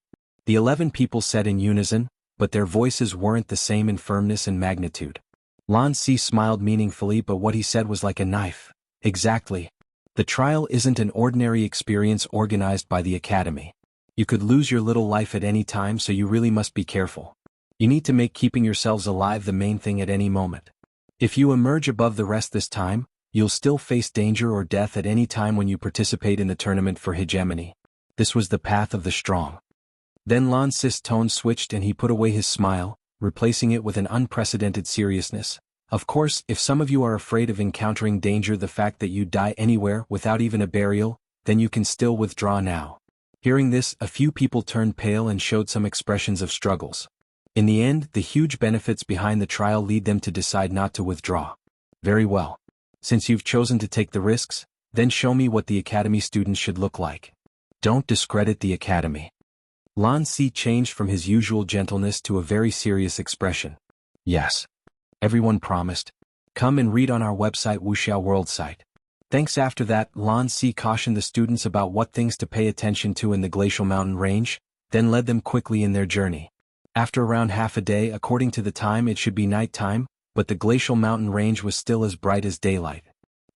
The 11 people said in unison, but their voices weren't the same in firmness and magnitude. Lan Si smiled meaningfully, but what he said was like a knife. Exactly. The trial isn't an ordinary experience organized by the academy. You could lose your little life at any time, so you really must be careful. You need to make keeping yourselves alive the main thing at any moment. If you emerge above the rest this time, you'll still face danger or death at any time when you participate in the tournament for hegemony. This was the path of the strong. Then Lan Si's tone switched and he put away his smile, replacing it with an unprecedented seriousness. Of course, if some of you are afraid of encountering danger, the fact that you die anywhere without even a burial, then you can still withdraw now. Hearing this, a few people turned pale and showed some expressions of struggles. In the end, the huge benefits behind the trial lead them to decide not to withdraw. Very well. Since you've chosen to take the risks, then show me what the academy students should look like. Don't discredit the academy. Lan Si changed from his usual gentleness to a very serious expression. Yes. Everyone promised. Come and read on our website wuxialover site. Thanks. After that, Lan Si cautioned the students about what things to pay attention to in the Glacial Mountain Range, then led them quickly in their journey. After around half a day according to the time it should be night time, but the glacial mountain range was still as bright as daylight.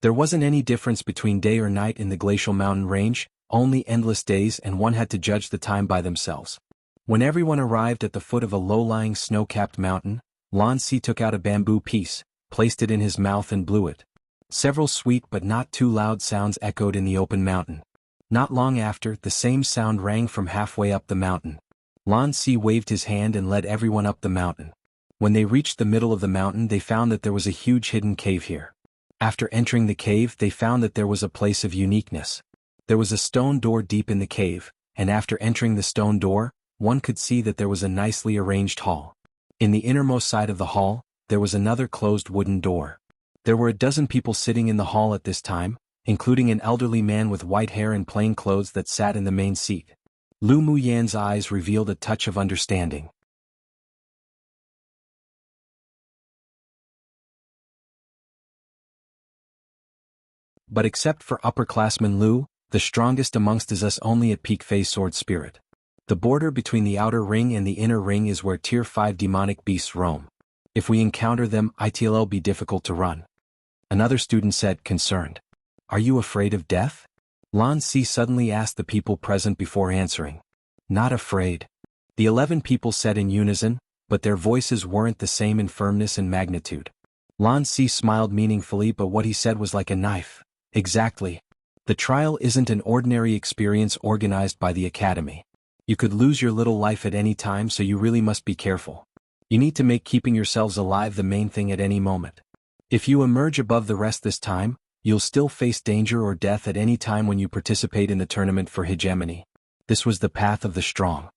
There wasn't any difference between day or night in the glacial mountain range, only endless days, and one had to judge the time by themselves. When everyone arrived at the foot of a low-lying snow-capped mountain, Lan Si took out a bamboo piece, placed it in his mouth and blew it. Several sweet but not too loud sounds echoed in the open mountain. Not long after, the same sound rang from halfway up the mountain. Lan Si waved his hand and led everyone up the mountain. When they reached the middle of the mountain they found that there was a huge hidden cave here. After entering the cave they found that there was a place of uniqueness. There was a stone door deep in the cave, and after entering the stone door, one could see that there was a nicely arranged hall. In the innermost side of the hall, there was another closed wooden door. There were a dozen people sitting in the hall at this time, including an elderly man with white hair and plain clothes that sat in the main seat. Lu Muyan's eyes revealed a touch of understanding. But except for upperclassman Lu, the strongest amongst us only at peak phase sword spirit. The border between the outer ring and the inner ring is where tier 5 demonic beasts roam. If we encounter them, it'll be difficult to run. Another student said, concerned. Are you afraid of death? Lan Si suddenly asked the people present before answering. Not afraid. The 11 people said in unison, but their voices weren't the same in firmness and magnitude. Lan Si smiled meaningfully, but what he said was like a knife. Exactly. The trial isn't an ordinary experience organized by the academy. You could lose your little life at any time, so you really must be careful. You need to make keeping yourselves alive the main thing at any moment. If you emerge above the rest this time, you'll still face danger or death at any time when you participate in the tournament for hegemony. This was the path of the strong.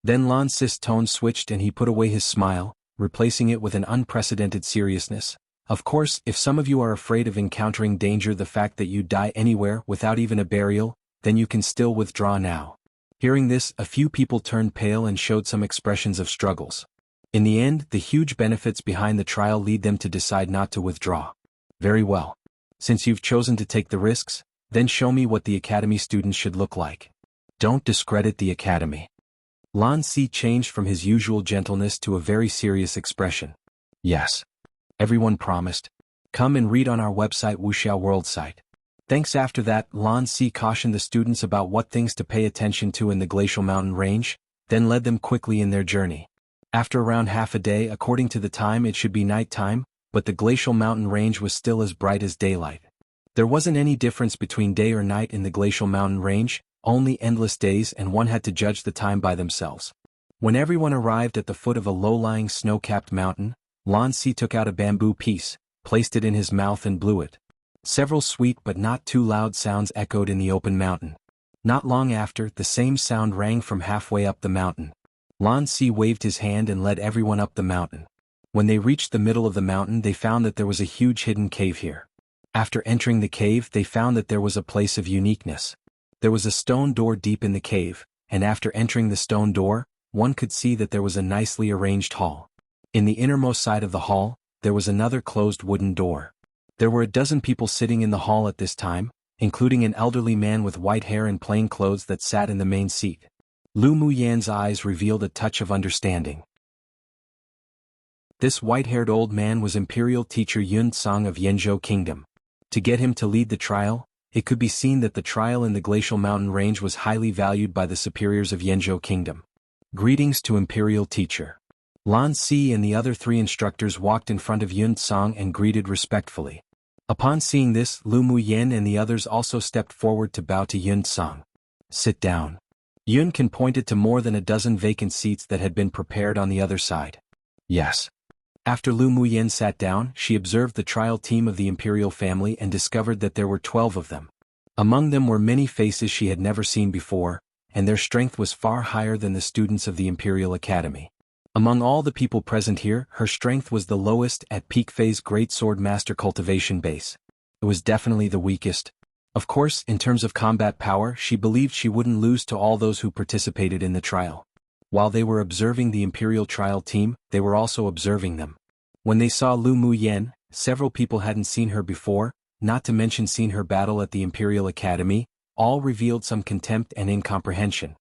Then Lan Si's tone switched and he put away his smile, replacing it with an unprecedented seriousness. Of course, if some of you are afraid of encountering danger, the fact that you die anywhere without even a burial, then you can still withdraw now. Hearing this, a few people turned pale and showed some expressions of struggles. In the end, the huge benefits behind the trial lead them to decide not to withdraw. Very well. Since you've chosen to take the risks, then show me what the academy students should look like. Don't discredit the academy. Lan Si changed from his usual gentleness to a very serious expression. Yes. Everyone promised. Come and read on our website wuxialover site. Thanks. After that, Lan Si cautioned the students about what things to pay attention to in the glacial mountain range, then led them quickly in their journey. After around half a day according to the time it should be night time, but the glacial mountain range was still as bright as daylight. There wasn't any difference between day or night in the glacial mountain range, only endless days, and one had to judge the time by themselves. When everyone arrived at the foot of a low-lying snow-capped mountain, Lan Si took out a bamboo piece, placed it in his mouth and blew it. Several sweet but not too loud sounds echoed in the open mountain. Not long after, the same sound rang from halfway up the mountain. Lan Si waved his hand and led everyone up the mountain. When they reached the middle of the mountain they found that there was a huge hidden cave here. After entering the cave they found that there was a place of uniqueness. There was a stone door deep in the cave, and after entering the stone door, one could see that there was a nicely arranged hall. In the innermost side of the hall, there was another closed wooden door. There were a dozen people sitting in the hall at this time, including an elderly man with white hair and plain clothes that sat in the main seat. Lu Muyan's eyes revealed a touch of understanding. This white-haired old man was Imperial teacher Yun Tsang of Yanzhou Kingdom. To get him to lead the trial, it could be seen that the trial in the glacial mountain range was highly valued by the superiors of Yanzhou Kingdom. Greetings to Imperial teacher. Lan Si and the other 3 instructors walked in front of Yun Tsang and greeted respectfully. Upon seeing this, Lu Muyan and the others also stepped forward to bow to Yun Tsang. Sit down. Yun Can pointed to more than a dozen vacant seats that had been prepared on the other side. Yes. After Lu Muyan sat down, she observed the trial team of the Imperial family and discovered that there were 12 of them. Among them were many faces she had never seen before, and their strength was far higher than the students of the Imperial Academy. Among all the people present here, her strength was the lowest at peak phase great swordmaster cultivation base. It was definitely the weakest. Of course, in terms of combat power, she believed she wouldn't lose to all those who participated in the trial. While they were observing the Imperial trial team, they were also observing them. When they saw Lu Muyan, several people hadn't seen her before, not to mention seen her battle at the Imperial Academy, all revealed some contempt and incomprehension.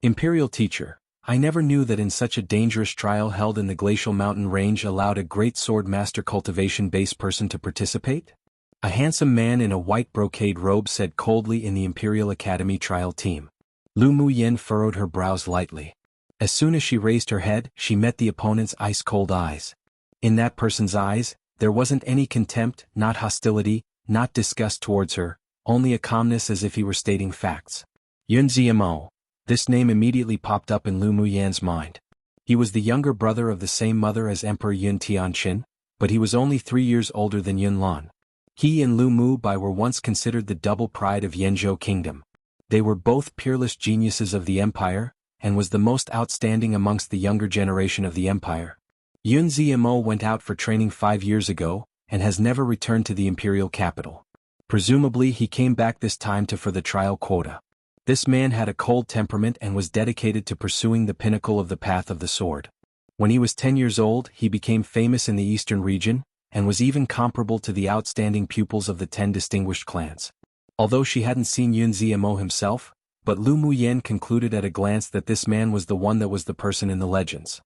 Imperial teacher, I never knew that in such a dangerous trial held in the glacial mountain range allowed a great swordmaster cultivation-based person to participate? A handsome man in a white brocade robe said coldly in the Imperial Academy trial team. Lu Muyen furrowed her brows lightly. As soon as she raised her head, she met the opponent's ice-cold eyes. In that person's eyes, there wasn't any contempt, not hostility, not disgust towards her, only a calmness as if he were stating facts. Yun Ziamo. This name immediately popped up in Lu Muyan's mind. He was the younger brother of the same mother as Emperor Yun Tianqin, but he was only 3 years older than Yun Lan. He and Lu Mu Bai were once considered the double pride of Yanzhou Kingdom. They were both peerless geniuses of the empire, and was the most outstanding amongst the younger generation of the empire. Yun Ziamo went out for training 5 years ago, and has never returned to the imperial capital. Presumably he came back this time for the trial quota. This man had a cold temperament and was dedicated to pursuing the pinnacle of the path of the sword. When he was 10 years old, he became famous in the eastern region, and was even comparable to the outstanding pupils of the 10 distinguished clans. Although she hadn't seen Yun Ziamo himself, but Lu Muyen concluded at a glance that this man was the one that was the person in the legends.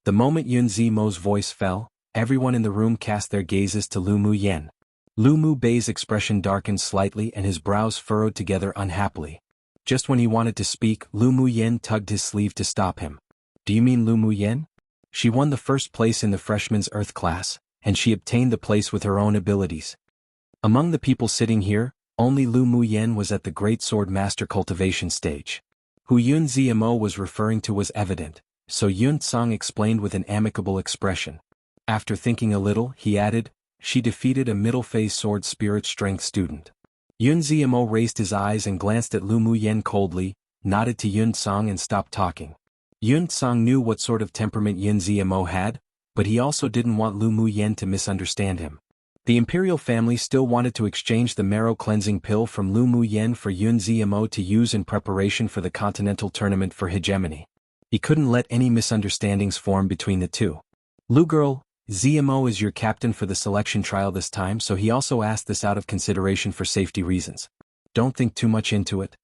The moment Yun Zimao's voice fell, everyone in the room cast their gazes to Lu Muyen. Lu Mu Bei's expression darkened slightly and his brows furrowed together unhappily. Just when he wanted to speak, Lu Muyen tugged his sleeve to stop him. Do you mean Lu Muyen? She won the first place in the freshman's earth class, and she obtained the place with her own abilities. Among the people sitting here, only Lu Muyen was at the great swordmaster cultivation stage. Who Yun Ziamo was referring to was evident, so Yun Tsang explained with an amicable expression. After thinking a little, he added, she defeated a middle-phase sword spirit strength student. Yun Ziamo raised his eyes and glanced at Lu Muyen coldly, nodded to Yun Tsang and stopped talking. Yun Tsang knew what sort of temperament Yun Ziamo had, but he also didn't want Lu Muyen to misunderstand him. The imperial family still wanted to exchange the marrow-cleansing pill from Lu Muyen for Yun Ziamo to use in preparation for the continental tournament for hegemony. He couldn't let any misunderstandings form between the two. Lu girl, Ziamo is your captain for the selection trial this time, so he also asked this out of consideration for safety reasons. Don't think too much into it.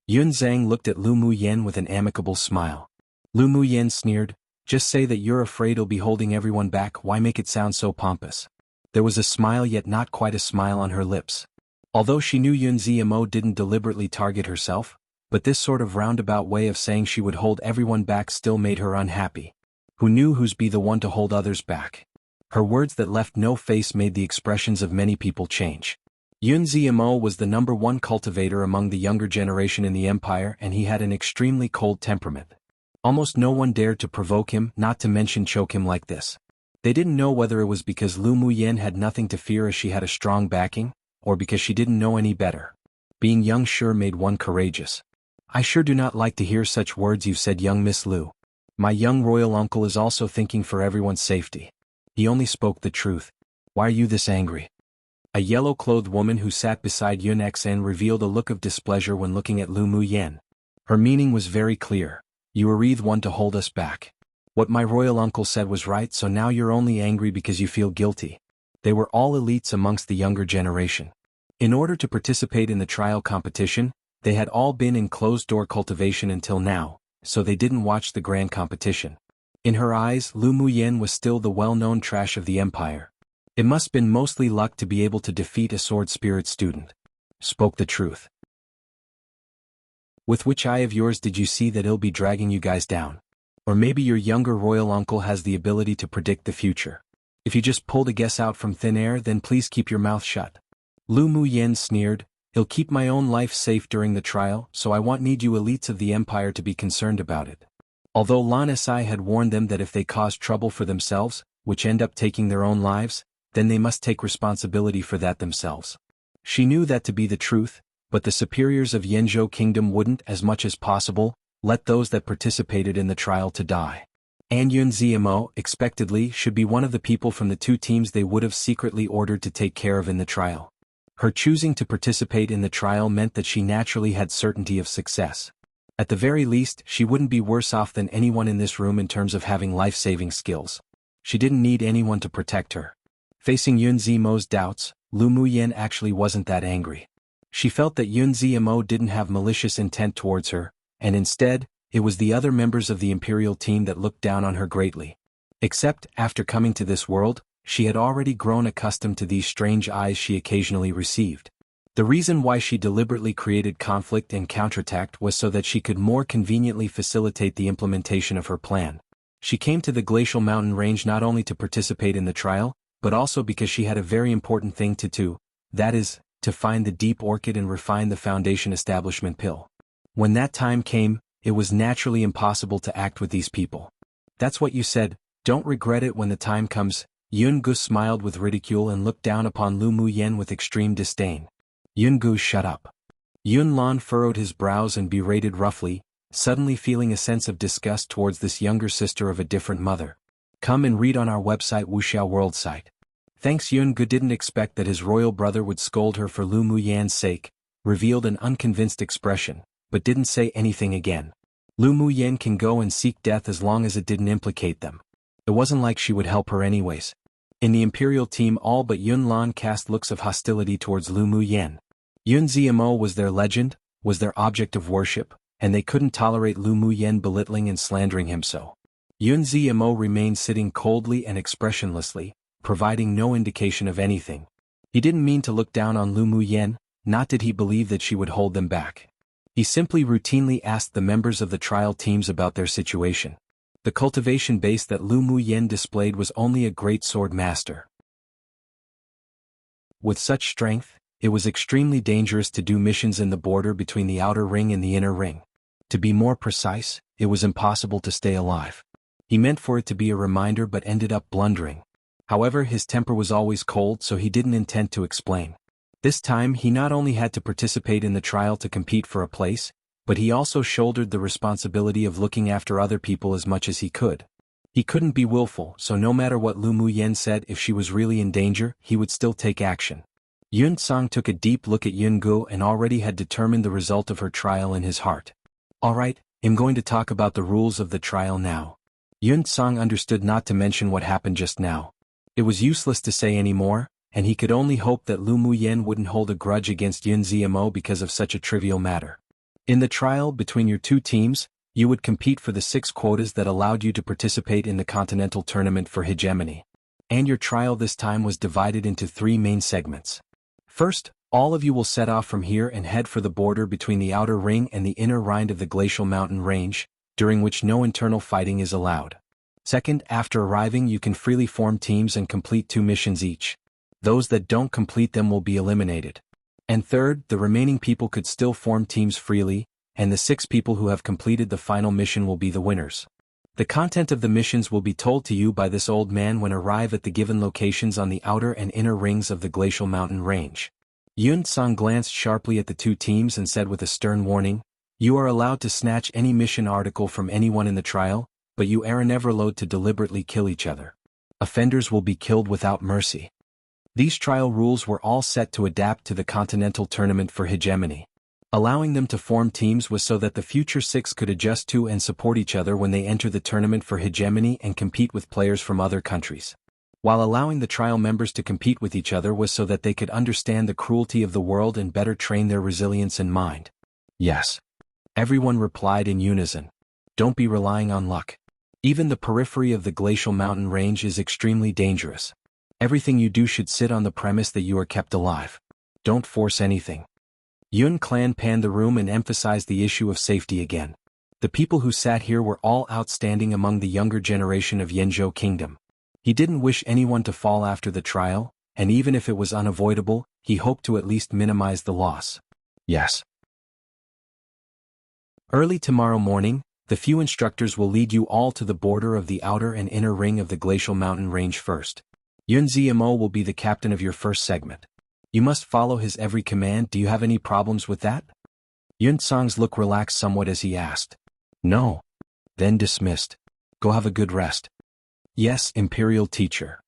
Yun Zhang looked at Lu Muyen with an amicable smile. Lu Muyen sneered, just say that you're afraid he'll be holding everyone back, why make it sound so pompous? There was a smile yet not quite a smile on her lips. Although she knew Yun Ziamo didn't deliberately target herself, but this sort of roundabout way of saying she would hold everyone back still made her unhappy. Who knew who's be the one to hold others back? Her words that left no face made the expressions of many people change. Yun Ziamo was the #1 cultivator among the younger generation in the empire, and he had an extremely cold temperament. Almost no one dared to provoke him, not to mention choke him like this. They didn't know whether it was because Lu Muyen had nothing to fear as she had a strong backing, or because she didn't know any better. Being young sure made one courageous. I sure do not like to hear such words you've said, young Miss Lu. My young royal uncle is also thinking for everyone's safety. He only spoke the truth. Why are you this angry? A yellow-clothed woman who sat beside Yun Xen revealed a look of displeasure when looking at Lu Muyen. Her meaning was very clear. You were either one to hold us back. What my royal uncle said was right, so now you're only angry because you feel guilty. They were all elites amongst the younger generation. In order to participate in the trial competition, they had all been in closed-door cultivation until now, so they didn't watch the grand competition. In her eyes, Lu Muyen was still the well-known trash of the empire. It must been mostly luck to be able to defeat a sword spirit student. Spoke the truth. With which eye of yours did you see that he'll be dragging you guys down? Or maybe your younger royal uncle has the ability to predict the future. If you just pulled a guess out from thin air, then please keep your mouth shut. Lu Muyen sneered, he'll keep my own life safe during the trial, so I won't need you elites of the empire to be concerned about it. Although Lan Si had warned them that if they caused trouble for themselves, which end up taking their own lives, then they must take responsibility for that themselves. She knew that to be the truth, but the superiors of Yanzhou Kingdom wouldn't, as much as possible, let those that participated in the trial to die. And Yun Ziamo, expectedly, should be one of the people from the 2 teams they would have secretly ordered to take care of in the trial. Her choosing to participate in the trial meant that she naturally had certainty of success. At the very least, she wouldn't be worse off than anyone in this room in terms of having life-saving skills. She didn't need anyone to protect her. Facing Yun Zimao's doubts, Lu Muyen actually wasn't that angry. She felt that Yunzimo didn't have malicious intent towards her, and instead, it was the other members of the Imperial team that looked down on her greatly. Except, after coming to this world, she had already grown accustomed to these strange eyes she occasionally received. The reason why she deliberately created conflict and counterattacked was so that she could more conveniently facilitate the implementation of her plan. She came to the glacial mountain range not only to participate in the trial, but also because she had a very important thing to do, that is, to find the deep orchid and refine the foundation establishment pill. When that time came, it was naturally impossible to act with these people. That's what you said, don't regret it when the time comes. Yungu smiled with ridicule and looked down upon Lu Muyen with extreme disdain. Yungu, shut up. Yunlan furrowed his brows and berated roughly, suddenly feeling a sense of disgust towards this younger sister of a different mother. Come and read on our website wuxialover site. Thanks. Yungu didn't expect that his royal brother would scold her for Lu Muyan's sake, revealed an unconvinced expression, but didn't say anything again. Lu Muyen can go and seek death as long as it didn't implicate them. It wasn't like she would help her anyways. In the Imperial team, all but Yunlan cast looks of hostility towards Lu Muyen. Yunzimo was their legend, was their object of worship, and they couldn't tolerate Lu Muyen belittling and slandering him so. Yunzimo remained sitting coldly and expressionlessly, providing no indication of anything. He didn't mean to look down on Lu Muyen, not did he believe that she would hold them back. He simply routinely asked the members of the trial teams about their situation. The cultivation base that Lu Muyen displayed was only a great swordmaster. With such strength, it was extremely dangerous to do missions in the border between the outer ring and the inner ring. To be more precise, it was impossible to stay alive. He meant for it to be a reminder but ended up blundering. However, his temper was always cold, so he didn't intend to explain. This time he not only had to participate in the trial to compete for a place, but he also shouldered the responsibility of looking after other people as much as he could. He couldn't be willful, so no matter what Lu Muyen said, if she was really in danger, he would still take action. Yun Tsang took a deep look at Yungu and already had determined the result of her trial in his heart. Alright, I'm going to talk about the rules of the trial now. Yun Tsang understood not to mention what happened just now. It was useless to say any more, and he could only hope that Lu Muyen wouldn't hold a grudge against Yunzimo because of such a trivial matter. In the trial between your two teams, you would compete for the 6 quotas that allowed you to participate in the continental tournament for hegemony. And your trial this time was divided into 3 main segments. First, all of you will set off from here and head for the border between the outer ring and the inner rind of the glacial mountain range, during which no internal fighting is allowed. Second, after arriving you can freely form teams and complete 2 missions each. Those that don't complete them will be eliminated. And third, the remaining people could still form teams freely, and the 6 people who have completed the final mission will be the winners. The content of the missions will be told to you by this old man when arrive at the given locations on the outer and inner rings of the glacial mountain range. Yun Tsang glanced sharply at the 2 teams and said with a stern warning, "You are allowed to snatch any mission article from anyone in the trial, but you are never allowed to deliberately kill each other. Offenders will be killed without mercy." These trial rules were all set to adapt to the continental tournament for hegemony. Allowing them to form teams was so that the future 6 could adjust to and support each other when they enter the tournament for hegemony and compete with players from other countries. While allowing the trial members to compete with each other was so that they could understand the cruelty of the world and better train their resilience and mind. Yes. Everyone replied in unison. Don't be relying on luck. Even the periphery of the glacial mountain range is extremely dangerous. Everything you do should sit on the premise that you are kept alive. Don't force anything. Yun Clan panned the room and emphasized the issue of safety again. The people who sat here were all outstanding among the younger generation of Yanzhou Kingdom. He didn't wish anyone to fall after the trial, and even if it was unavoidable, he hoped to at least minimize the loss. Yes. Early tomorrow morning, the few instructors will lead you all to the border of the outer and inner ring of the glacial mountain range first. Yunzimo will be the captain of your first segment. You must follow his every command. Do you have any problems with that? Yun Tsang's look relaxed somewhat as he asked. No. Then dismissed. Go have a good rest. Yes, Imperial teacher.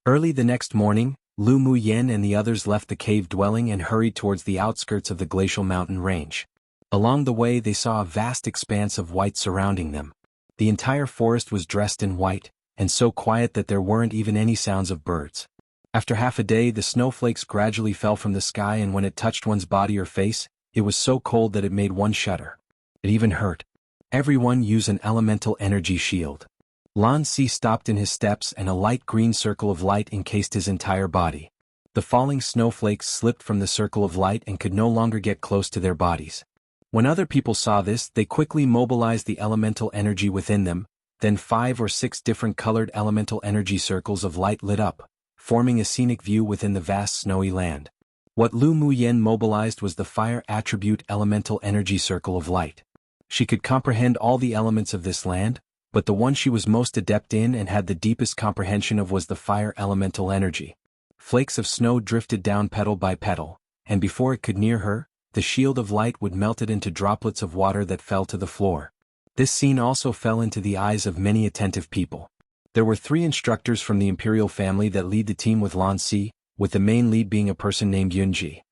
Early the next morning, Lu Muyen and the others left the cave dwelling and hurried towards the outskirts of the glacial mountain range. Along the way they saw a vast expanse of white surrounding them. The entire forest was dressed in white, and so quiet that there weren't even any sounds of birds. After half a day, the snowflakes gradually fell from the sky, and when it touched one's body or face, it was so cold that it made one shudder. It even hurt. Everyone use an elemental energy shield. Lan Si stopped in his steps, and a light green circle of light encased his entire body. The falling snowflakes slipped from the circle of light and could no longer get close to their bodies. When other people saw this, they quickly mobilized the elemental energy within them, then 5 or 6 different colored elemental energy circles of light lit up, forming a scenic view within the vast snowy land. What Lu Muyen mobilized was the fire attribute elemental energy circle of light. She could comprehend all the elements of this land, but the one she was most adept in and had the deepest comprehension of was the fire elemental energy. Flakes of snow drifted down petal by petal, and before it could near her, the shield of light would melt it into droplets of water that fell to the floor. This scene also fell into the eyes of many attentive people. There were 3 instructors from the Imperial family that lead the team with Lan Si, with the main lead being a person named Yunji.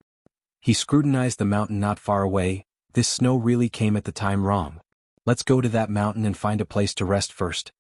He scrutinized the mountain not far away. This snow really came at the time wrong. Let's go to that mountain and find a place to rest first.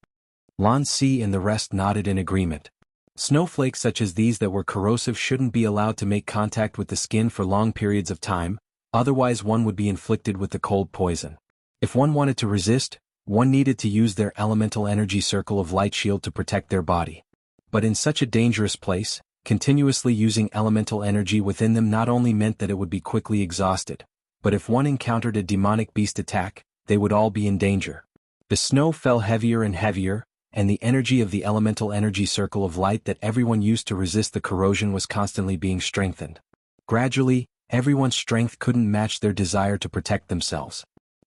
Lan Si and the rest nodded in agreement. Snowflakes such as these that were corrosive shouldn't be allowed to make contact with the skin for long periods of time, otherwise one would be inflicted with the cold poison. If one wanted to resist, one needed to use their elemental energy circle of light shield to protect their body. But in such a dangerous place, continuously using elemental energy within them not only meant that it would be quickly exhausted, but if one encountered a demonic beast attack, they would all be in danger. The snow fell heavier and heavier, and the energy of the elemental energy circle of light that everyone used to resist the corrosion was constantly being strengthened. Gradually, everyone's strength couldn't match their desire to protect themselves.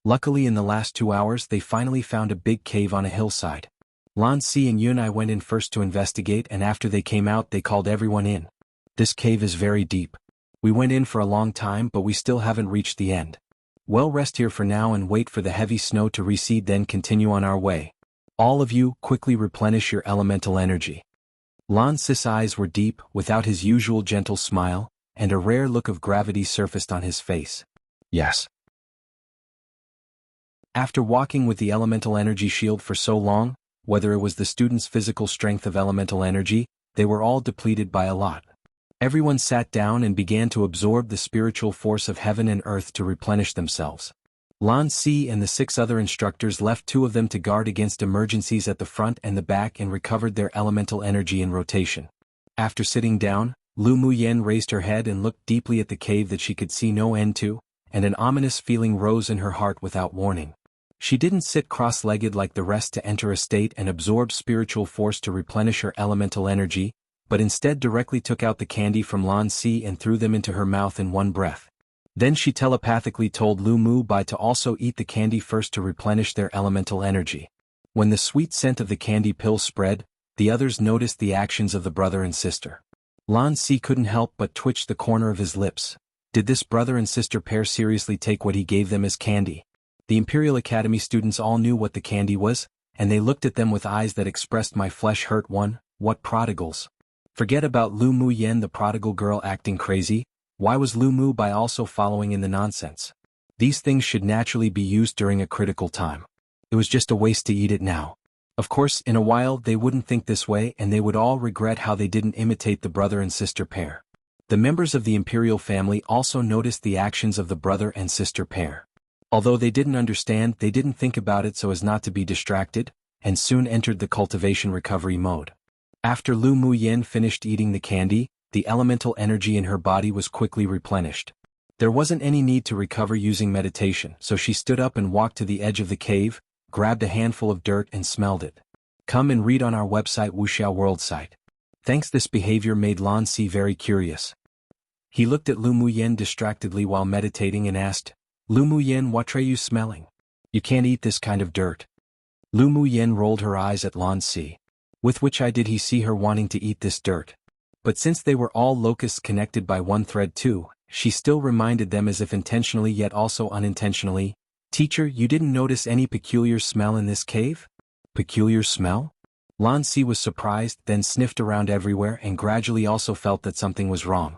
Luckily, in the last 2 hours they finally found a big cave on a hillside. Lan Si and Yunai went in first to investigate, and after they came out they called everyone in. This cave is very deep. We went in for a long time but we still haven't reached the end. Well, rest here for now and wait for the heavy snow to recede, then continue on our way. All of you, quickly replenish your elemental energy. Lan Si's eyes were deep, without his usual gentle smile, and a rare look of gravity surfaced on his face. Yes. After walking with the elemental energy shield for so long, whether it was the students' physical strength of elemental energy, they were all depleted by a lot. Everyone sat down and began to absorb the spiritual force of heaven and earth to replenish themselves. Lan Si and the 6 other instructors left 2 of them to guard against emergencies at the front and the back and recovered their elemental energy in rotation. After sitting down, Lu Muyen raised her head and looked deeply at the cave that she could see no end to, and an ominous feeling rose in her heart without warning. She didn't sit cross-legged like the rest to enter a state and absorb spiritual force to replenish her elemental energy, but instead directly took out the candy from Lan Si and threw them into her mouth in one breath. Then she telepathically told Lu Mu Bai to also eat the candy first to replenish their elemental energy. When the sweet scent of the candy pill spread, the others noticed the actions of the brother and sister. Lan Si couldn't help but twitch the corner of his lips. Did this brother and sister pair seriously take what he gave them as candy? The Imperial Academy students all knew what the candy was, and they looked at them with eyes that expressed "my flesh hurt one, what prodigals." Forget about Lu Mu Yen, the prodigal girl, acting crazy. Why was Lu Mu Bai also following in the nonsense? These things should naturally be used during a critical time. It was just a waste to eat it now. Of course, in a while they wouldn't think this way and they would all regret how they didn't imitate the brother and sister pair. The members of the Imperial family also noticed the actions of the brother and sister pair. Although they didn't understand, they didn't think about it so as not to be distracted, and soon entered the cultivation recovery mode. After Lu Mu Yen finished eating the candy, the elemental energy in her body was quickly replenished. There wasn't any need to recover using meditation, so she stood up and walked to the edge of the cave, grabbed a handful of dirt and smelled it. Come and read on our website wuxialover site. Thanks. This behavior made Lan Si very curious. He looked at Lu Mu Yen distractedly while meditating and asked, Lu Mu Yen, what are you smelling? You can't eat this kind of dirt. Lu Mu Yen rolled her eyes at Lan Si. With which eye did he see her wanting to eat this dirt? But since they were all locusts connected by one thread too, she still reminded them as if intentionally yet also unintentionally, Teacher, you didn't notice any peculiar smell in this cave? Peculiar smell? Lan Si was surprised, then sniffed around everywhere and gradually also felt that something was wrong.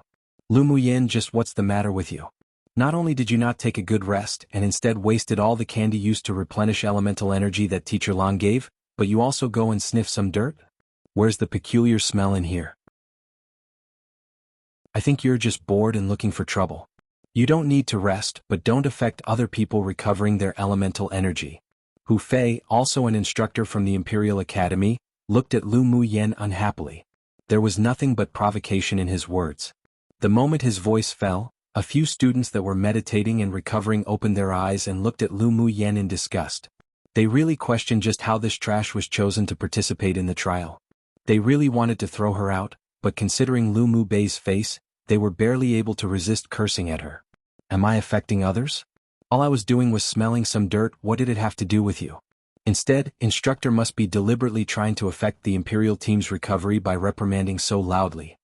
Lu Mu Yen, just what's the matter with you? Not only did you not take a good rest and instead wasted all the candy used to replenish elemental energy that Teacher Lan gave, but you also go and sniff some dirt? Where's the peculiar smell in here? I think you're just bored and looking for trouble. You don't need to rest, but don't affect other people recovering their elemental energy. Hu Fei, also an instructor from the Imperial Academy, looked at Lu Muyen unhappily. There was nothing but provocation in his words. The moment his voice fell, a few students that were meditating and recovering opened their eyes and looked at Lu Muyen in disgust. They really questioned just how this trash was chosen to participate in the trial. They really wanted to throw her out, but considering Lu Mu Bei's face, they were barely able to resist cursing at her. Am I affecting others? All I was doing was smelling some dirt. What did it have to do with you? Instead, instructor must be deliberately trying to affect the Imperial team's recovery by reprimanding so loudly.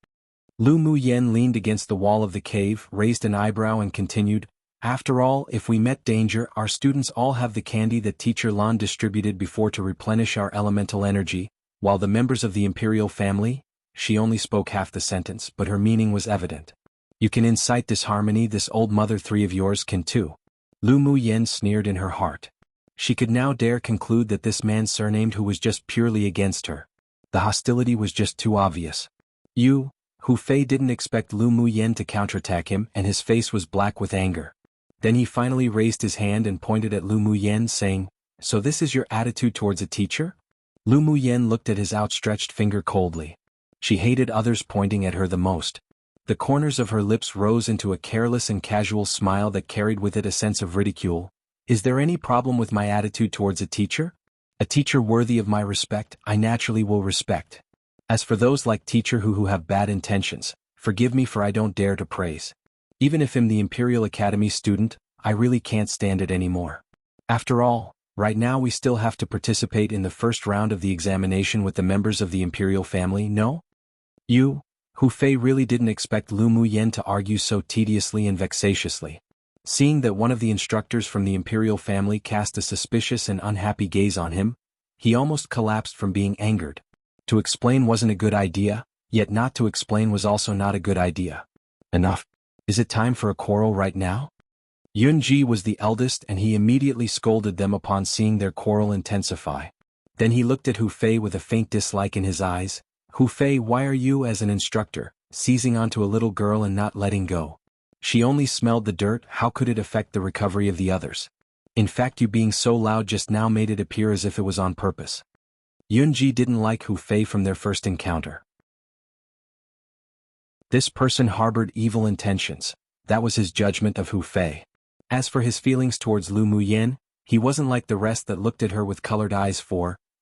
Lu Muyen leaned against the wall of the cave, raised an eyebrow and continued, after all, if we met danger, our students all have the candy that Teacher Lan distributed before to replenish our elemental energy, while the members of the Imperial family, she only spoke half the sentence, but her meaning was evident. You can incite disharmony, this old mother three of yours can too. Lu Muyen sneered in her heart. She could now dare conclude that this man surnamed who was just purely against her. The hostility was just too obvious. Hu Fei didn't expect Lu Muyen to counterattack him, and his face was black with anger. Then he finally raised his hand and pointed at Lu Muyen, saying, "So this is your attitude towards a teacher?" Lu Muyen looked at his outstretched finger coldly. She hated others pointing at her the most. The corners of her lips rose into a careless and casual smile that carried with it a sense of ridicule. Is there any problem with my attitude towards a teacher? A teacher worthy of my respect, I naturally will respect. As for those like teacher who have bad intentions, forgive me for I don't dare to praise. Even if I'm the Imperial Academy student, I really can't stand it anymore. After all, right now we still have to participate in the first round of the examination with the members of the Imperial family, no? Hu Fei really didn't expect Lu Muyen to argue so tediously and vexatiously. Seeing that one of the instructors from the Imperial family cast a suspicious and unhappy gaze on him, he almost collapsed from being angered. To explain wasn't a good idea, yet not to explain was also not a good idea. Enough. Is it time for a quarrel right now? Yunji was the eldest and he immediately scolded them upon seeing their quarrel intensify. Then he looked at Hu Fei with a faint dislike in his eyes. Hu Fei, why are you as an instructor, seizing onto a little girl and not letting go? She only smelled the dirt, how could it affect the recovery of the others? In fact, you being so loud just now made it appear as if it was on purpose. Yunji didn't like Hu Fei from their first encounter. This person harbored evil intentions, that was his judgment of Hu Fei. As for his feelings towards Lu Muyen, he wasn't like the rest that looked at her with colored eyes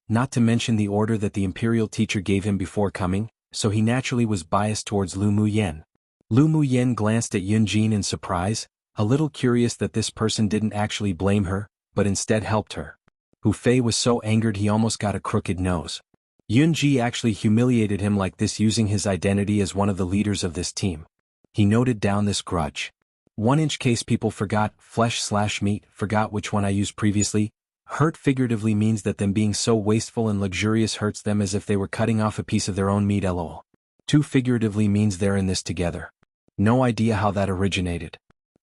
not to mention the order that the Imperial teacher gave him before coming, so he naturally was biased towards Lu Muyen. Lu Muyen glanced at Yunjin in surprise, a little curious that this person didn't actually blame her, but instead helped her. Hu Fei was so angered he almost got a crooked nose. Yunji actually humiliated him like this using his identity as one of the leaders of this team. He noted down this grudge. 1-inch case people forgot, flesh/meat, forgot which one I used previously. Hurt figuratively means that them being so wasteful and luxurious hurts them as if they were cutting off a piece of their own meat. Lol. 2 figuratively means they're in this together. No idea how that originated.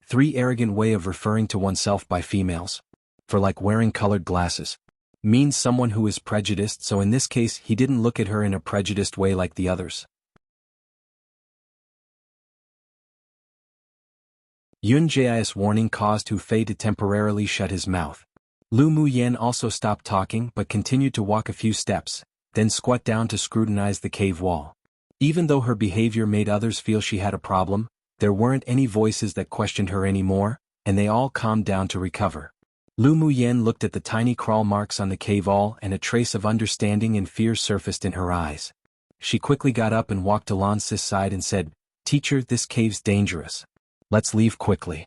3 arrogant way of referring to oneself by females. For like wearing colored glasses. Means someone who is prejudiced, so in this case he didn't look at her in a prejudiced way like the others. Yunji's warning caused Hu Fei to temporarily shut his mouth. Lu Muyen also stopped talking but continued to walk a few steps, then squat down to scrutinize the cave wall. Even though her behavior made others feel she had a problem, there weren't any voices that questioned her anymore, and they all calmed down to recover. Lu Muyen looked at the tiny crawl marks on the cave wall and a trace of understanding and fear surfaced in her eyes. She quickly got up and walked to Lan Si's side and said, "Teacher, this cave's dangerous. Let's leave quickly."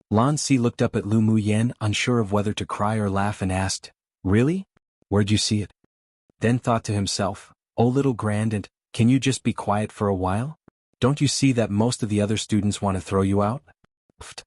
Lan Si looked up at Lu Muyen, unsure of whether to cry or laugh, and asked, "Really? Where'd you see it?" Then thought to himself, "Oh little grand, can you just be quiet for a while? Don't you see that most of the other students want to throw you out?" Pfft.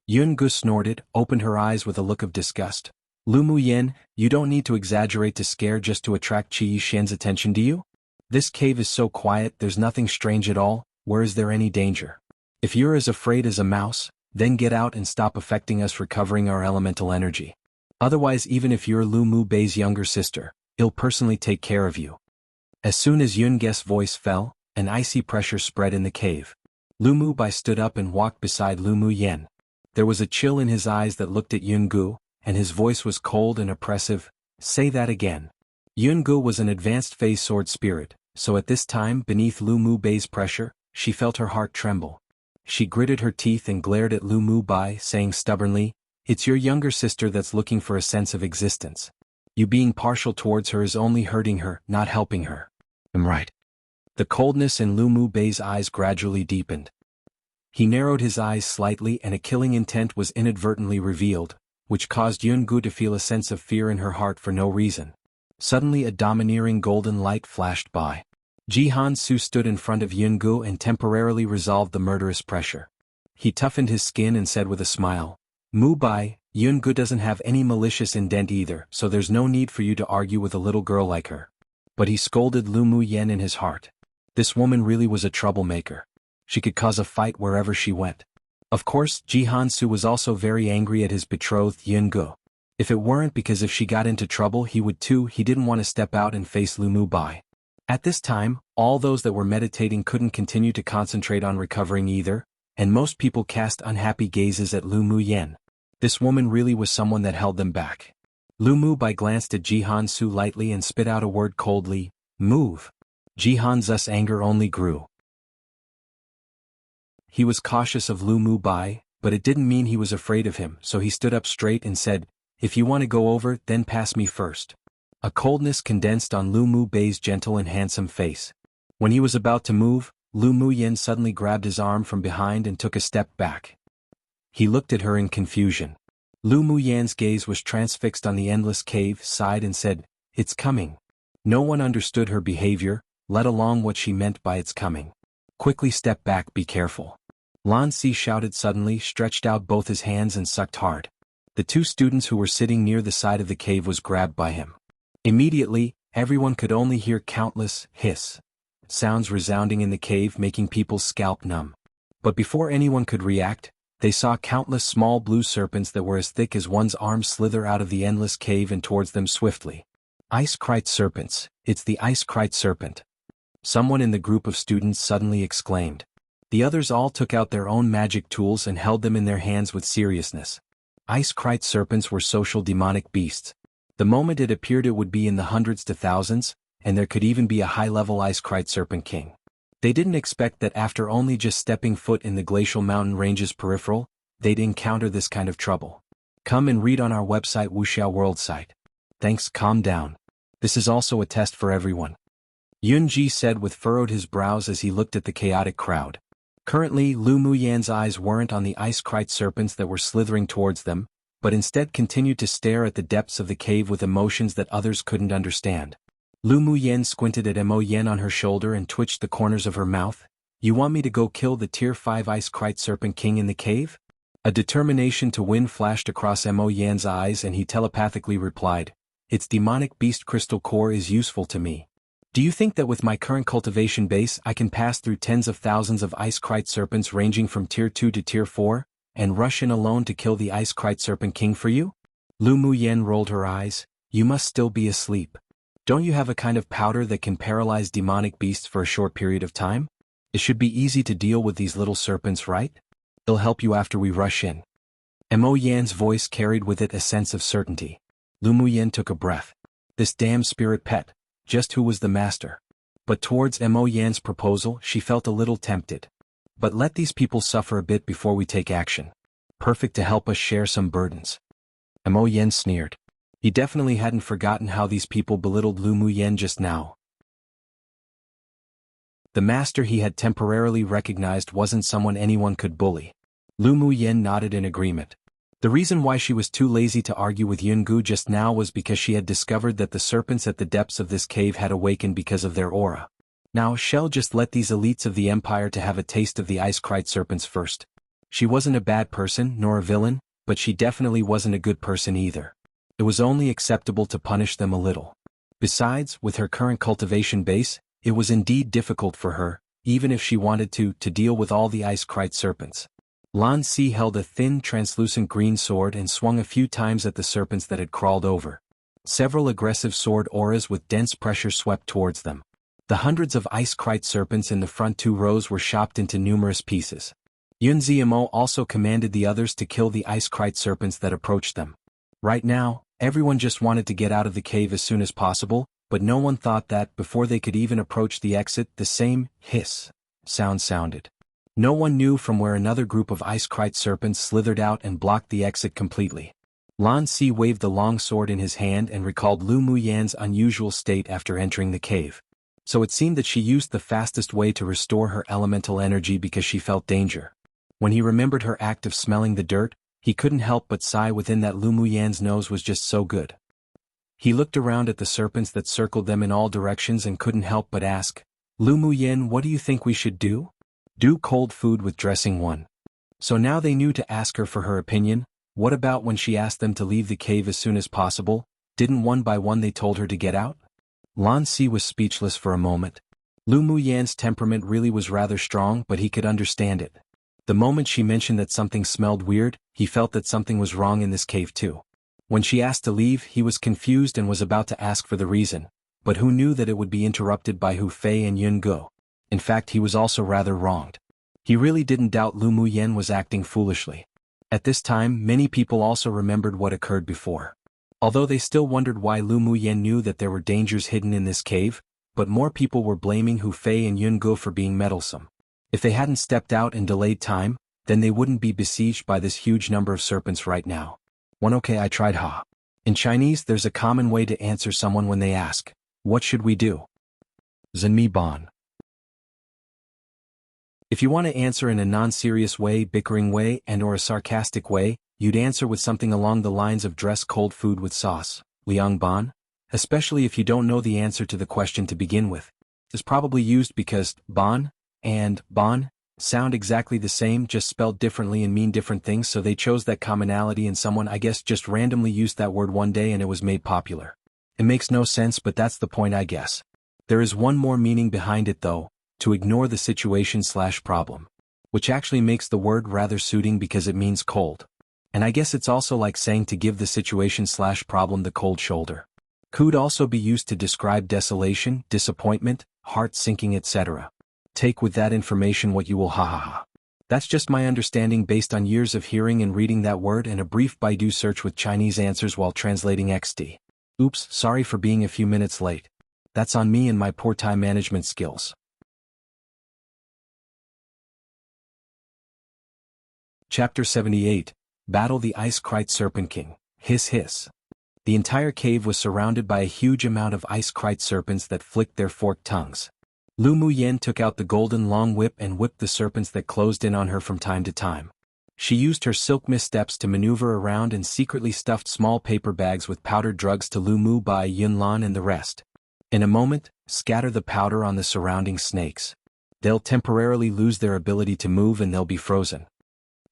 Yungu snorted, opened her eyes with a look of disgust. "Lu Muyen, you don't need to exaggerate to scare just to attract Qi Yishian's attention, do you? This cave is so quiet, there's nothing strange at all, where is there any danger? If you're as afraid as a mouse, then get out and stop affecting us recovering our elemental energy. Otherwise, even if you're Lu Mu Bei's younger sister, I'll personally take care of you." As soon as Yunge's voice fell, an icy pressure spread in the cave. Lu Mu Bai stood up and walked beside Lu Mu Yen. There was a chill in his eyes that looked at Yun Gu, and his voice was cold and oppressive. Say that again. Yun Gu was an advanced phase sword spirit, so at this time, beneath Lu Mu Bai's pressure, she felt her heart tremble. She gritted her teeth and glared at Lu Mu Bai, saying stubbornly, "It's your younger sister that's looking for a sense of existence. You being partial towards her is only hurting her, not helping her." "I'm right." The coldness in Lu Mu Bai's eyes gradually deepened. He narrowed his eyes slightly and a killing intent was inadvertently revealed, which caused Yun Gu to feel a sense of fear in her heart for no reason. Suddenly a domineering golden light flashed by. Jianghu stood in front of Yun Gu and temporarily resolved the murderous pressure. He toughened his skin and said with a smile, "Mu Bai, Yun Gu doesn't have any malicious intent either, so there's no need for you to argue with a little girl like her." But he scolded Lu Mu Yen in his heart. This woman really was a troublemaker. She could cause a fight wherever she went. Of course, Jianghu was also very angry at his betrothed Yun Gu. If it weren't because if she got into trouble he would too, he didn't want to step out and face Lu Mu Bai. At this time, all those that were meditating couldn't continue to concentrate on recovering either, and most people cast unhappy gazes at Lu Mu Yen. This woman really was someone that held them back. Lu Mu Bai glanced at Jianghu lightly and spit out a word coldly, "Move." Jianghu's anger only grew. He was cautious of Lu Mu Bai, but it didn't mean he was afraid of him, so he stood up straight and said, "If you want to go over, then pass me first." A coldness condensed on Lu Mu Bai's gentle and handsome face. When he was about to move, Lu Mu Yen suddenly grabbed his arm from behind and took a step back. He looked at her in confusion. Lu Mu Yan's gaze was transfixed on the endless cave, sighed and said, "It's coming." No one understood her behavior, let alone what she meant by "it's coming." "Quickly step back, be careful." Lan Si shouted suddenly, stretched out both his hands and sucked hard. The two students who were sitting near the side of the cave was grabbed by him. Immediately, everyone could only hear countless hiss sounds resounding in the cave, making people's scalp numb. But before anyone could react, they saw countless small blue serpents that were as thick as one's arm slither out of the endless cave and towards them swiftly. "Ice-krite serpents, it's the ice-krite serpent!" Someone in the group of students suddenly exclaimed. The others all took out their own magic tools and held them in their hands with seriousness. Ice-krite serpents were social demonic beasts. The moment it appeared it would be in the hundreds to thousands, and there could even be a high-level ice-krite serpent king. They didn't expect that after only just stepping foot in the glacial mountain range's peripheral, they'd encounter this kind of trouble. Come and read on our website wuxialover site. Thanks, calm down. This is also a test for everyone. Yun Ji said with furrowed his brows as he looked at the chaotic crowd. Currently, Lu Mu Yan's eyes weren't on the ice-krite serpents that were slithering towards them, but instead continued to stare at the depths of the cave with emotions that others couldn't understand. Lu Mu Yen squinted at Mo Yen on her shoulder and twitched the corners of her mouth. "You want me to go kill the Tier 5 ice-krite serpent king in the cave?" A determination to win flashed across Mo Yan's eyes and he telepathically replied, "Its demonic beast crystal core is useful to me. Do you think that with my current cultivation base I can pass through tens of thousands of ice-krite serpents ranging from Tier 2 to Tier 4, and rush in alone to kill the ice-krite serpent king for you?" Lu Mu Yen rolled her eyes. "You must still be asleep. Don't you have a kind of powder that can paralyze demonic beasts for a short period of time? It should be easy to deal with these little serpents, right? It'll help you after we rush in." Mo Yan's voice carried with it a sense of certainty. Lu Mu Yen took a breath. This damn spirit pet. Just who was the master? But towards Mo Yan's proposal she felt a little tempted. But let these people suffer a bit before we take action. Perfect to help us share some burdens. Mo Yen sneered. He definitely hadn't forgotten how these people belittled Lu Mu Yen just now. The master he had temporarily recognized wasn't someone anyone could bully. Lu Mu Yen nodded in agreement. The reason why she was too lazy to argue with Yun Gu just now was because she had discovered that the serpents at the depths of this cave had awakened because of their aura. Now she'll just let these elites of the empire to have a taste of the ice-krite serpents first. She wasn't a bad person nor a villain, but she definitely wasn't a good person either. It was only acceptable to punish them a little. Besides, with her current cultivation base, it was indeed difficult for her, even if she wanted to deal with all the ice-krite serpents. Lan Si held a thin, translucent green sword and swung a few times at the serpents that had crawled over. Several aggressive sword auras with dense pressure swept towards them. The hundreds of ice-krite serpents in the front 2 rows were chopped into numerous pieces. Yunziamo also commanded the others to kill the ice-krite serpents that approached them. Right now, everyone just wanted to get out of the cave as soon as possible, but no one thought that before they could even approach the exit, the same hiss sound sounded. No one knew from where another group of ice-krite serpents slithered out and blocked the exit completely. Lan Si waved the long sword in his hand and recalled Lu Muyan's unusual state after entering the cave. So it seemed that she used the fastest way to restore her elemental energy because she felt danger. When he remembered her act of smelling the dirt, he couldn't help but sigh within that Lu Muyan's nose was just so good. He looked around at the serpents that circled them in all directions and couldn't help but ask, Lu Muyan, what do you think we should do? Do cold food with dressing 1. So now they knew to ask her for her opinion. What about when she asked them to leave the cave as soon as possible? Didn't one by one they told her to get out? Lan Si was speechless for a moment. Lu Muyan's temperament really was rather strong, but he could understand it. The moment she mentioned that something smelled weird, he felt that something was wrong in this cave too. When she asked to leave, he was confused and was about to ask for the reason, but who knew that it would be interrupted by Hu Fei and Yun Go. In fact, he was also rather wronged. He really didn't doubt Lu Muyan was acting foolishly. At this time, many people also remembered what occurred before. Although they still wondered why Lu Muyan knew that there were dangers hidden in this cave, but more people were blaming Hu Fei and Yun Go for being meddlesome. If they hadn't stepped out and delayed time, then they wouldn't be besieged by this huge number of serpents right now. Okay, I tried ha. In Chinese, there's a common way to answer someone when they ask, what should we do? Zhenmi Ban. If you want to answer in a non-serious way, bickering way, and or a sarcastic way, you'd answer with something along the lines of dress cold food with sauce, Liang Ban, especially if you don't know the answer to the question to begin with. Is probably used because Ban and Ban sound exactly the same, just spelled differently and mean different things, so they chose that commonality and someone I guess just randomly used that word one day and it was made popular. It makes no sense, but that's the point I guess. There is one more meaning behind it though, to ignore the situation/problem. Which actually makes the word rather suiting because it means cold. And I guess it's also like saying to give the situation/problem the cold shoulder. Could also be used to describe desolation, disappointment, heart sinking, etc. Take with that information what you will, ha ha ha. That's just my understanding based on years of hearing and reading that word and a brief Baidu search with Chinese answers while translating XD. Oops, sorry for being a few minutes late. That's on me and my poor time management skills. Chapter 78. Battle the Ice-Krite Serpent King. Hiss hiss. The entire cave was surrounded by a huge amount of ice-krite serpents that flicked their forked tongues. Lu Muyan took out the golden long whip and whipped the serpents that closed in on her from time to time. She used her silk missteps to maneuver around and secretly stuffed small paper bags with powdered drugs to Lu Mu Bai, Yun Lan and the rest. In a moment, scatter the powder on the surrounding snakes. They'll temporarily lose their ability to move and they'll be frozen.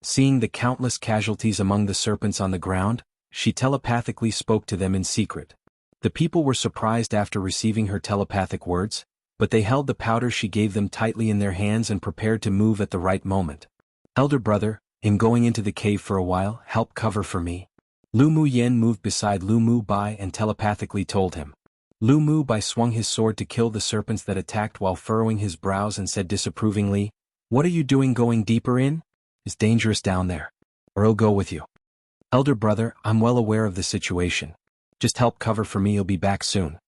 Seeing the countless casualties among the serpents on the ground, she telepathically spoke to them in secret. The people were surprised after receiving her telepathic words, but they held the powder she gave them tightly in their hands and prepared to move at the right moment. Elder brother, in going into the cave for a while, help cover for me. Lu Muyan moved beside Lu Mu Bai and telepathically told him. Lu Mu Bai swung his sword to kill the serpents that attacked while furrowing his brows and said disapprovingly, "What are you doing going deeper in? It's dangerous down there. Or I'll go with you." Elder brother, I'm well aware of the situation. Just help cover for me, you'll be back soon.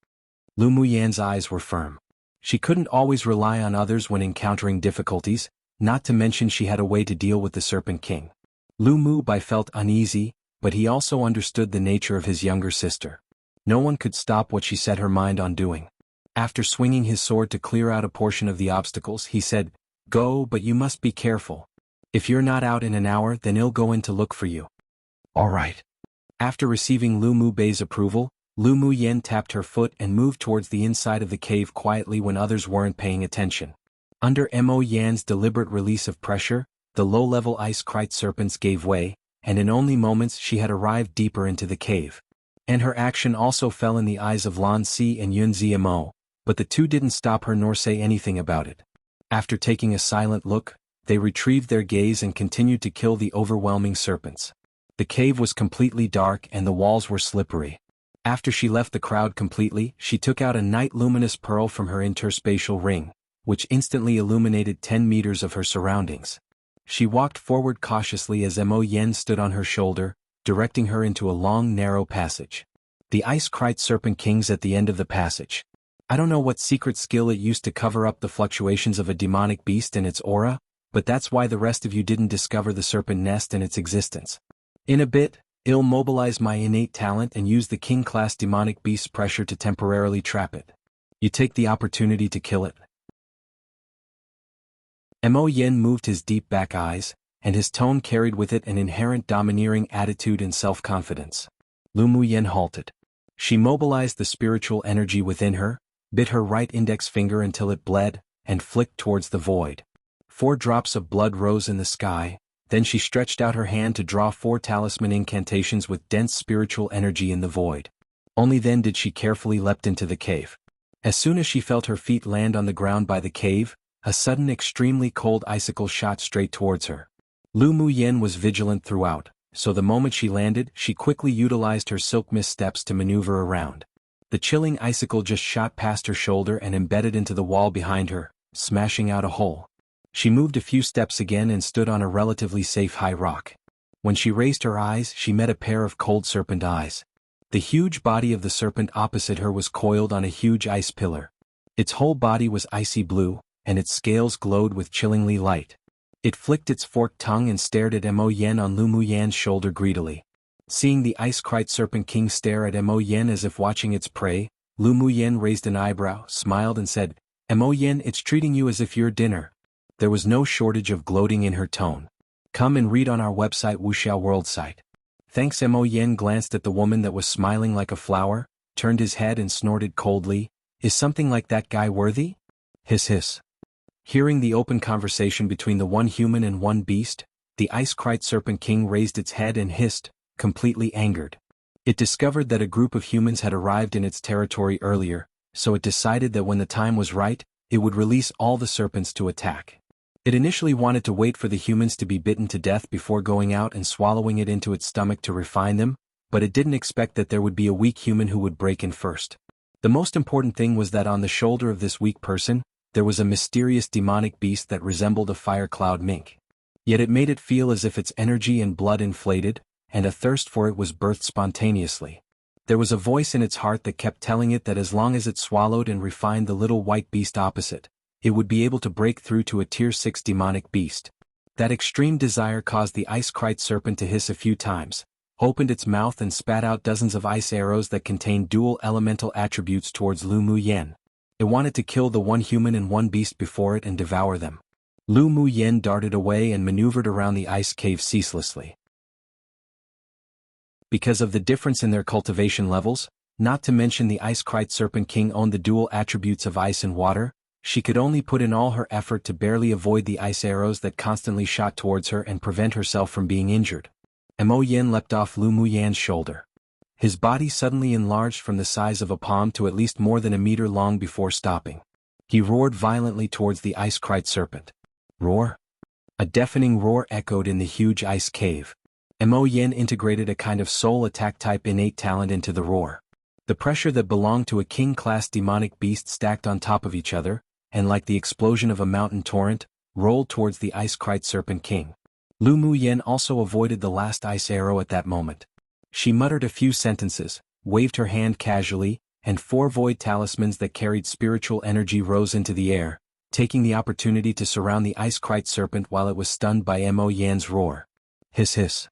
Lu Muyan's eyes were firm. She couldn't always rely on others when encountering difficulties, not to mention she had a way to deal with the Serpent King. Lu Mu Bai felt uneasy, but he also understood the nature of his younger sister. No one could stop what she set her mind on doing. After swinging his sword to clear out a portion of the obstacles, he said, "Go, but you must be careful. If you're not out in an hour, then I'll go in to look for you." "All right." After receiving Lu Mu Bei's approval, Lu Muyan tapped her foot and moved towards the inside of the cave quietly when others weren't paying attention. Under Mo Yan's deliberate release of pressure, the low-level ice-krite serpents gave way, and in only moments she had arrived deeper into the cave. And her action also fell in the eyes of Lan Si and Yun Ziamo, but the two didn't stop her nor say anything about it. After taking a silent look, they retrieved their gaze and continued to kill the overwhelming serpents. The cave was completely dark and the walls were slippery. After she left the crowd completely, she took out a night luminous pearl from her interspatial ring, which instantly illuminated 10 meters of her surroundings. She walked forward cautiously as Mo Yen stood on her shoulder, directing her into a long narrow passage. The ice-krite serpent king's at the end of the passage. I don't know what secret skill it used to cover up the fluctuations of a demonic beast and its aura, but that's why the rest of you didn't discover the serpent nest and its existence. In a bit, I'll mobilize my innate talent and use the king-class demonic beast's pressure to temporarily trap it. You take the opportunity to kill it. Mo Yen moved his deep back eyes, and his tone carried with it an inherent domineering attitude and self-confidence. Lu Mu Yen halted. She mobilized the spiritual energy within her, bit her right index finger until it bled, and flicked towards the void. 4 drops of blood rose in the sky, then she stretched out her hand to draw 4 talisman incantations with dense spiritual energy in the void. Only then did she carefully leapt into the cave. As soon as she felt her feet land on the ground by the cave, a sudden extremely cold icicle shot straight towards her. Lu Mu Yen was vigilant throughout, so the moment she landed, she quickly utilized her silk mist steps to maneuver around. The chilling icicle just shot past her shoulder and embedded into the wall behind her, smashing out a hole. She moved a few steps again and stood on a relatively safe high rock. When she raised her eyes, she met a pair of cold serpent eyes. The huge body of the serpent opposite her was coiled on a huge ice pillar. Its whole body was icy blue, and its scales glowed with chillingly light. It flicked its forked tongue and stared at Mo Yen on Lu Mu Yan's shoulder greedily. Seeing the ice-krite serpent king stare at Mo Yen as if watching its prey, Lu Mu Yen raised an eyebrow, smiled and said, Mo Yen, it's treating you as if you're dinner. There was no shortage of gloating in her tone. Come and read on our website wuxialover site. Thanks. Mo Yen glanced at the woman that was smiling like a flower, turned his head and snorted coldly, is something like that guy worthy? Hiss hiss. Hearing the open conversation between the one human and one beast, the ice-krite serpent king raised its head and hissed, completely angered. It discovered that a group of humans had arrived in its territory earlier, so it decided that when the time was right, it would release all the serpents to attack. It initially wanted to wait for the humans to be bitten to death before going out and swallowing it into its stomach to refine them, but it didn't expect that there would be a weak human who would break in first. The most important thing was that on the shoulder of this weak person, there was a mysterious demonic beast that resembled a fire cloud mink. Yet it made it feel as if its energy and blood inflated, and a thirst for it was birthed spontaneously. There was a voice in its heart that kept telling it that as long as it swallowed and refined the little white beast opposite, it would be able to break through to a tier 6 demonic beast. That extreme desire caused the ice-krite serpent to hiss a few times, opened its mouth and spat out dozens of ice arrows that contained dual elemental attributes towards Lu Mu Yen. It wanted to kill the one human and one beast before it and devour them. Lu Mu Yen darted away and maneuvered around the ice cave ceaselessly. Because of the difference in their cultivation levels, not to mention the ice-krite serpent king owned the dual attributes of ice and water, she could only put in all her effort to barely avoid the ice arrows that constantly shot towards her and prevent herself from being injured. Mo Yen leapt off Lu Mu Yan's shoulder. His body suddenly enlarged from the size of a palm to at least more than a meter long before stopping. He roared violently towards the ice-krite serpent. Roar! A deafening roar echoed in the huge ice cave. Mo Yen integrated a kind of soul attack type innate talent into the roar. The pressure that belonged to a king-class demonic beast stacked on top of each other, and like the explosion of a mountain torrent, rolled towards the ice-krite serpent king. Lu Mu Yen also avoided the last ice arrow at that moment. She muttered a few sentences, waved her hand casually, and 4 void talismans that carried spiritual energy rose into the air, taking the opportunity to surround the ice-krite serpent while it was stunned by Mo Yan's roar. Hiss hiss.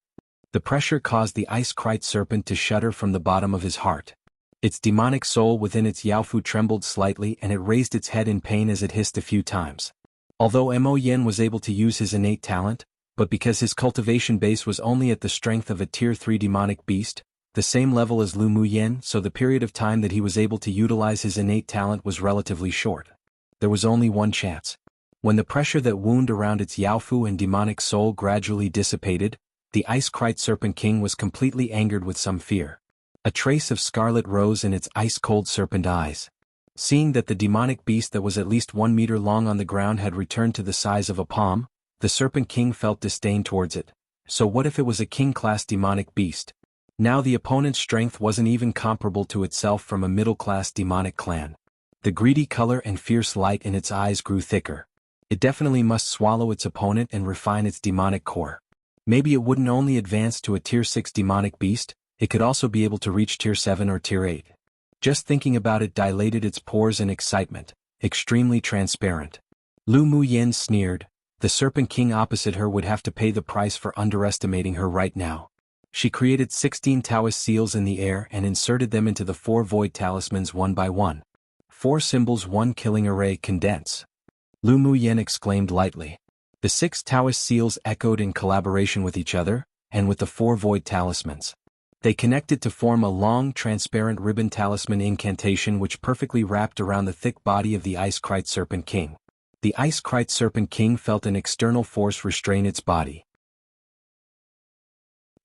The pressure caused the ice-krite serpent to shudder from the bottom of his heart. Its demonic soul within its xianhu trembled slightly and it raised its head in pain as it hissed a few times. Although Mo Yen was able to use his innate talent, but because his cultivation base was only at the strength of a tier 3 demonic beast, the same level as Lu Mu Yen, so the period of time that he was able to utilize his innate talent was relatively short. There was only one chance. When the pressure that wound around its xianhu and demonic soul gradually dissipated, the ice-krite serpent king was completely angered with some fear. A trace of scarlet rose in its ice-cold serpent eyes. Seeing that the demonic beast that was at least 1 meter long on the ground had returned to the size of a palm, the serpent king felt disdain towards it. So what if it was a king-class demonic beast? Now the opponent's strength wasn't even comparable to itself from a middle-class demonic clan. The greedy color and fierce light in its eyes grew thicker. It definitely must swallow its opponent and refine its demonic core. Maybe it wouldn't only advance to a tier 6 demonic beast, it could also be able to reach tier 7 or tier 8. Just thinking about it dilated its pores in excitement, extremely transparent. Lu Muyen sneered. The Serpent King opposite her would have to pay the price for underestimating her right now. She created 16 Taoist seals in the air and inserted them into the 4 void talismans one by one. 4 symbols, 1 killing array condense. Lu Muyen exclaimed lightly. The 6 Taoist seals echoed in collaboration with each other, and with the 4 void talismans. They connected to form a long, transparent ribbon talisman incantation which perfectly wrapped around the thick body of the Ice-Krite Serpent King. The Ice-Krite Serpent King felt an external force restrain its body.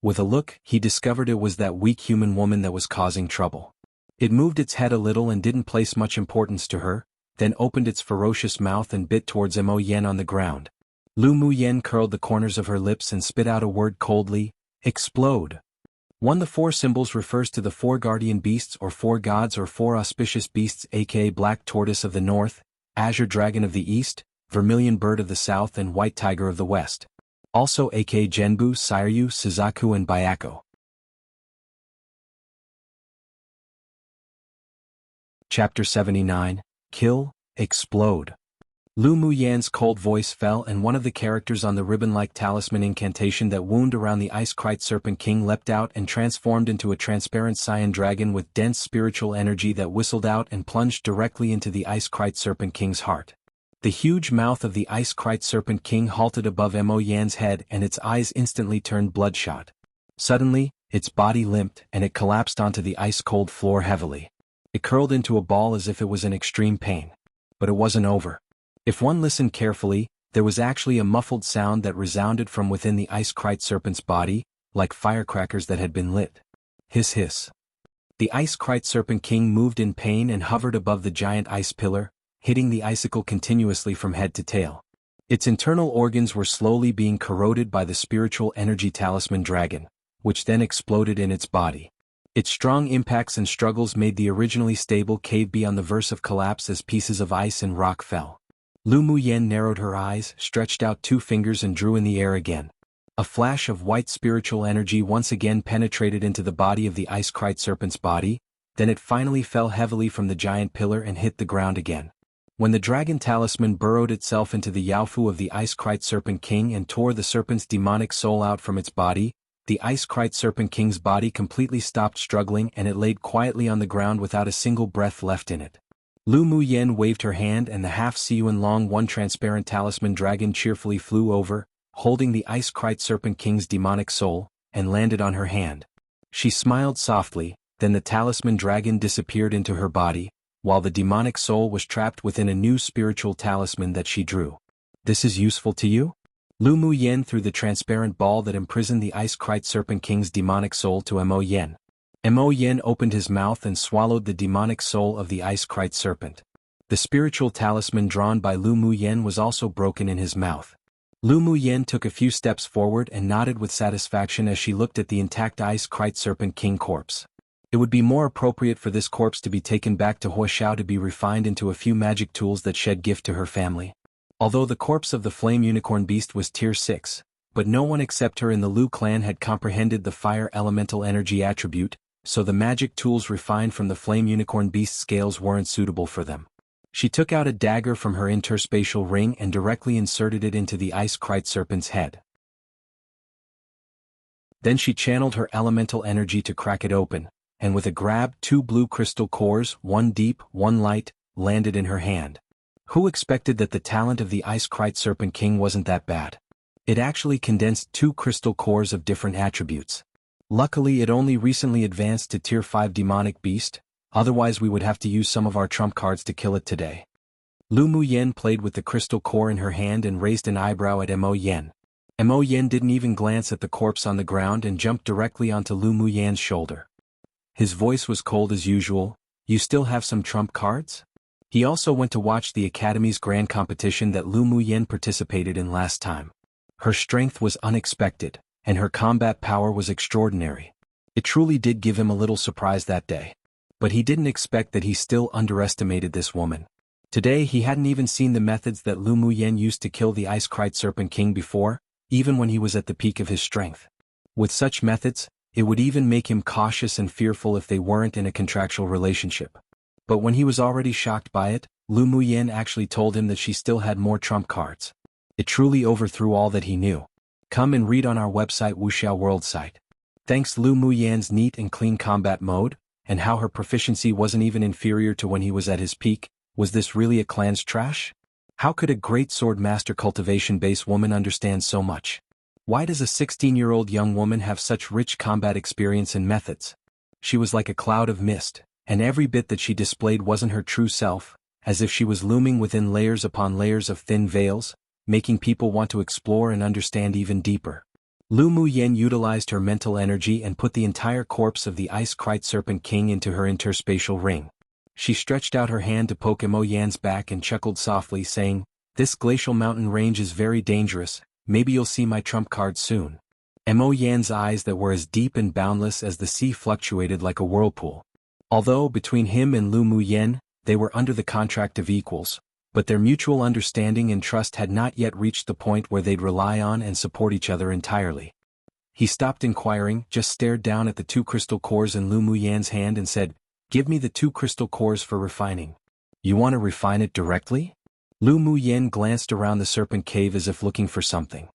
With a look, he discovered it was that weak human woman that was causing trouble. It moved its head a little and didn't place much importance to her, then opened its ferocious mouth and bit towards Mo Yen on the ground. Lu Muyen curled the corners of her lips and spit out a word coldly, explode. One of the 4 symbols refers to the 4 guardian beasts or 4 gods or 4 auspicious beasts, aka Black Tortoise of the North, Azure Dragon of the East, Vermilion Bird of the South and White Tiger of the West. Also aka Genbu, Sairyu, Suzaku and Byako. Chapter 79, Kill, Explode. Lu Muyen's cold voice fell and one of the characters on the ribbon-like talisman incantation that wound around the Ice-Krite Serpent King leapt out and transformed into a transparent cyan dragon with dense spiritual energy that whistled out and plunged directly into the Ice-Krite Serpent King's heart. The huge mouth of the Ice-Krite Serpent King halted above Mo Yan's head and its eyes instantly turned bloodshot. Suddenly, its body limped and it collapsed onto the ice-cold floor heavily. It curled into a ball as if it was in extreme pain. But it wasn't over. If one listened carefully, there was actually a muffled sound that resounded from within the Ice-Krite Serpent's body, like firecrackers that had been lit. Hiss hiss. The Ice-Krite Serpent King moved in pain and hovered above the giant ice pillar, hitting the icicle continuously from head to tail. Its internal organs were slowly being corroded by the spiritual energy talisman dragon, which then exploded in its body. Its strong impacts and struggles made the originally stable cave be on the verge of collapse as pieces of ice and rock fell. Lu Muyen narrowed her eyes, stretched out 2 fingers and drew in the air again. A flash of white spiritual energy once again penetrated into the body of the Ice-Krite Serpent's body, then it finally fell heavily from the giant pillar and hit the ground again. When the dragon talisman burrowed itself into the Yaofu of the Ice-Krite Serpent King and tore the serpent's demonic soul out from its body, the Ice-Krite Serpent King's body completely stopped struggling and it laid quietly on the ground without a single breath left in it. Lu Muyen waved her hand and the half-Siyuan long one transparent talisman dragon cheerfully flew over, holding the Ice-Krite Serpent King's demonic soul, and landed on her hand. She smiled softly, then the talisman dragon disappeared into her body, while the demonic soul was trapped within a new spiritual talisman that she drew. This is useful to you? Lu Muyen threw the transparent ball that imprisoned the Ice-Krite Serpent King's demonic soul to Mo Yen. Mo Yen opened his mouth and swallowed the demonic soul of the Ice-Krite Serpent. The spiritual talisman drawn by Lu Muyen was also broken in his mouth. Lu Muyen took a few steps forward and nodded with satisfaction as she looked at the intact Ice-Krite Serpent King corpse. It would be more appropriate for this corpse to be taken back to Huoxiao to be refined into a few magic tools that shed gift to her family. Although the corpse of the flame unicorn beast was tier 6, but no one except her in the Lu clan had comprehended the fire elemental energy attribute, so the magic tools refined from the flame unicorn beast's scales weren't suitable for them. She took out a dagger from her interspatial ring and directly inserted it into the Ice-Krite Serpent's head. Then she channeled her elemental energy to crack it open, and with a grab 2 blue crystal cores, 1 deep, 1 light, landed in her hand. Who expected that the talent of the Ice-Krite Serpent King wasn't that bad? It actually condensed 2 crystal cores of different attributes. Luckily it only recently advanced to tier 5 demonic beast, otherwise we would have to use some of our trump cards to kill it today. Lu Muyen played with the crystal core in her hand and raised an eyebrow at Mo Yen. Mo Yen didn't even glance at the corpse on the ground and jumped directly onto Lu Muyen's shoulder. His voice was cold as usual. You still have some trump cards? He also went to watch the Academy's grand competition that Lu Muyen participated in last time. Her strength was unexpected, and her combat power was extraordinary. It truly did give him a little surprise that day. But he didn't expect that he still underestimated this woman. Today he hadn't even seen the methods that Lu Muyen used to kill the Ice-Krite Serpent King before, even when he was at the peak of his strength. With such methods, it would even make him cautious and fearful if they weren't in a contractual relationship. But when he was already shocked by it, Lu Muyen actually told him that she still had more trump cards. It truly overthrew all that he knew. Come and read on our website wuxialover site. Thanks Lu Muyen's neat and clean combat mode, and how her proficiency wasn't even inferior to when he was at his peak. Was this really a clan's trash? How could a great swordmaster cultivation-based woman understand so much? Why does a 16-year-old young woman have such rich combat experience and methods? She was like a cloud of mist, and every bit that she displayed wasn't her true self, as if she was looming within layers upon layers of thin veils, making people want to explore and understand even deeper. Lu Muyen utilized her mental energy and put the entire corpse of the Ice-Krite Serpent King into her interspatial ring. She stretched out her hand to poke Mo Yan's back and chuckled softly, saying, "This glacial mountain range is very dangerous, maybe you'll see my trump card soon." Mo Yan's eyes that were as deep and boundless as the sea fluctuated like a whirlpool. Although between him and Lu Muyen, they were under the contract of equals, but their mutual understanding and trust had not yet reached the point where they'd rely on and support each other entirely. He stopped inquiring, just stared down at the 2 crystal cores in Lu Muyen's hand and said, "Give me the 2 crystal cores for refining." "You want to refine it directly?" Lu Muyen glanced around the serpent cave as if looking for something.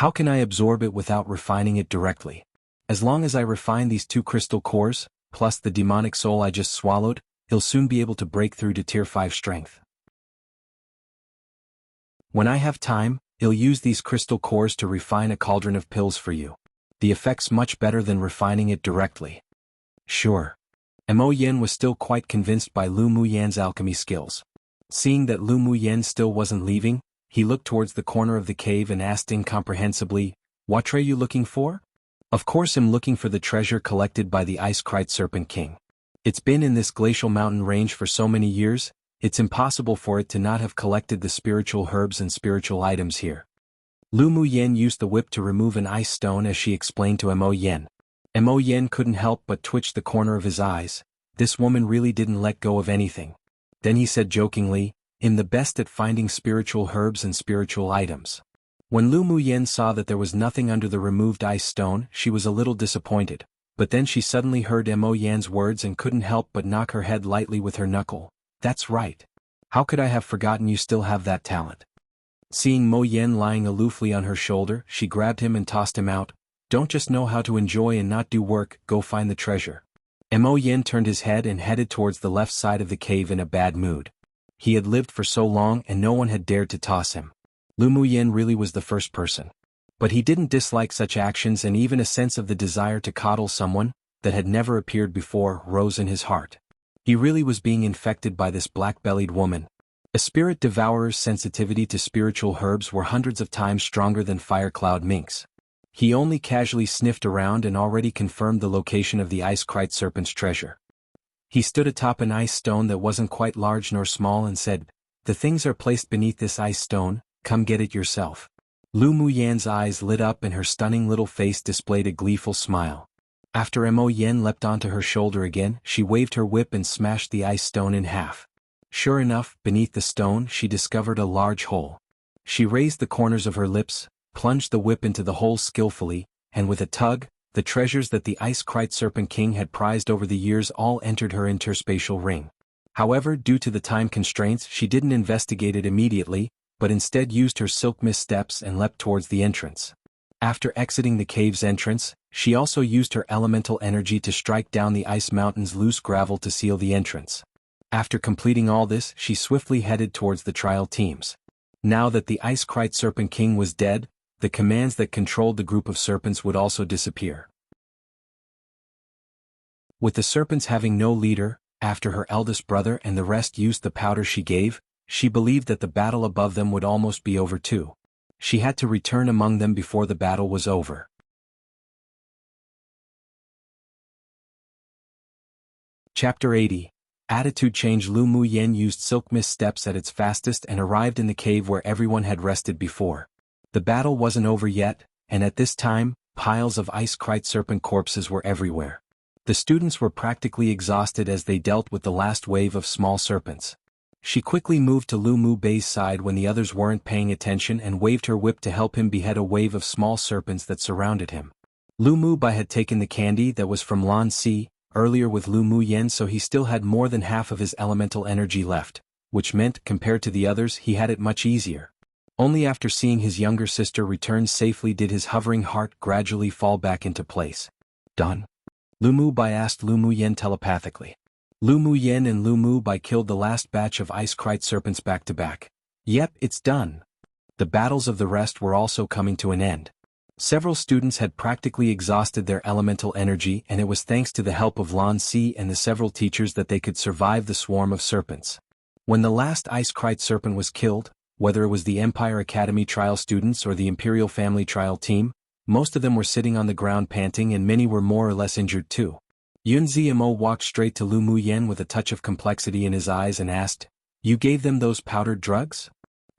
"How can I absorb it without refining it directly? As long as I refine these 2 crystal cores, plus the demonic soul I just swallowed, he'll soon be able to break through to tier 5 strength. When I have time, I'll use these crystal cores to refine a cauldron of pills for you. The effect's much better than refining it directly." "Sure." Mo Yen was still quite convinced by Lu Muyen's alchemy skills. Seeing that Lu Muyen still wasn't leaving, he looked towards the corner of the cave and asked incomprehensibly, "What are you looking for?" "Of course I'm looking for the treasure collected by the Ice-Krite Serpent King. It's been in this glacial mountain range for so many years, it's impossible for it to not have collected the spiritual herbs and spiritual items here." Lu Muyen used the whip to remove an ice stone as she explained to Mo Yen. Mo Yen couldn't help but twitch the corner of his eyes. This woman really didn't let go of anything. Then he said jokingly, "I'm the best at finding spiritual herbs and spiritual items." When Lu Muyen saw that there was nothing under the removed ice stone, she was a little disappointed, but then she suddenly heard Mo Yan's words and couldn't help but knock her head lightly with her knuckle. "That's right. How could I have forgotten you still have that talent?" Seeing Mo Yen lying aloofly on her shoulder, she grabbed him and tossed him out. "Don't just know how to enjoy and not do work, go find the treasure." Mo Yen turned his head and headed towards the left side of the cave in a bad mood. He had lived for so long and no one had dared to toss him. Lu Muyen really was the first person. But he didn't dislike such actions, and even a sense of the desire to coddle someone, that had never appeared before, rose in his heart. He really was being infected by this black-bellied woman. A spirit devourer's sensitivity to spiritual herbs were hundreds of times stronger than Firecloud Mink's. He only casually sniffed around and already confirmed the location of the Ice-Krite Serpent's treasure. He stood atop an ice stone that wasn't quite large nor small and said, "The things are placed beneath this ice stone, come get it yourself." Lu Muyen's eyes lit up and her stunning little face displayed a gleeful smile. After Mo Yen leapt onto her shoulder again, she waved her whip and smashed the ice stone in half. Sure enough, beneath the stone she discovered a large hole. She raised the corners of her lips, plunged the whip into the hole skillfully, and with a tug, the treasures that the Ice-Krite Serpent King had prized over the years all entered her interspatial ring. However, due to the time constraints, she didn't investigate it immediately, but instead used her silk mist steps and leapt towards the entrance. After exiting the cave's entrance, she also used her elemental energy to strike down the ice mountain's loose gravel to seal the entrance. After completing all this, she swiftly headed towards the trial teams. Now that the Ice-Krite Serpent King was dead, the commands that controlled the group of serpents would also disappear. With the serpents having no leader, after her eldest brother and the rest used the powder she gave, she believed that the battle above them would almost be over too. She had to return among them before the battle was over. Chapter 80. Attitude Change. Lu Muyen used silk mist steps at its fastest and arrived in the cave where everyone had rested before. The battle wasn't over yet, and at this time, piles of Ice-Krite Serpent corpses were everywhere. The students were practically exhausted as they dealt with the last wave of small serpents. She quickly moved to Lu Mu Bei's side when the others weren't paying attention and waved her whip to help him behead a wave of small serpents that surrounded him. Lu Mu Bei had taken the candy that was from Lan Si earlier with Lu Mu Yen, so he still had more than half of his elemental energy left, which meant, compared to the others, he had it much easier. Only after seeing his younger sister return safely did his hovering heart gradually fall back into place. Done? Lu Mu Bei asked Lu Mu Yen telepathically. Lu Mu Yen and Lu Mu Bei killed the last batch of ice-kite serpents back to back. Yep, it's done. The battles of the rest were also coming to an end. Several students had practically exhausted their elemental energy, and it was thanks to the help of Lan Si and the several teachers that they could survive the swarm of serpents. When the last ice-kite serpent was killed, whether it was the Empire Academy trial students or the Imperial family trial team, most of them were sitting on the ground panting and many were more or less injured too. Yunzimo walked straight to Lu Mu Yen with a touch of complexity in his eyes and asked, "You gave them those powdered drugs?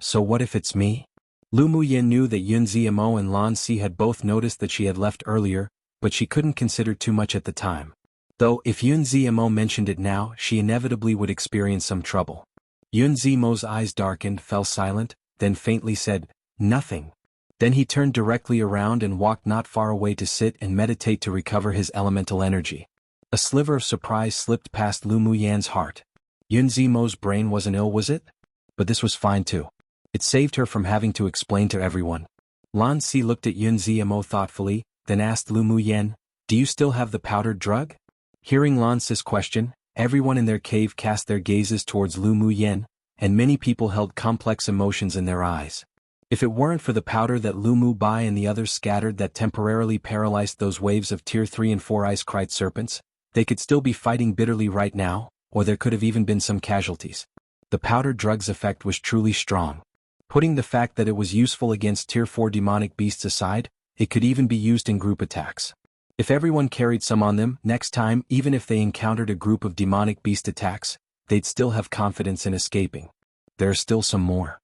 So what if it's me?" Lu Mu Yen knew that Yunzimo and Lan Si had both noticed that she had left earlier, but she couldn't consider too much at the time. Though if Yunzimo mentioned it now, she inevitably would experience some trouble. Yunzimo's eyes darkened, fell silent, then faintly said, "Nothing." Then he turned directly around and walked not far away to sit and meditate to recover his elemental energy. A sliver of surprise slipped past Lu Mu Yan's heart. Yunzimo's brain wasn't ill, was it? But this was fine too. It saved her from having to explain to everyone. Lan Si looked at Yunzimo thoughtfully, then asked Lu Mu Yen, "Do you still have the powdered drug?" Hearing Lan Si's question, everyone in their cave cast their gazes towards Lu Mu Yen, and many people held complex emotions in their eyes. If it weren't for the powder that Lu Mu Bei and the others scattered that temporarily paralyzed those waves of Tier 3 and 4 ice-kite serpents, they could still be fighting bitterly right now, or there could have even been some casualties. The powdered drug's effect was truly strong. Putting the fact that it was useful against Tier 4 demonic beasts aside, it could even be used in group attacks. If everyone carried some on them, next time, even if they encountered a group of demonic beast attacks, they'd still have confidence in escaping. There are still some more.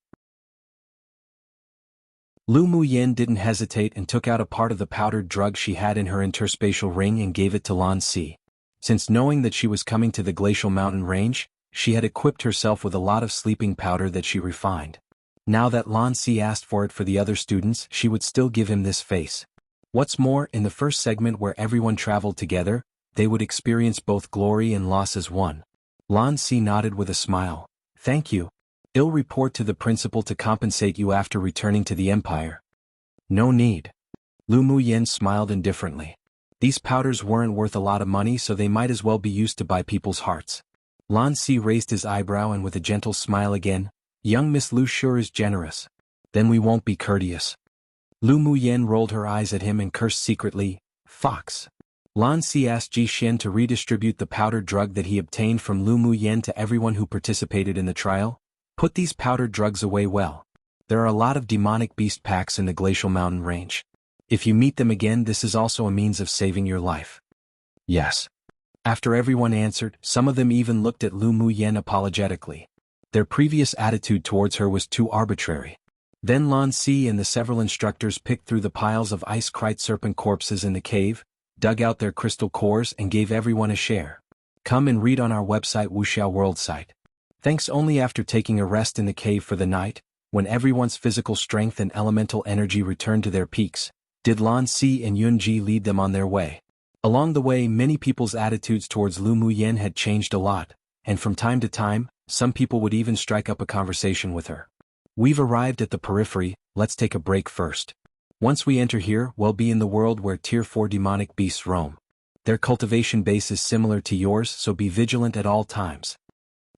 Lu Mu Yen didn't hesitate and took out a part of the powdered drug she had in her interspatial ring and gave it to Lan Si. Since knowing that she was coming to the glacial mountain range, she had equipped herself with a lot of sleeping powder that she refined. Now that Lan Si asked for it for the other students, she would still give him this face. What's more, in the first segment where everyone traveled together, they would experience both glory and loss as one. Lan Si nodded with a smile. "Thank you. I'll report to the principal to compensate you after returning to the Empire." "No need." Lu Mu Yen smiled indifferently. These powders weren't worth a lot of money, so they might as well be used to buy people's hearts. Lan Si raised his eyebrow and with a gentle smile again, "Young Miss Lu sure is generous. Then we won't be courteous." Lu Mu Yen rolled her eyes at him and cursed secretly, "Fox." Lan Si asked Ji Shen to redistribute the powdered drug that he obtained from Lu Mu Yen to everyone who participated in the trial. "Put these powdered drugs away well. There are a lot of demonic beast packs in the glacial mountain range. If you meet them again, this is also a means of saving your life." "Yes." After everyone answered, some of them even looked at Lu Mu Yen apologetically. Their previous attitude towards her was too arbitrary. Then Lan Si and the several instructors picked through the piles of ice-kite serpent corpses in the cave, dug out their crystal cores and gave everyone a share. Come and read on our website wuxialover site. Thanks. Only after taking a rest in the cave for the night, when everyone's physical strength and elemental energy returned to their peaks, did Lan Si and Yunji lead them on their way. Along the way, many people's attitudes towards Lu Mu Yen had changed a lot, and from time to time, some people would even strike up a conversation with her. "We've arrived at the periphery, let's take a break first. Once we enter here, we'll be in the world where Tier 4 demonic beasts roam. Their cultivation base is similar to yours, so be vigilant at all times."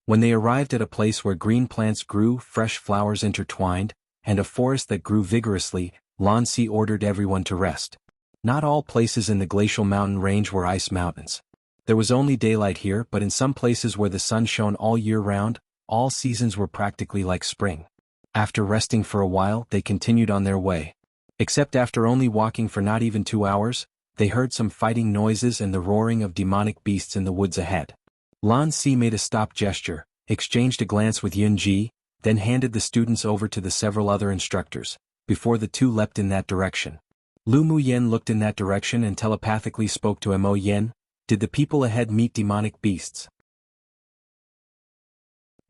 When they arrived at a place where green plants grew, fresh flowers intertwined, and a forest that grew vigorously, Lan Si ordered everyone to rest. Not all places in the glacial mountain range were ice mountains. There was only daylight here, but in some places where the sun shone all year round, all seasons were practically like spring. After resting for a while, they continued on their way. Except after only walking for not even 2 hours, they heard some fighting noises and the roaring of demonic beasts in the woods ahead. Lan Si made a stop gesture, exchanged a glance with Yunji, then handed the students over to the several other instructors, before the two leapt in that direction. Lu Mu Yen looked in that direction and telepathically spoke to Mo Yen, Did the people ahead meet demonic beasts?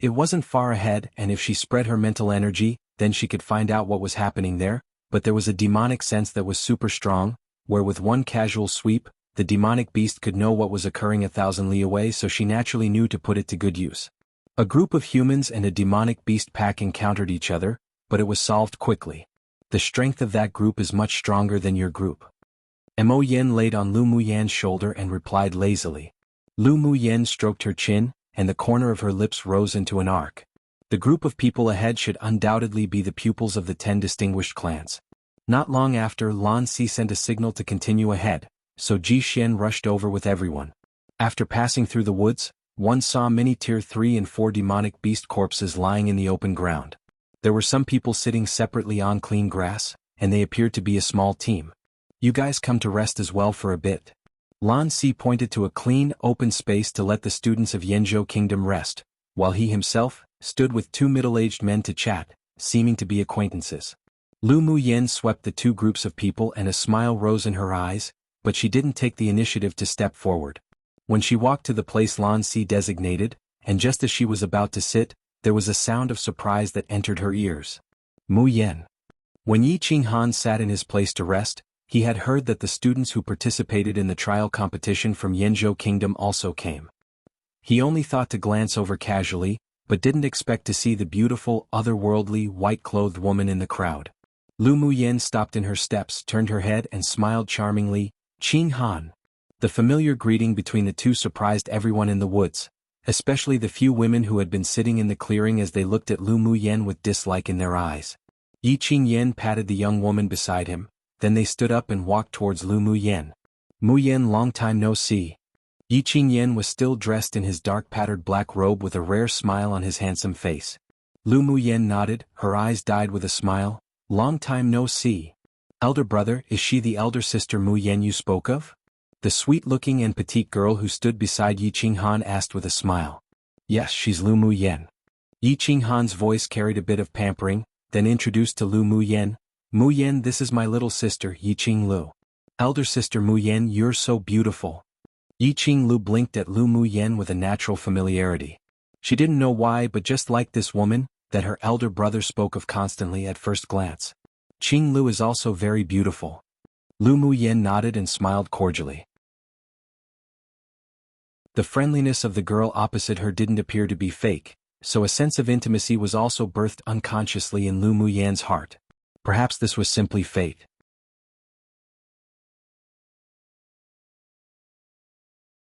It wasn't far ahead, and if she spread her mental energy, then she could find out what was happening there, but there was a demonic sense that was super strong, where with one casual sweep, the demonic beast could know what was occurring 1,000 li away, so she naturally knew to put it to good use. A group of humans and a demonic beast pack encountered each other, but it was solved quickly. The strength of that group is much stronger than your group. Mo Yen laid on Lu Muyan's shoulder and replied lazily. Lu Muyan stroked her chin, and the corner of her lips rose into an arc. The group of people ahead should undoubtedly be the pupils of the 10 distinguished clans. Not long after, Lan Si sent a signal to continue ahead, so Ji Xian rushed over with everyone. After passing through the woods, one saw many tier 3 and 4 demonic beast corpses lying in the open ground. There were some people sitting separately on clean grass, and they appeared to be a small team. You guys come to rest as well for a bit. Lan Si pointed to a clean, open space to let the students of Yanzhou Kingdom rest, while he himself stood with 2 middle-aged men to chat, seeming to be acquaintances. Lu Muyan swept the 2 groups of people and a smile rose in her eyes, but she didn't take the initiative to step forward. When she walked to the place Lan Si designated, and just as she was about to sit, there was a sound of surprise that entered her ears. Muyan. When Xuanhuan sat in his place to rest, he had heard that the students who participated in the trial competition from Yanzhou Kingdom also came. He only thought to glance over casually, but didn't expect to see the beautiful, otherworldly, white-clothed woman in the crowd. Lu Muyan stopped in her steps, turned her head and smiled charmingly. Xuanhuan. The familiar greeting between the two surprised everyone in the woods, especially the few women who had been sitting in the clearing as they looked at Lu Muyan with dislike in their eyes. Yi Qingyan patted the young woman beside him, then they stood up and walked towards Lu Muyan. Muyan, long time no see. Yi Qingyan was still dressed in his dark patterned black robe with a rare smile on his handsome face. Lu Muyan nodded, her eyes dyed with a smile. Long time no see. Elder brother, is she the elder sister Muyan you spoke of? The sweet-looking and petite girl who stood beside Yi Qinghan asked with a smile. Yes, she's Lu Muyan. Yi Qinghan's voice carried a bit of pampering, then introduced to Lu Muyan. Muyan, this is my little sister, Yi Qinglu. Elder sister Muyan, you're so beautiful. Yi Qinglu blinked at Lu Muyan with a natural familiarity. She didn't know why, but just like this woman, that her elder brother spoke of constantly at first glance. Qinglu is also very beautiful. Lu Muyan nodded and smiled cordially. The friendliness of the girl opposite her didn't appear to be fake, so a sense of intimacy was also birthed unconsciously in Lu Muyan's heart. Perhaps this was simply fate.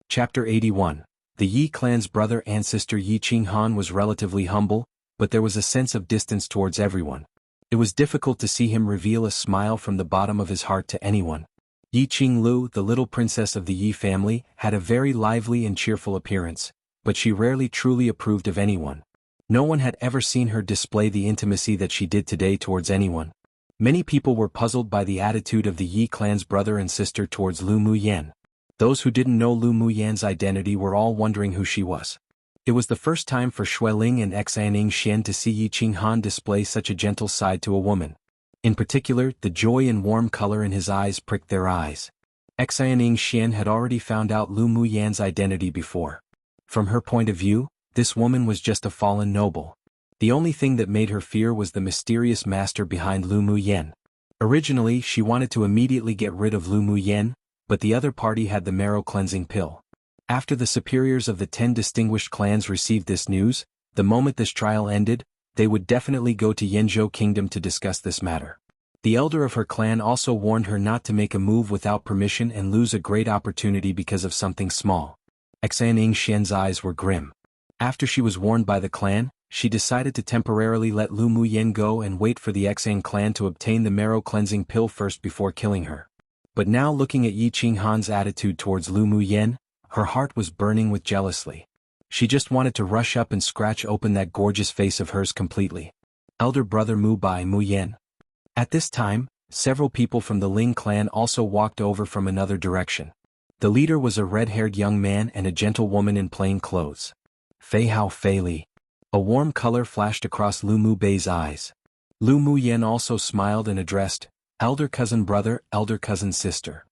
Chapter 81. The Yi clan's brother and sister Yi Qinghan was relatively humble, but there was a sense of distance towards everyone. It was difficult to see him reveal a smile from the bottom of his heart to anyone. Yi Qinglu, the little princess of the Yi family, had a very lively and cheerful appearance, but she rarely truly approved of anyone. No one had ever seen her display the intimacy that she did today towards anyone. Many people were puzzled by the attitude of the Yi clan's brother and sister towards Lu Muyan. Those who didn't know Lu Muyan's identity were all wondering who she was. It was the first time for Xueling and Xianxia to see Yi Qinghan display such a gentle side to a woman. In particular, the joy and warm color in his eyes pricked their eyes. Xianxia had already found out Lu Muyan's identity before. From her point of view, this woman was just a fallen noble. The only thing that made her fear was the mysterious master behind Lu Muyan. Originally, she wanted to immediately get rid of Lu Muyan, but the other party had the marrow cleansing pill. After the superiors of the 10 distinguished clans received this news, the moment this trial ended, they would definitely go to Yanzhou Kingdom to discuss this matter. The elder of her clan also warned her not to make a move without permission and lose a great opportunity because of something small. Xianxia's eyes were grim. After she was warned by the clan, she decided to temporarily let Lu Muyan go and wait for the Xian clan to obtain the marrow cleansing pill first before killing her. But now looking at Yi Qinghan's attitude towards Lu Muyan, her heart was burning with jealousy. She just wanted to rush up and scratch open that gorgeous face of hers completely. Elder brother Mu Bai Muyan. At this time, several people from the Ling clan also walked over from another direction. The leader was a red-haired young man and a gentle woman in plain clothes. Fei Hao Fei Li. A warm color flashed across Lu Mu Bei's eyes. Lu Muyan also smiled and addressed, elder cousin brother, elder cousin sister.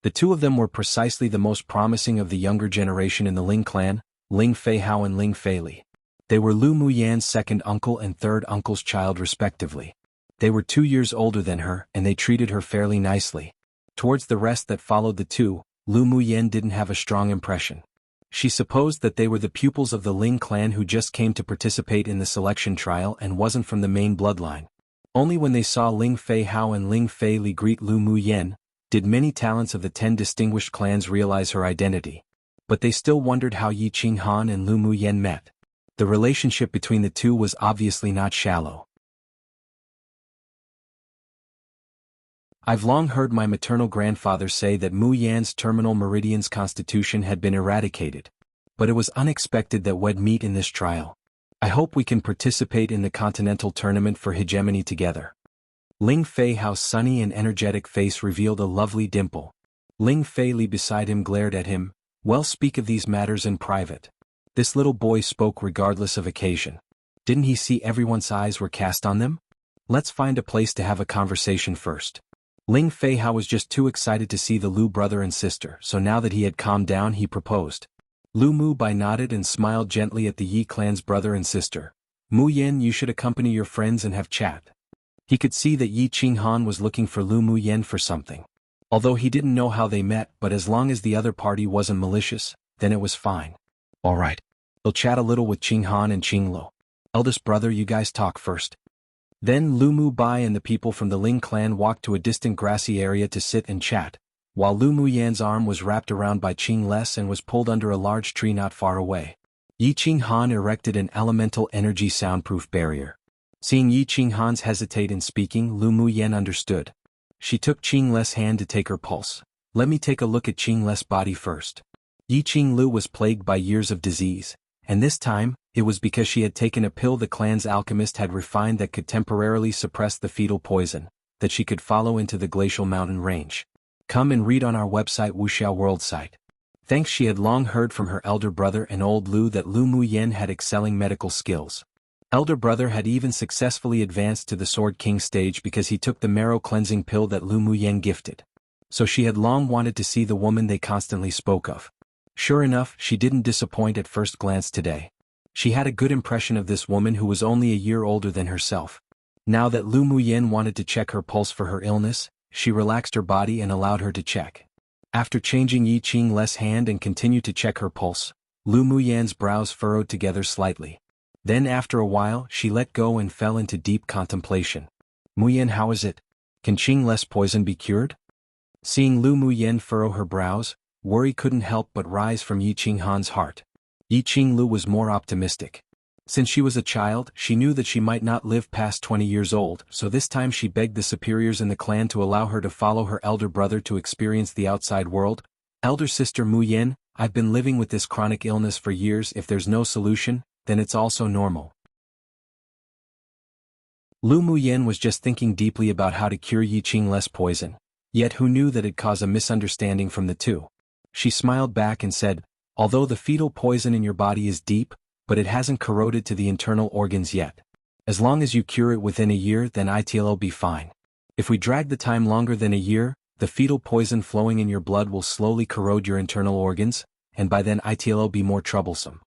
The two of them were precisely the most promising of the younger generation in the Ling clan, Ling Feihao and Ling Feili. They were Lu Muyan's second uncle and third uncle's child respectively. They were 2 years older than her, and they treated her fairly nicely. Towards the rest that followed the two, Lu Muyan didn't have a strong impression. She supposed that they were the pupils of the Ling clan who just came to participate in the selection trial and wasn't from the main bloodline. Only when they saw Ling Feihao and Ling Feili greet Lu Muyan, did many talents of the 10 distinguished clans realize her identity. But they still wondered how xuanhuan and Lu Muyan met. The relationship between the two was obviously not shallow. I've long heard my maternal grandfather say that Mu Yan's terminal meridian's constitution had been eradicated. But it was unexpected that we'd meet in this trial. I hope we can participate in the continental tournament for hegemony together. Ling Feihao's sunny and energetic face revealed a lovely dimple. Ling Feili beside him glared at him. Well, speak of these matters in private. This little boy spoke regardless of occasion. Didn't he see everyone's eyes were cast on them? Let's find a place to have a conversation first. Ling Feihao was just too excited to see the Lu brother and sister, so now that he had calmed down he proposed. Lu Mu Bai nodded and smiled gently at the Yi clan's brother and sister. Mu Yan, you should accompany your friends and have chat. He could see that Yi Qinghan was looking for Lu Mu Yan for something. Although he didn't know how they met, but as long as the other party wasn't malicious, then it was fine. Alright. He'll chat a little with Qinghan and Qinglo. Eldest brother, you guys talk first. Then Lu Mu Bai and the people from the Ling clan walked to a distant grassy area to sit and chat, while Lu Mu Yan's arm was wrapped around by Qing Les and was pulled under a large tree not far away. Yi Qinghan erected an elemental energy soundproof barrier. Seeing Yi Qinghan's hesitate in speaking, Lu Mu Yan understood. She took Qing Les' hand to take her pulse. Let me take a look at Qing Les' body first. Yi Qing Lu was plagued by years of disease, and this time, it was because she had taken a pill the clan's alchemist had refined that could temporarily suppress the fetal poison, that she could follow into the glacial mountain range. Come and read on our website wuxialover site. Thanks, she had long heard from her elder brother and old Lu that Lu Mu Yan had excelling medical skills. Elder brother had even successfully advanced to the Sword King stage because he took the marrow cleansing pill that Lu Mu Yan gifted. So she had long wanted to see the woman they constantly spoke of. Sure enough, she didn't disappoint at first glance today. She had a good impression of this woman who was only a year older than herself. Now that Lu Mu Yan wanted to check her pulse for her illness, she relaxed her body and allowed her to check. After changing Yi Qing Les' hand and continued to check her pulse, Lu Mu Yan's brows furrowed together slightly. Then after a while she let go and fell into deep contemplation. Mu Yan, how is it? Can Qing Les' poison be cured? Seeing Lu Mu Yan furrow her brows, worry couldn't help but rise from Yi Qinghan's heart. Yi Qinglu was more optimistic. Since she was a child, she knew that she might not live past 20 years old, so this time she begged the superiors in the clan to allow her to follow her elder brother to experience the outside world. Elder sister Mu Yan, I've been living with this chronic illness for years. If there's no solution, then it's also normal. Lu Mu Yan was just thinking deeply about how to cure Yi Qing Les' poison, yet who knew that it'd cause a misunderstanding from the two. She smiled back and said, although the fetal poison in your body is deep, but it hasn't corroded to the internal organs yet. As long as you cure it within a year, then it'll be fine. If we drag the time longer than a year, the fetal poison flowing in your blood will slowly corrode your internal organs, and by then it'll be more troublesome.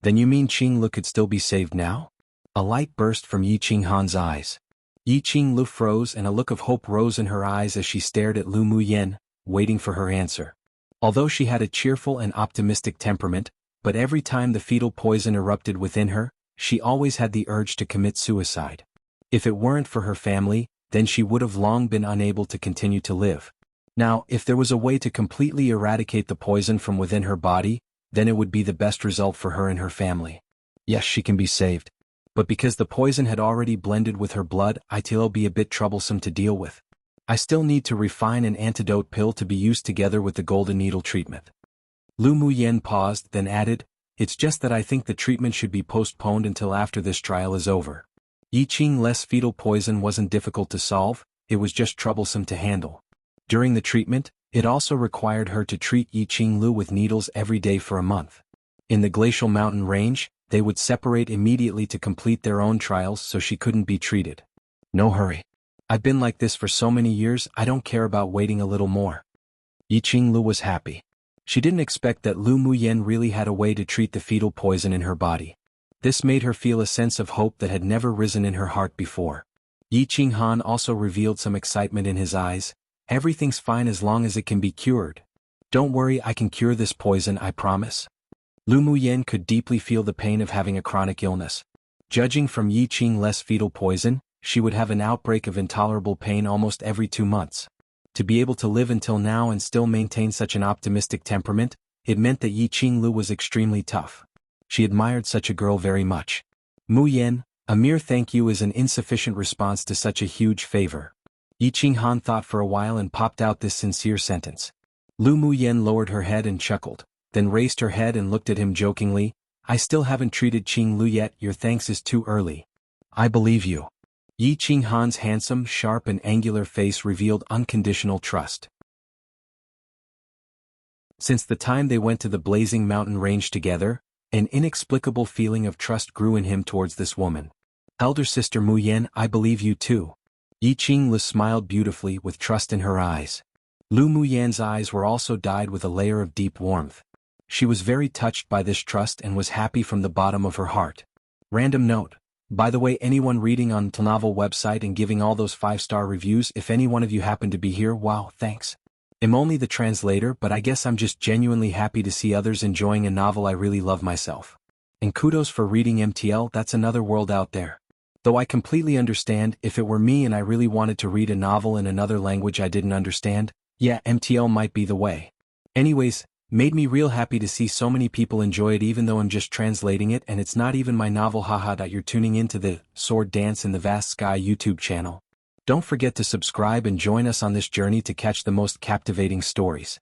Then you mean Qing Lu could still be saved now? A light burst from Yi Qinghan's eyes. Yi Qing Lu froze and a look of hope rose in her eyes as she stared at Lu Mu Yan, waiting for her answer. Although she had a cheerful and optimistic temperament, but every time the fetal poison erupted within her, she always had the urge to commit suicide. If it weren't for her family, then she would have long been unable to continue to live. Now, if there was a way to completely eradicate the poison from within her body, then it would be the best result for her and her family. Yes, she can be saved. But because the poison had already blended with her blood, it'll be a bit troublesome to deal with. I still need to refine an antidote pill to be used together with the golden needle treatment. Lu Mu Yan paused, then added, it's just that I think the treatment should be postponed until after this trial is over. Yi Qing Les' fetal poison wasn't difficult to solve, it was just troublesome to handle. During the treatment, it also required her to treat Yi Qing Lu with needles every day for a month. In the glacial mountain range, they would separate immediately to complete their own trials so she couldn't be treated. No hurry. I've been like this for so many years, I don't care about waiting a little more. Yiqing Lu was happy. She didn't expect that Lu Muyen really had a way to treat the fetal poison in her body. This made her feel a sense of hope that had never risen in her heart before. Xuanhuan also revealed some excitement in his eyes. Everything's fine as long as it can be cured. Don't worry, I can cure this poison, I promise. Lu Muyen could deeply feel the pain of having a chronic illness. Judging from Yiqing's fetal poison, she would have an outbreak of intolerable pain almost every 2 months. To be able to live until now and still maintain such an optimistic temperament, it meant that Yiqing Lu was extremely tough. She admired such a girl very much. Muyen, a mere thank you is an insufficient response to such a huge favor. Yiqinghan thought for a while and popped out this sincere sentence. Lu Muyen lowered her head and chuckled, then raised her head and looked at him jokingly. I still haven't treated Qing Lu yet, your thanks is too early. I believe you. Yiqinghan's handsome, sharp and angular face revealed unconditional trust. Since the time they went to the blazing mountain range together, an inexplicable feeling of trust grew in him towards this woman. Elder sister Muyen, I believe you too. Yiqing Lu smiled beautifully with trust in her eyes. Lu Muyen's eyes were also dyed with a layer of deep warmth. She was very touched by this trust and was happy from the bottom of her heart. Random note. By the way, anyone reading on the novel website and giving all those 5-star reviews, if any one of you happen to be here, wow, thanks. I'm only the translator, but I guess I'm just genuinely happy to see others enjoying a novel I really love myself. And kudos for reading MTL, that's another world out there. Though I completely understand, if it were me and I really wanted to read a novel in another language I didn't understand, yeah, MTL might be the way. Anyways, made me real happy to see so many people enjoy it even though I'm just translating it and it's not even my novel, haha. You're tuning into the Sword Dance in the Vast Sky YouTube channel. Don't forget to subscribe and join us on this journey to catch the most captivating stories.